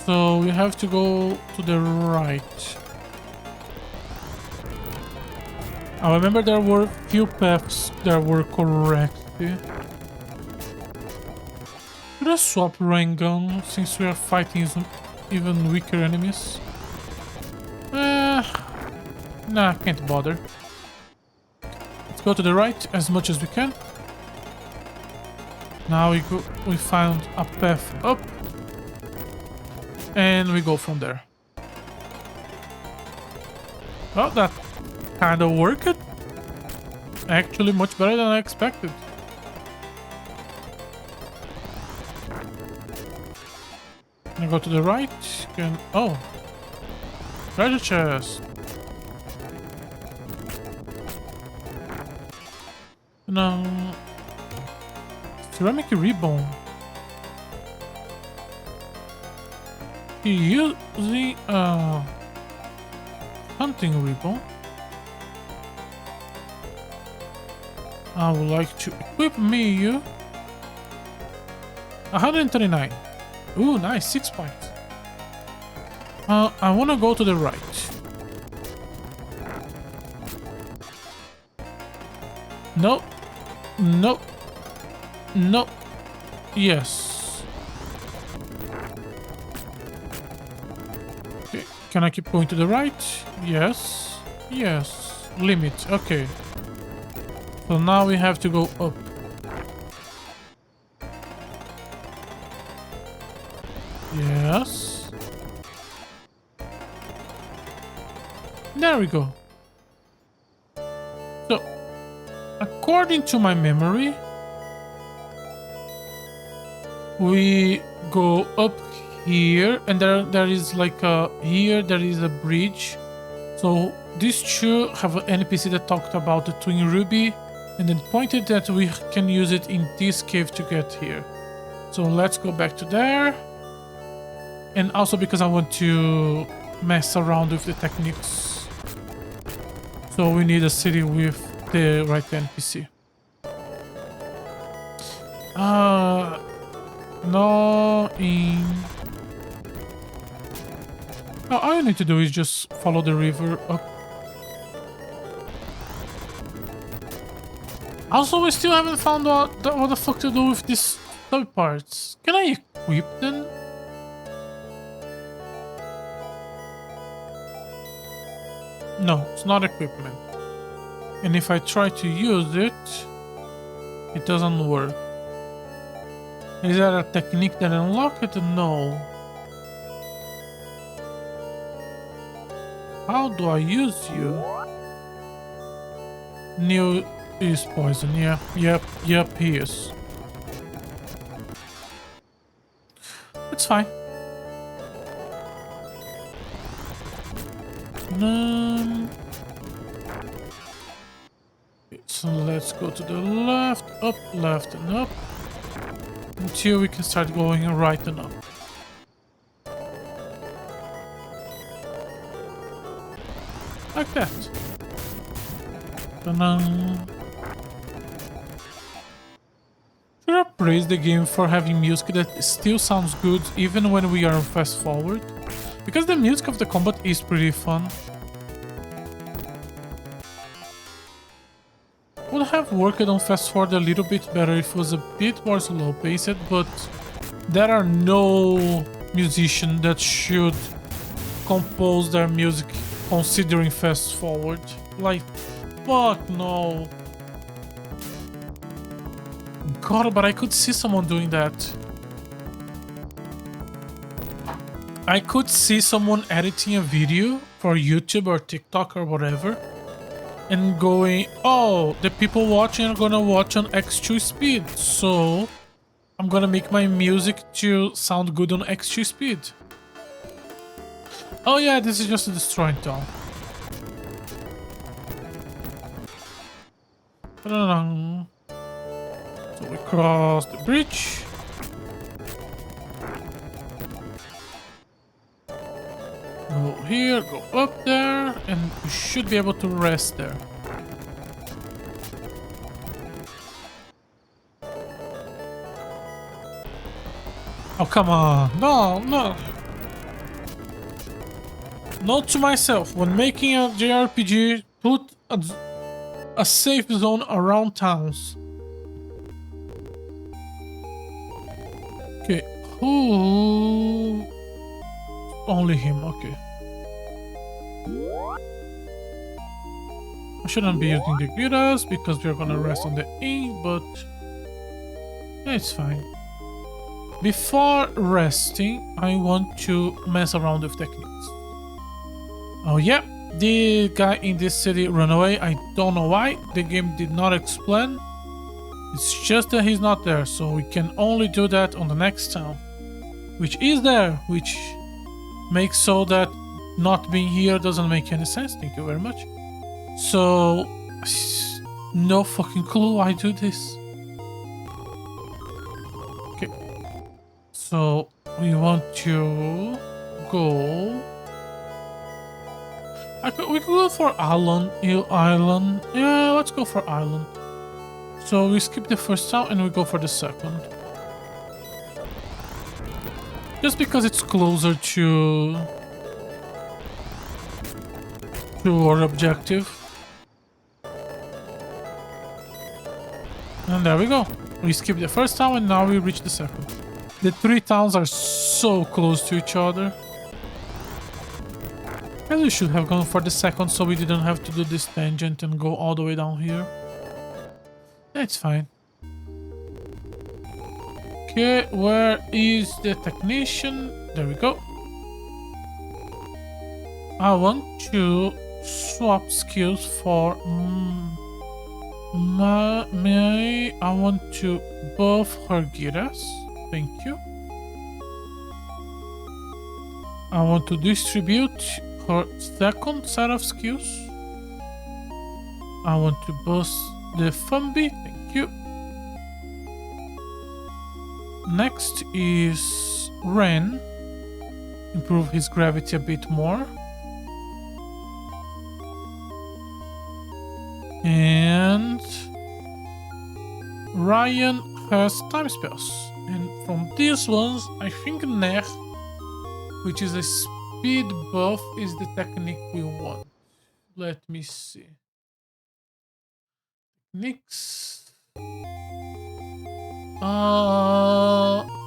So we have to go to the right. I remember there were few paths that were correct. Should I swap rain gun since we are fighting some even weaker enemies? Nah, can't bother. Let's go to the right as much as we can. Now we found a path up. And we go from there. Well, that kind of worked. Actually, much better than I expected. I go to the right. Oh, treasure chest. No, ceramic ribbon. Using hunting ribbon. I would like to equip me 139. Ooh, nice, 6 points. I want to go to the right. No. No. No. Yes. Okay. Can I keep going to the right? Yes. Yes. Limit. Okay. So now we have to go up. Yes. There we go. So, according to my memory, we go up here, and there is like here there is a bridge. So these two have an NPC that talked about the twin ruby, and then pointed that we can use it in this cave to get here. So let's go back to there. And also because I want to mess around with the techniques. So we need a city with the right NPC. No, all you need to do is just follow the river up. Also, we still haven't found what the fuck to do with these sub parts. Can I equip them? No, it's not equipment. And if I try to use it, it doesn't work. Is that a technique that unlocks it? No. How do I use you? New is poison. Yeah, yep, he is. It's fine. So let's go to the left, and up. Until we can start going right and up. Like that. Should I praise the game for having music that still sounds good even when we are fast forward? Because the music of the combat is pretty fun. Would have worked on fast forward a little bit better if it was a bit more slow paced, but there are no musicians that should compose their music considering fast forward. Like, fuck no. God, but I could see someone doing that. I could see someone editing a video for YouTube or TikTok or whatever and going, oh, the people watching are gonna watch on X2 speed, so I'm gonna make my music to sound good on X2 speed. Oh yeah, this is just a destroying town. So we cross the bridge. Go here, go up there, and we should be able to rest there. Oh, come on. No, no. Note to myself, when making a JRPG, put a safe zone around towns. Okay. Who? Only him, okay. I shouldn't be using the Gyras because we're gonna rest on the ink, but yeah, it's fine. Before resting, I want to mess around with techniques. Oh yeah, the guy in this city ran away. I don't know why. The game did not explain. It's just that he's not there, so we can only do that on the next town. Which is there, which makes so that not being here doesn't make any sense. Thank you very much. So, no fucking clue why I do this. Okay. So, we want to go... we could go for Island. Yeah, let's go for Island. So, we skip the first town and we go for the second. Just because it's closer to our objective. And there we go. We skipped the first town and now we reach the second. The three towns are so close to each other. Maybe we should have gone for the second so we didn't have to do this tangent and go all the way down here. That's fine. Okay, where is the technician? There we go. I want to swap skills for... I want to buff her Giras. Thank you. I want to distribute her second set of skills. I want to boost the Fumbi. Thank you. Next is Ren. Improve his gravity a bit more. And Ryan has time spells. And from these ones, I think Ner, which is a speed buff, is the technique we want. Let me see. Techniques.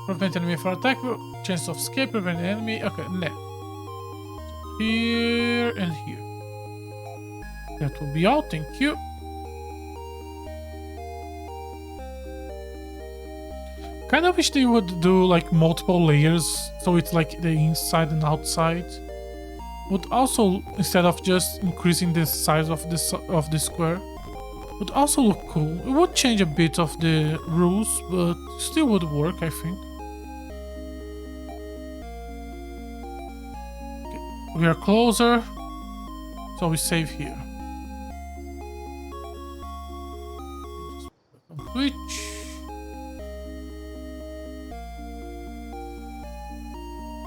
Prevent enemy from attack. Chance of escape. Prevent enemy. Okay, Ner. Here and here. That will be all, thank you. Kind of wish they would do like multiple layers, so it's like the inside and outside. Would also, instead of just increasing the size of the square, would also look cool. It would change a bit of the rules, but still would work, I think. Okay. We are closer, so we save here. Switch.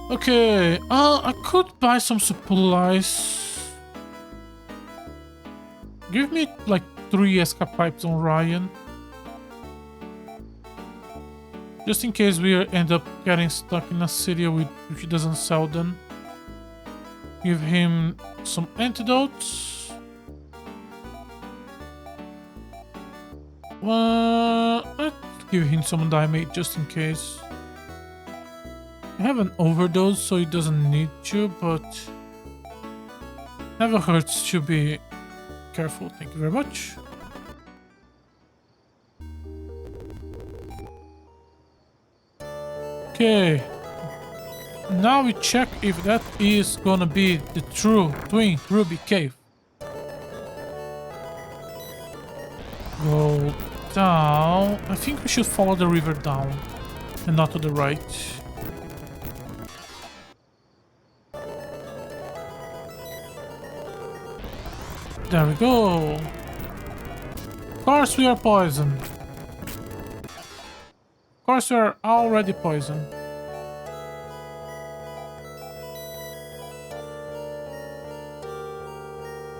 Okay, I could buy some supplies. Give me like 3 escape pipes on Ryan. Just in case we end up getting stuck in a city if he doesn't sell them. Give him some antidotes. Let's give him some damage just in case. I have an overdose, so he doesn't need to, but never hurts to be careful. Thank you very much. Okay. Now we check if that is gonna be the true Twin Ruby Cave. Go down. I think we should follow the river down and not to the right. There we go. Of course we are poisoned. Of course we are already poisoned.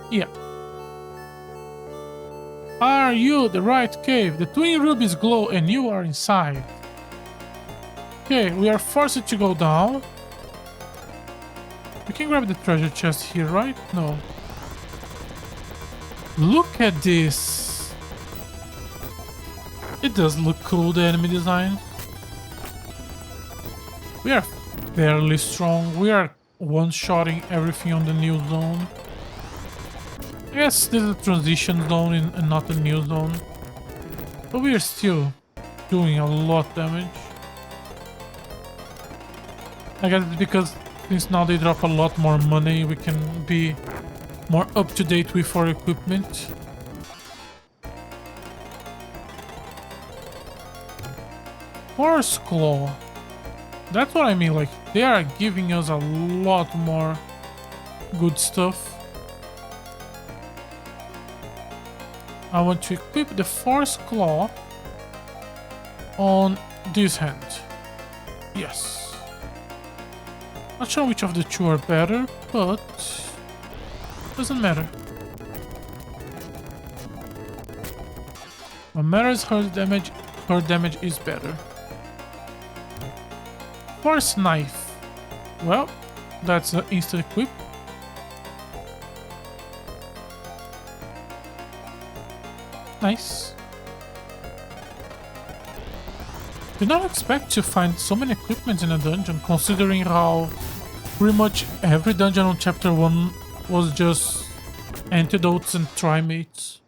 Yeah. Are you the right cave? The twin rubies glow and you are inside. Okay, we are forced to go down. We can grab the treasure chest here, right? No. Look at this. It does look cool, the enemy design. We are fairly strong. We are one-shotting everything on the new zone. Yes, this is a transition zone and not a new zone. But we are still doing a lot of damage. I guess it's because since now they drop a lot more money, we can be more up-to-date with our equipment. Horse Claw. That's what I mean, like, they are giving us a lot more good stuff. I want to equip the Force Claw on this hand. Yes. Not sure which of the two are better, but doesn't matter. What matters, her damage is better. Force Knife. Well, that's an instant equip. Nice. Did not expect to find so many equipments in a dungeon, considering how pretty much every dungeon on chapter 1 was just antidotes and trimates.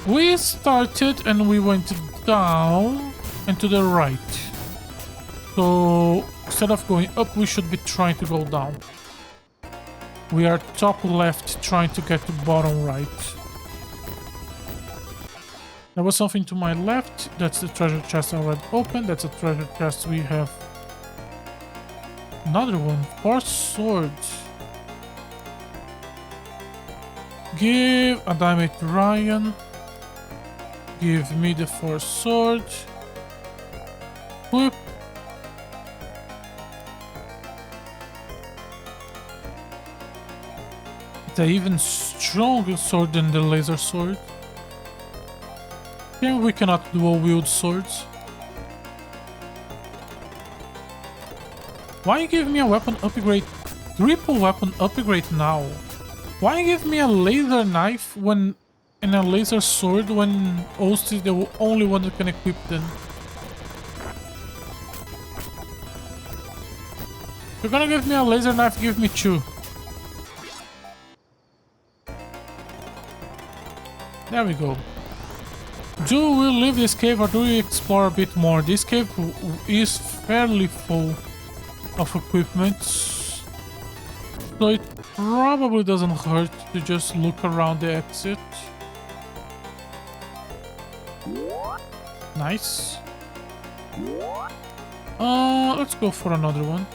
We started and we went down and to the right. So instead of going up, we should be trying to go down. We are top left trying to get to bottom right. There was something to my left. That's the treasure chest I already opened. That's a treasure chest we have. Another one. 4 swords. Give a diamond to Ryan. Give me the 4 swords. Whip. It's an even stronger sword than the laser sword. Here we cannot dual wield swords. Why give me a weapon upgrade? Triple weapon upgrade now? Why give me a laser knife when and a laser sword when Ost is the only one that can equip them? If you're gonna give me a laser knife, give me 2. There we go. Do we leave this cave or do we explore a bit more? This cave is fairly full of equipment, so it probably doesn't hurt to just look around the exit. Nice. Let's go for another one.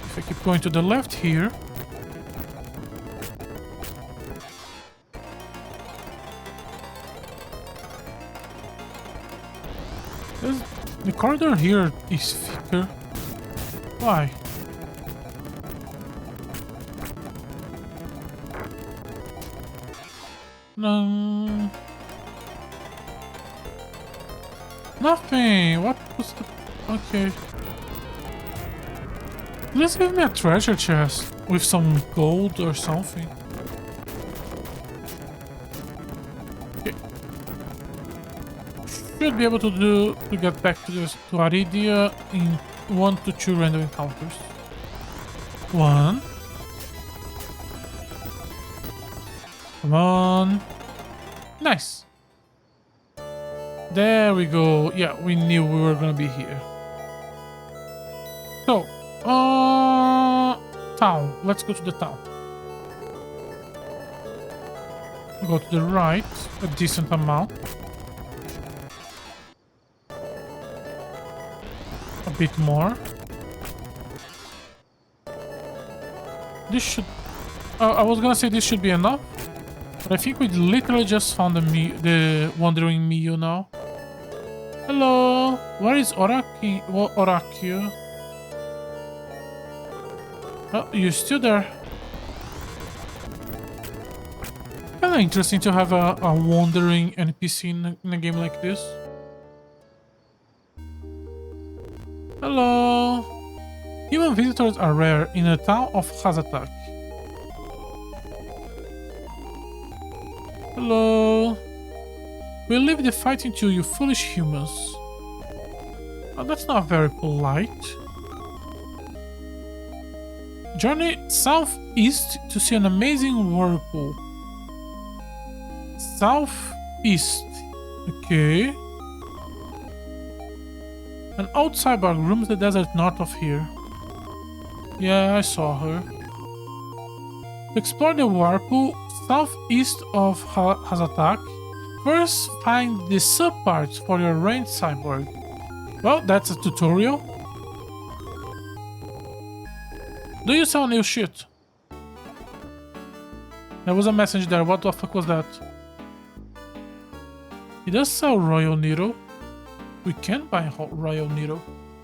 If I keep going to the left here. The corridor here is thicker. Why? No. Nothing. What was the... Okay. Please give me a treasure chest with some gold or something. Okay. Should be able to get back to Aridia in 1 to 2 random encounters. 1. Come on. Nice. There we go. Yeah, we knew we were gonna be here. So, town. Let's go to the town. Go to the right, a decent amount. A bit more. This should... I was gonna say this should be enough. But I think we literally just found the Wandering Mio now. Hello! Where is Orakio? Oh, you're still there. kind of interesting to have a wandering NPC in a game like this. Hello. Human visitors are rare in the town of Hazatak. Hello. We'll leave the fighting to you foolish humans. Oh, that's not very polite. Journey southeast to see an amazing whirlpool. Southeast. Okay. An old cyborg roams the desert north of here. Yeah, I saw her. To explore the whirlpool southeast of Hazatak, first find the subparts for your ranged cyborg. Well, that's a tutorial. Do you sell new shit? There was a message there. What the fuck was that? He does sell Royal Needle. We can buy Royal Needle.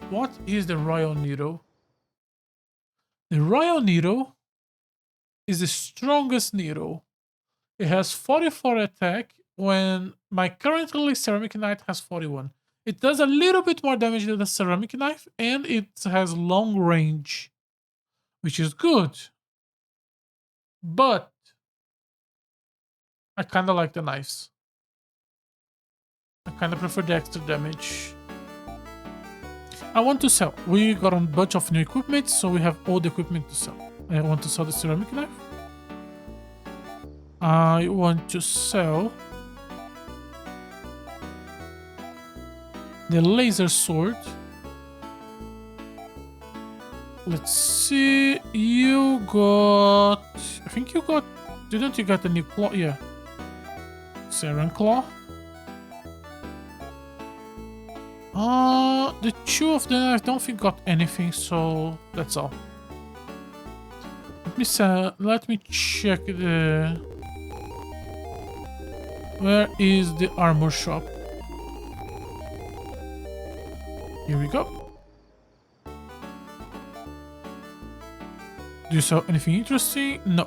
What is the Royal Needle? The Royal Needle is the strongest needle. It has 44 attack when my currently Ceramic Knight has 41. It does a little bit more damage than the Ceramic Knife and it has long range, which is good. But I kind of like the knives. I kind of prefer the extra damage. I want to sell. We got a bunch of new equipment, so we have all the equipment to sell. I want to sell the Ceramic Knife. I want to sell the Laser Sword. Let's see. You got... I think you got... Didn't you get a new claw? Yeah. Seren Claw. The two of them I don't think got anything, so that's all. Let me check the... Where is the armor shop? Here we go. Do you sell anything interesting? No.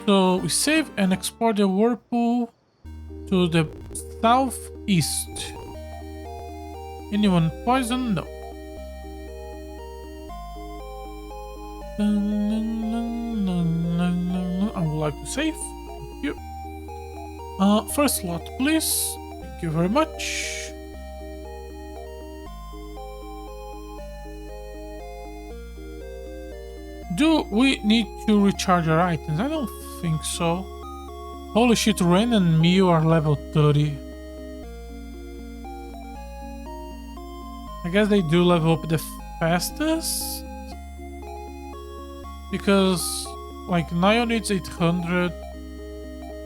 So we save and export the whirlpool to the southeast. Anyone poison? No. I would like to save. Thank you. First slot, please. Thank you very much. Do we need to recharge our items? I don't think so. Holy shit, Ren and Mew are level 30. I guess they do level up the fastest. Because, like, Nio needs 800,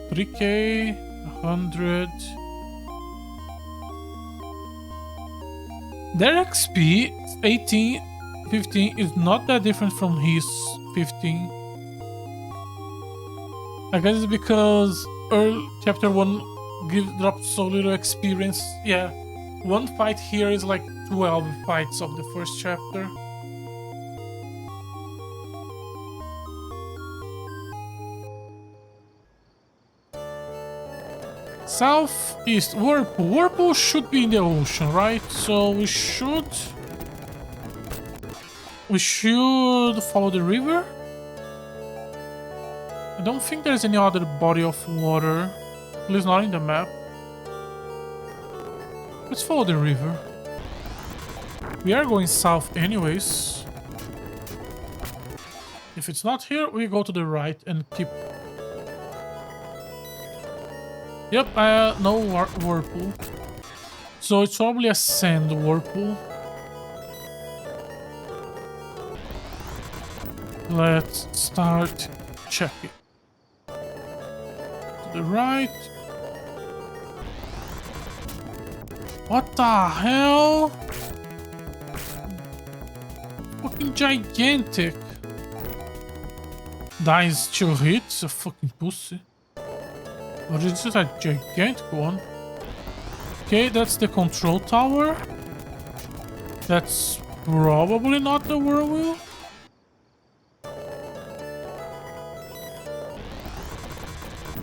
3k, 100. Their XP, 18, 15, is not that different from his 15. I guess it's because chapter 1 drops so little experience. Yeah, one fight here is like 12 fights of the first chapter. Southeast, Whirlpool. Whirlpool should be in the ocean, right? So we should follow the river. I don't think there's any other body of water, at least not in the map. Let's follow the river. We are going south anyways. If it's not here, we go to the right and keep... Yep, no whirlpool. So it's probably a sand whirlpool. Let's start checking. To the right. What the hell? Fucking gigantic. Dies 2 hits, a fucking pussy. Or is this a gigantic one? Okay, that's the control tower. That's probably not the whirlwheel.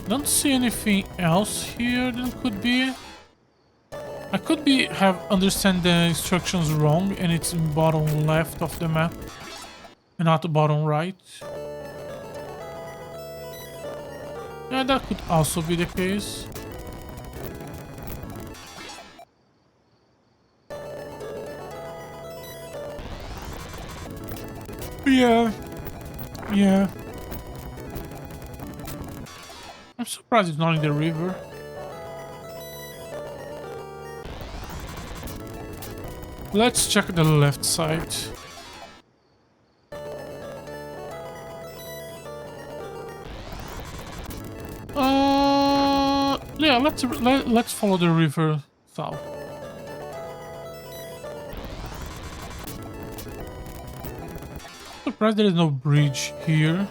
Don't see anything else here that could be. I could have understand the instructions wrong and it's in bottom left of the map and not the bottom right. Yeah, that could also be the case. Yeah. Yeah. I'm surprised it's not in the river. Let's check the left side. Yeah, let's follow the river south. Surprised there is no bridge here.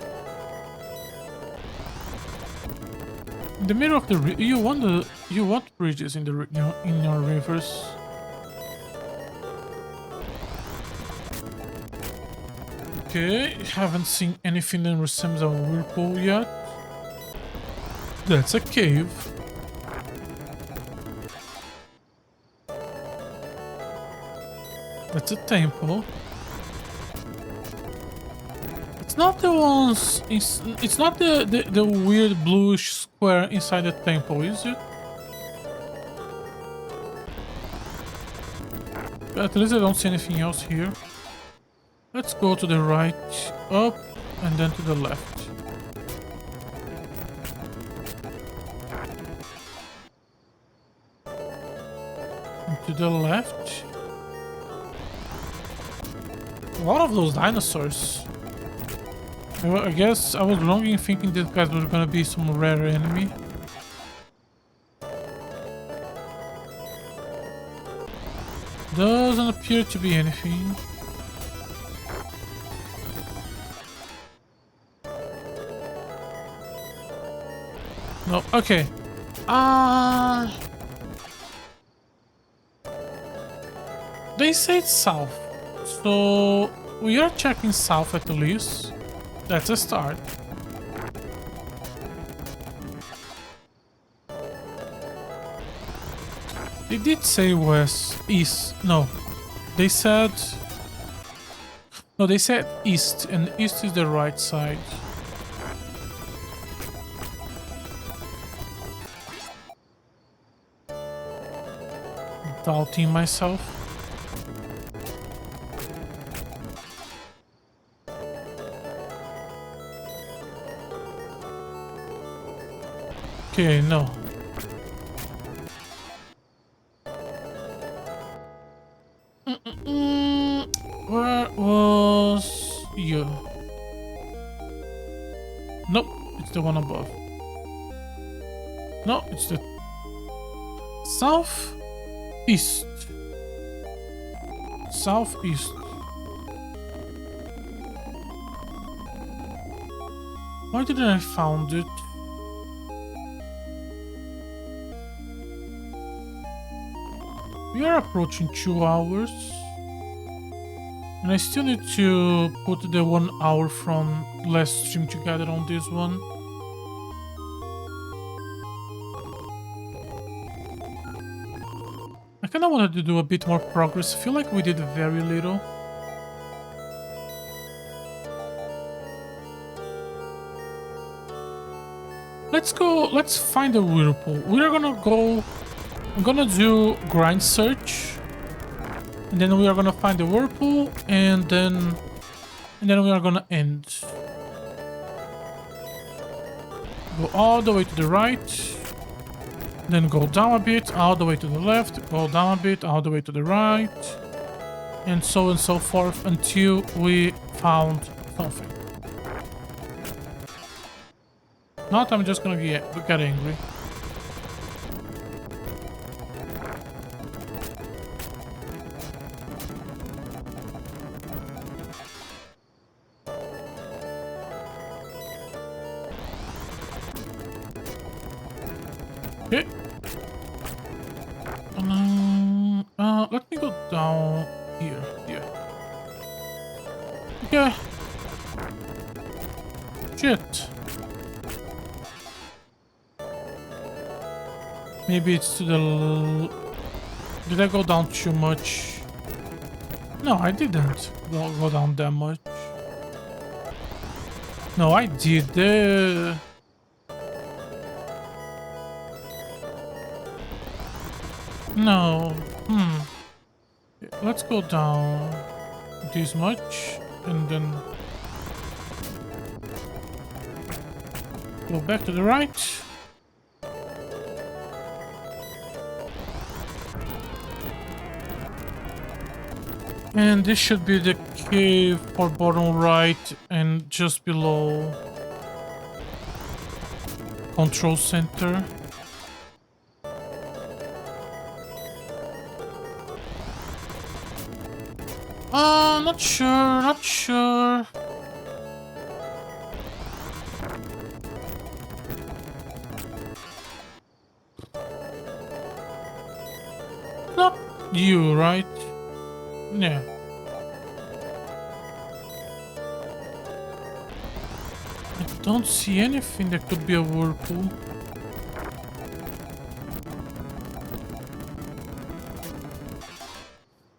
In the middle of the you want bridges in the in your rivers. Okay, haven't seen anything that resembles a whirlpool yet. That's a cave. That's a temple. It's not the ones. It's not the weird bluish square inside the temple, is it? At least I don't see anything else here. Let's go to the right, up, and then to the left. And to the left. A lot of those dinosaurs. I guess I was wrong in thinking these guys were gonna be some rare enemy. Doesn't appear to be anything. No, okay. They say it's south. So we are checking south at least. That's a start. They did say west, east. No, they said. No, they said east, and east is the right side. Doubting myself. Okay, no. Where was you? Nope, it's the one above. No, it's the southeast. Southeast. Why didn't I found it? We are approaching 2 hours. And I still need to put the 1 hour from last stream together on this one. I kinda wanted to do a bit more progress. I feel like we did very little. Let's find a whirlpool. We're gonna go... I'm gonna do grind search. And then we are gonna find the whirlpool, and then we are gonna end. Go all the way to the right, then go down a bit, all the way to the left, go down a bit, all the way to the right, and so forth until we found something. Not, I'm just gonna get angry. Okay. Let me go down here. Yeah. Okay. Shit. Maybe it's to the... Did I go down too much? No, I didn't go down that much. No, I did. No. Let's go down this much and then go back to the right. And this should be the cave for bottom right and just below control center. Not sure. Not you, right? Yeah. I don't see anything that could be a whirlpool.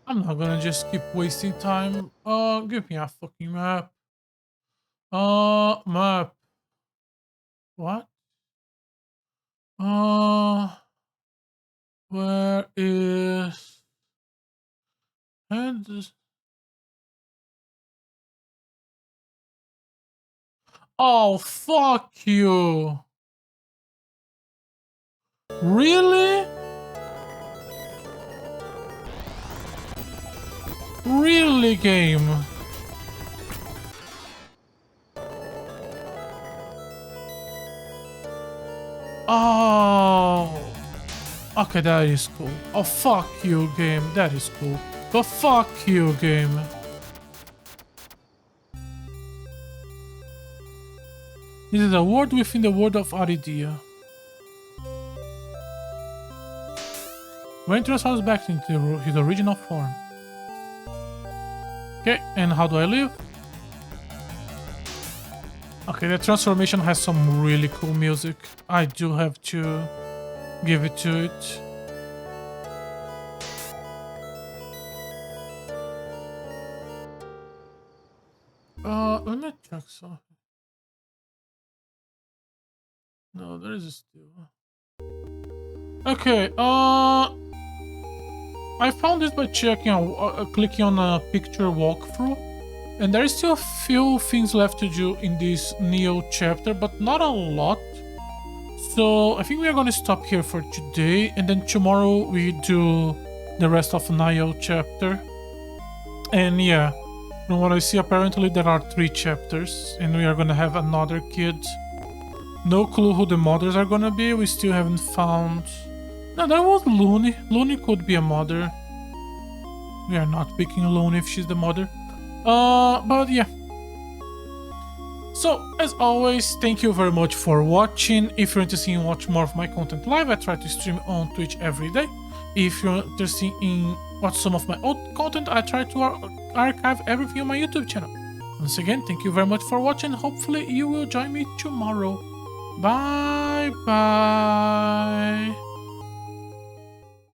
I'm not gonna just keep wasting time. Give me a fucking map. Map. What? Where is... And... Oh, fuck you. Really? Really, game? Oh. Okay, that is cool. Oh, fuck you, game. That is cool. But fuck you, game. This is a word within the word of Aridia. Venturous house back into his original form. Okay, and how do I live? Okay, the transformation has some really cool music. I do have to give it to it. Let me check something. No, there is still. Okay, I found this by checking, clicking on a picture walkthrough, and there is still a few things left to do in this Neo chapter, but not a lot. So I think we are going to stop here for today, and then tomorrow we do the rest of Neo chapter. And yeah, from what I see, apparently there are 3 chapters, and we are going to have another kid. No clue who the mothers are going to be. We still haven't found... No, that was Looney. Looney could be a mother. We are not picking Looney if she's the mother. But yeah. So, as always, thank you very much for watching. If you're interested in watching more of my content live, I try to stream on Twitch every day. If you're interested in watch some of my old content, I try to archive everything on my YouTube channel. Once again, thank you very much for watching. Hopefully you will join me tomorrow. Bye bye.